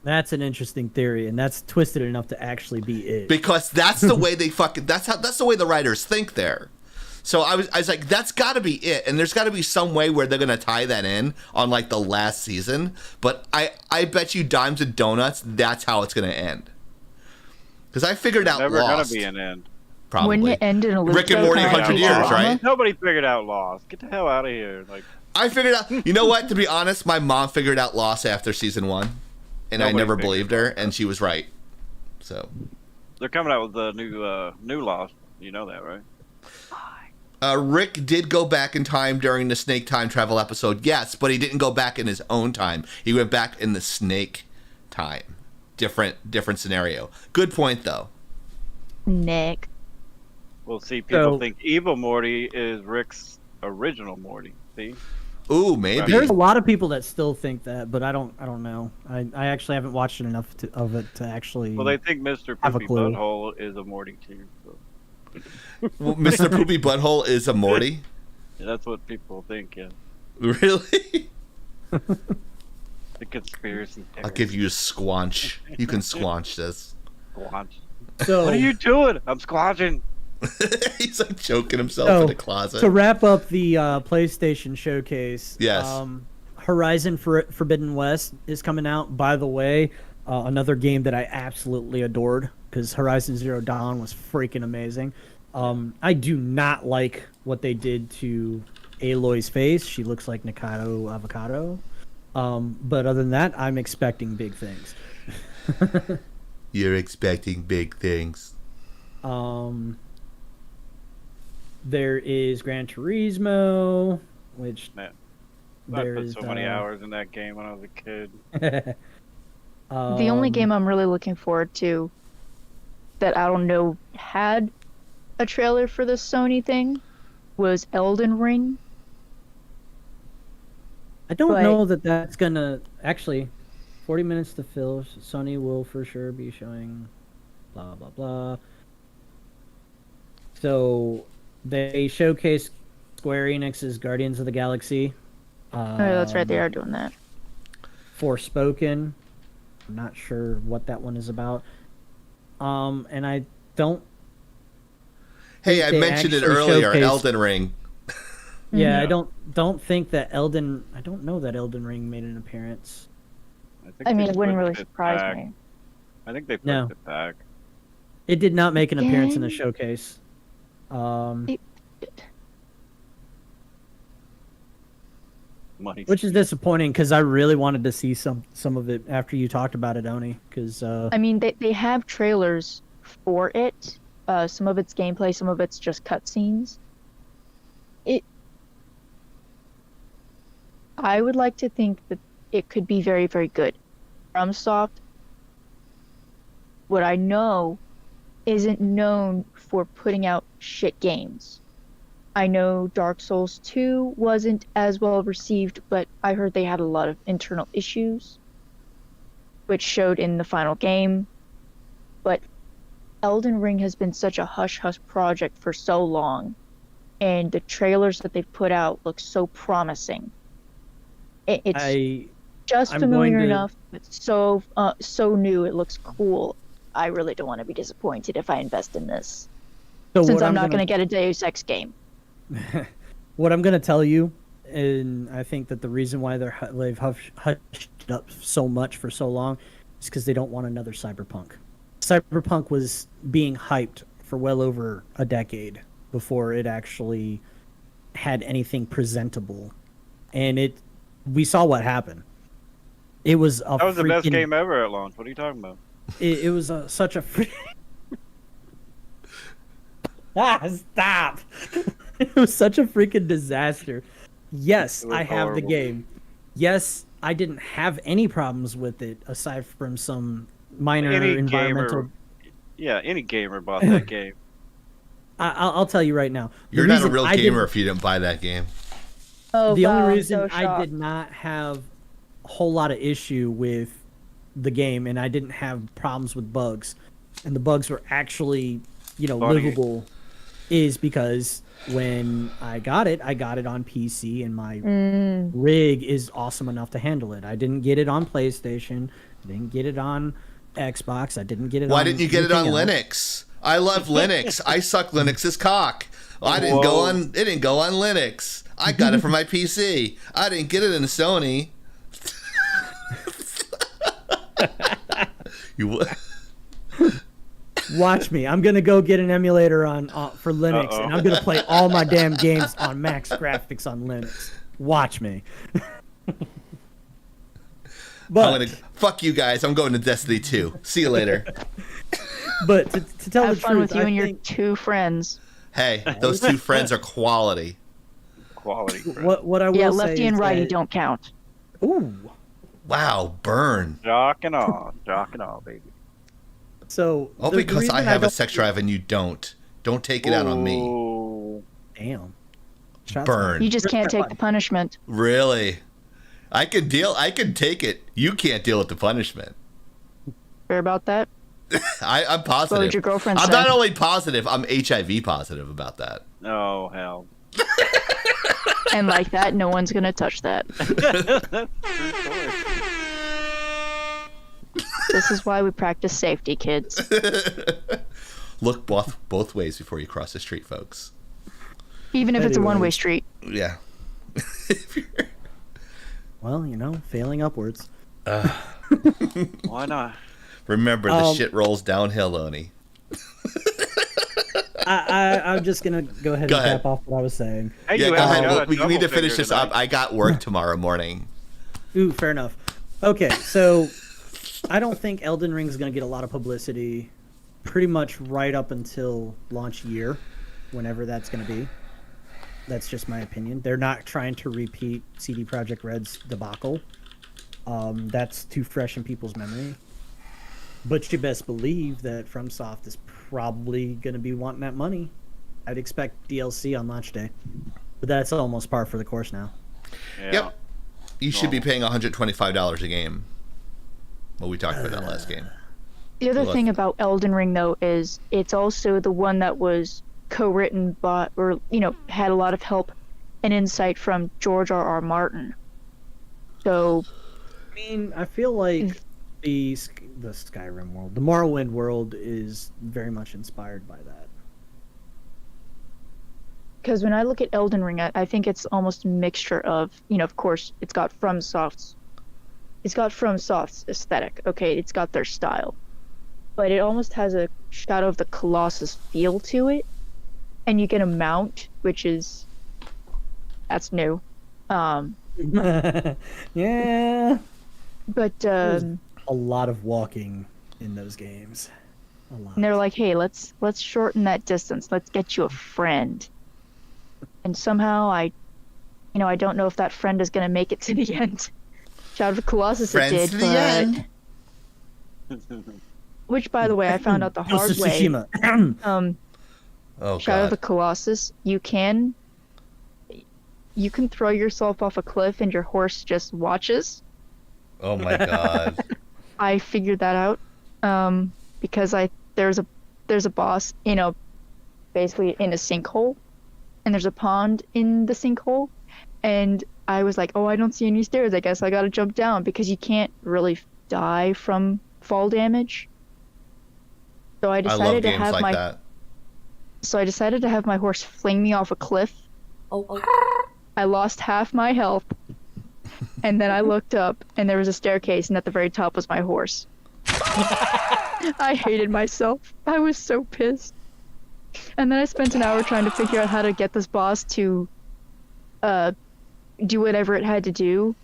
That's an interesting theory, and that's twisted enough to actually be it. Because that's the way they that's the way the writers think there. So I was like, that's got to be it, and there's got to be some way where they're gonna tie that in on like the last season. But I bet you dimes and donuts that's how it's gonna end. Because I figured out Never Lost. gonna be an end. Probably. wouldn't it end in a loop? Rick and though, Morty, kinda 100 like years, Futurama? right? Nobody figured out Lost. Get the hell out of here. Like I figured out. You know what? To be honest, my mom figured out Lost after season 1, and I Nobody never figured believed her, and she was right. So, they're coming out with the new Lost. You know that, right? Rick did go back in time during the Snake time travel episode, yes, but he didn't go back in his own time. He went back in the Snake time. Different scenario. Good point, though. Nick. Well, see, people So- think evil Morty is Rick's original Morty. See? Ooh, maybe. There's a lot of people that still think that, but I don't know. I actually haven't watched it enough of it to actually. Well, they think Mr. Have a Poopy clue. Butthole is a Morty too. So. Well, Mr. Poopy Butthole is a Morty? Yeah, that's what people think. Yeah, Really? the conspiracy. I'll give you a squanch. You can squanch this. Squanch. So What are you doing? I'm squanching. He's like choking himself So, in the closet. to wrap up the PlayStation showcase, Yes. Horizon Forbidden West is coming out. By the way, another game that I absolutely adored because Horizon Zero Dawn was freaking amazing. I do not like what they did to Aloy's face. She looks like Nikaido Avocado. But other than that, I'm expecting big things. You're expecting big things. There is Gran Turismo, which Man, I put there's so many hours in that game when I was a kid. The only game I'm really looking forward to that I don't know had a trailer for the Sony thing was Elden Ring. I don't but- know that that's gonna actually 40 minutes to fill. Sony will for sure be showing blah blah blah. So they showcase Square Enix's Guardians of the Galaxy. Oh, that's right, they are doing that. Forspoken. I'm not sure what that one is about. And I don't Hey, I mentioned it earlier, Elden Ring. Yeah, I don't think that Elden. I don't know that Elden Ring made an appearance. I mean, it wouldn't really surprise me. I think they pushed it back. It did not make an appearance in the showcase. Which is disappointing because I really wanted to see some of it after you talked about it, Oni. Because I mean, they have trailers for it. Some of it's gameplay, some of it's just cutscenes. I would like to think that it could be very, very good. FromSoft, what I know, isn't known for putting out shit games. I know Dark Souls 2 wasn't as well received, but I heard they had a lot of internal issues, which showed in the final game. But Elden Ring has been such a hush-hush project for so long, and the trailers that they've put out look so promising. It's just familiar enough, but so new, it looks cool. I really don't want to be disappointed if I invest in this, since I'm not going to get a Deus Ex game. What I'm going to tell you, and I think that the reason why they've hushed it up so much for so long is because they don't want another Cyberpunk. Cyberpunk was being hyped for well over a decade before it actually had anything presentable, and we saw what happened. It was that was the best game ever at launch. What are you talking about? It was such a stop. It was such a freaking disaster. Yes, I have the game. Yes, I didn't have any problems with it aside from some minor environmental. Any gamer bought that game. I'll tell you right now. You're not a real gamer if you didn't buy that game. The only reason I did not have a whole lot of issue with the game, and I didn't have problems with bugs, and the bugs were actually, livable, is because when I got it on PC, and my rig is awesome enough to handle it. I didn't get it on PlayStation. I didn't get it on Xbox. I didn't get it. Why didn't you get it on Linux? I love Linux. I suck Linux's cock. It didn't go on Linux. I got it for my PC. I didn't get it in Sony. Watch me. I'm gonna go get an emulator for Linux, and I'm gonna play all my damn games on max graphics on Linux. Watch me. But fuck you guys. I'm going to Destiny 2. See you later. But to tell the truth, have fun with you and your two friends. Hey, those two friends are quality. Quality. What I will say lefty and righty don't count. Ooh. Wow, burn. Jock and all, baby. So because I have a sex drive and you don't. Don't take it out on me. Damn. Burn. You just can't take the punishment. Really? I can take it. You can't deal with the punishment. Fair about that? I'm positive. What would your girlfriend say? I'm not only positive, I'm HIV positive about that. Oh, hell. And like that, no one's going to touch that. This is why we practice safety, kids. Look both ways before you cross the street, folks. Even if it's a one-way street. Yeah. Well, failing upwards. Why not? Remember, the shit rolls downhill, Oni. I'm just going to go ahead and cap off what I was saying. Hey, go ahead. We need to finish this up. I got work tomorrow morning. Ooh, fair enough. Okay, so I don't think Elden Ring is going to get a lot of publicity pretty much right up until launch year, whenever that's going to be. That's just my opinion. They're not trying to repeat CD Projekt Red's debacle. That's too fresh in people's memory. But you best believe that FromSoft is probably going to be wanting that money. I'd expect DLC on launch day. But that's almost par for the course now. Yeah. Yep. You should be paying $125 a game. Well, we talked about that last game. The other thing about Elden Ring, though, is it's also the one that was co-written by, or, had a lot of help and insight from George R.R. Martin. So, I mean, I feel like the Skyrim world, the Morrowind world, is very much inspired by that. because when I look at Elden Ring, I think it's almost a mixture of, of course, it's got FromSoft's aesthetic. Okay, it's got their style, but it almost has a Shadow of the Colossus feel to it, and you get a mount, that's new. Yeah, but a lot of walking in those games. A lot. And they're like, hey, let's shorten that distance. Let's get you a friend. And somehow I don't know if that friend is going to make it to the end. Shadow of the Colossus Friends it did, to the end. Which, by the way, I found out the hard way. Oh, Shadow of the God. Colossus, you can throw yourself off a cliff and your horse just watches. Oh, my God. I figured that out because there's a boss, basically in a sinkhole, and there's a pond in the sinkhole, and I was like, oh, I don't see any stairs. I guess I gotta jump down because you can't really die from fall damage. So I decided to have my horse fling me off a cliff. I lost half my health, and then I looked up, and there was a staircase, and at the very top was my horse. I hated myself. I was so pissed. And then I spent an hour trying to figure out how to get this boss to do whatever it had to do.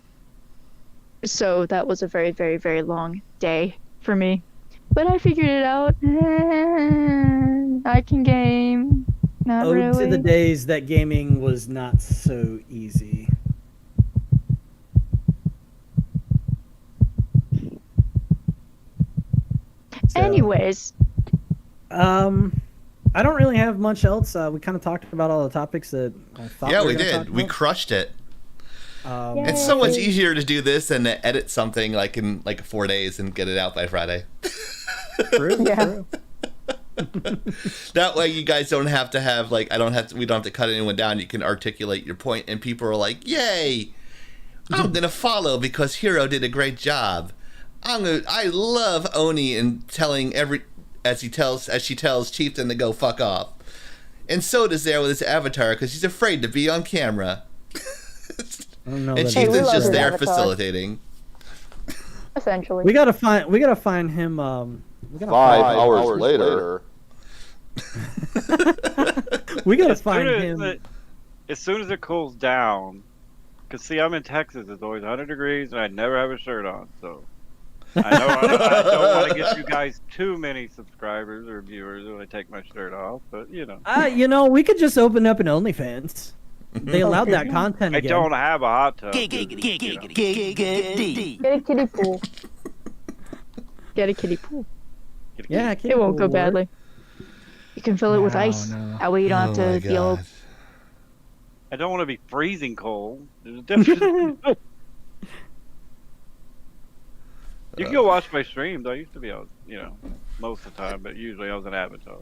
So that was a very, very, very long day for me. But I figured it out. I can game. Not Ode really. to the days that gaming was not so easy. So, anyways, I don't really have much else. We kind of talked about all the topics that I thought. Yeah, we we were gonna did. talk We about. crushed it. Yay. It's so much easier to do this than to edit something like in 4 days and get it out by Friday. True. Yeah. True. That way you guys don't have to have we don't have to cut anyone down. You can articulate your point and people are like, yay, I'm going to follow because Hero did a great job. I love Oni and telling as she tells Chieftain to go fuck off. And so does there with his avatar because he's afraid to be on camera. And Chieftain's just there facilitating. Essentially. We gotta find him. 5 hours later. We gotta find him. As soon as it cools down, because see, I'm in Texas. It's always 100 degrees, and I never have a shirt on. So I know I don't want to get you guys too many subscribers or viewers when I take my shirt off. But We could just open up an OnlyFans. They allowed that content I again. don't have a hot tub. Get a kiddie pool. Get a kiddie pool. Yeah, It won't go badly. You can fill it with ice. No. That way you don't have to feel. I don't want to be freezing cold. There's a difference. You can go watch my streams. I used to be out, most of the time, but usually I was an Avatar.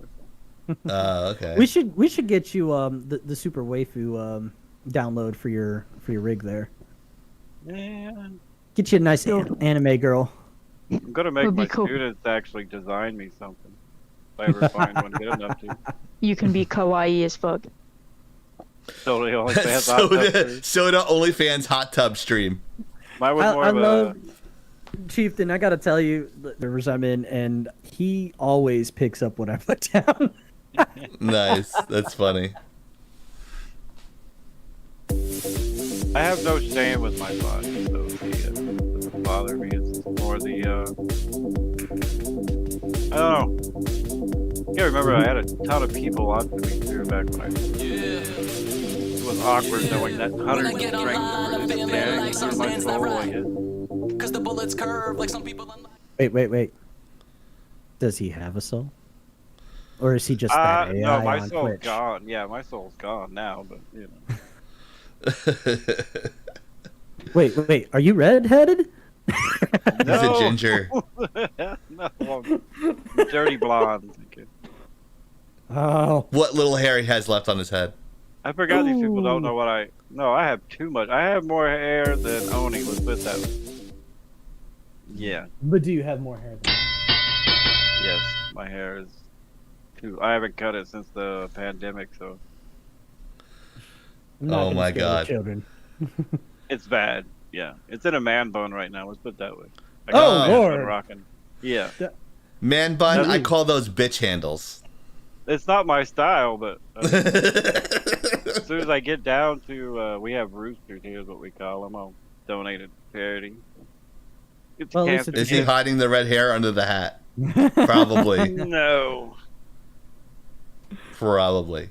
Okay. We should get you the super waifu download for your rig there. Yeah. Get you a nice anime girl. I'm gonna make Would be my cool. students actually design me something. If I ever find one good enough to. You can be kawaii as fuck. So the OnlyFans hot tub stream. Soda OnlyFans hot tub stream. Mine was more I of love Chieftain. I gotta tell you, the rivers I'm in, and he always picks up what I put down. Nice. That's funny. I have no shame with my body, so it doesn't bother me. It's more the I don't know. Yeah, remember I had a ton of people watching me too back when it was awkward knowing that 100 strength numbers just gang through my soul, I guess. Cause the bullets curve like some people. Wait. Does he have a soul? Or is he just that AI no, my on soul's Twitch? gone. Yeah, my soul's gone now, but Wait. Are you redheaded? He's a ginger. No, I'm dirty blonde. Oh. What little hair he has left on his head. I forgot these people don't know what I have too much. I have more hair than Oni. Let's put that. Yeah. But do you have more hair than Yes, my hair is too. I haven't cut it since the pandemic, so I'm not Oh gonna my scare God. the children. It's bad. Yeah, it's in a man bun right now. Let's put it that way. I Oh, got a man bun Lord. rocking. Yeah, Man bun, That's- I call those bitch handles. it's not my style, but as soon as I get down to, we have roosters here, is what we call them. I'll donate it to charity. It's Well, at least cancer. Is he hiding the red hair under the hat? Probably. No. Probably.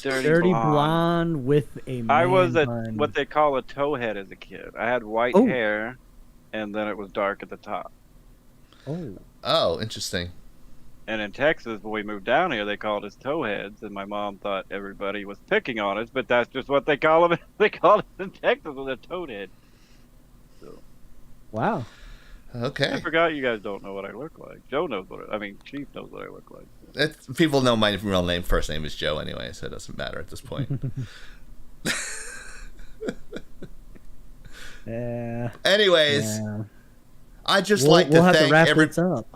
Dirty blonde with a man I was bun. what they call a towhead as a kid. I had white Oh. hair, and then it was dark at the top. Oh. Oh, interesting. And in Texas, when we moved down here, they called us towheads, and my mom thought everybody was picking on us, but that's just what they call them. They called us in Texas with a toadhead. So Wow. Okay. I forgot you guys don't know what I look like. Joe knows Chief knows what I look like. People know my real name. First name is Joe anyway, so it doesn't matter at this point. Yeah. Anyways, Yeah. I just We'll like to have thank to wrap every. this up.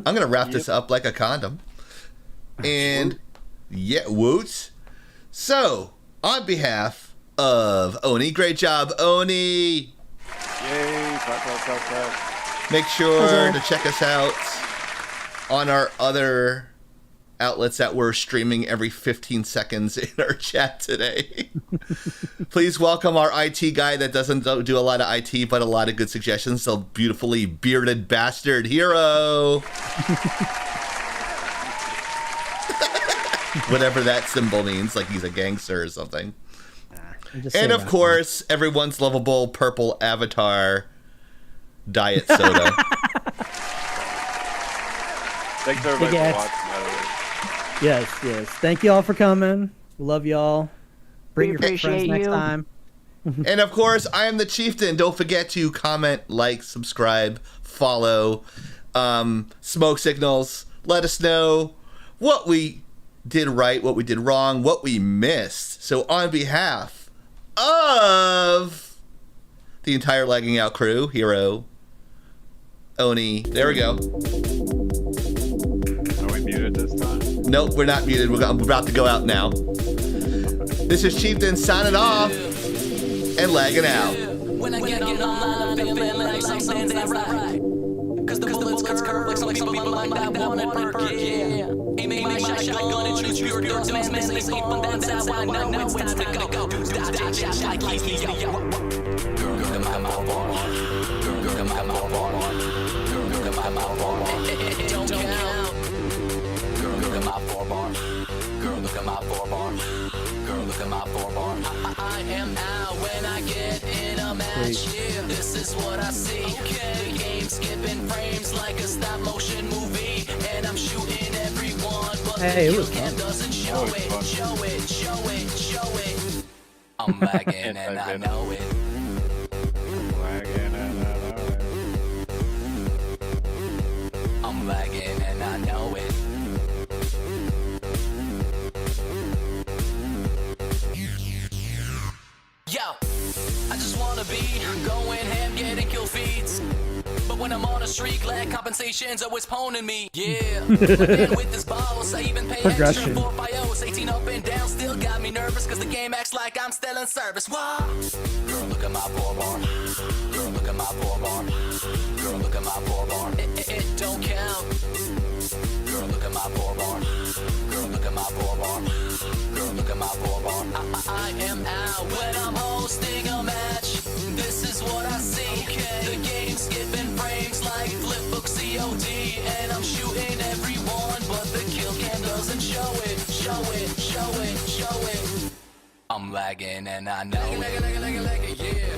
I'm gonna wrap this up like a condom. And yeah, woots. So, on behalf of Oni, great job, Oni. Yay! Clap. Make sure to check us out on our other outlets that we're streaming every 15 seconds in our chat today. Please welcome our IT guy that doesn't do a lot of IT, but a lot of good suggestions. So beautifully bearded bastard hero. Whatever that symbol means, like he's a gangster or something. And of course, everyone's lovable purple avatar, Diet Soda. Thanks everybody Big for ass. watching, by the way. Yes. Thank you all for coming. We love y'all. Bring your friends appreciate next you. time. And of course, I am the Chieftain. Don't forget to comment, like, subscribe, follow, smoke signals. Let us know what we did right, what we did wrong, what we missed. So on behalf of the entire Lagging Out crew, Hero, Oni, there we go. Are we muted this time? Nope, we're not muted. We're about to go out now. This is Chieftain signing off and lagging out. When I get online, I'm feeling like something's not right. Cause the bullets curve like some people like that wanted perk, yeah. Aiming my shotgun and choose pure doors, man, they sleep on that's how I know it's time to go. Dodge it, shot like he's yo. Girl, look at my mouth, girl, look at my mouth, girl, look at my mouth, it don't count. Girl, look at my 4-bar, girl, look at my 4-bar, girl, look at my 4-bar. I am out when I get in a match, yeah, this is what I see. The game skipping frames like a stop motion movie, and I'm shooting everyone, but Hey, it the was kill cam fun. doesn't show Oh, it's it, fun. show it. I'm lagging and I know it. Lagging and I know it. I'm lagging and I know it. Yo, I just wanna be going ham, getting kill feeds. But when I'm on a streak, lag compensation's always poning me. Yeah, playing with this boss, I even pay extra Progression. for bios. 18 up and down, still got me nervous, cause the game acts like I'm still in service. What? Girl, look at my 4-bar. Girl, look at my 4-bar. Girl, look at my 4-bar. It don't count. Girl, look at my 4-bar. Girl, look at my 4-bar. Girl, look at my 4-bar. I am out when I'm hosting a match. This is what I see. The game skipping frames like flipbook COD, and I'm shooting everyone, but the kill cam doesn't show it. I'm lagging and I know it. Yeah.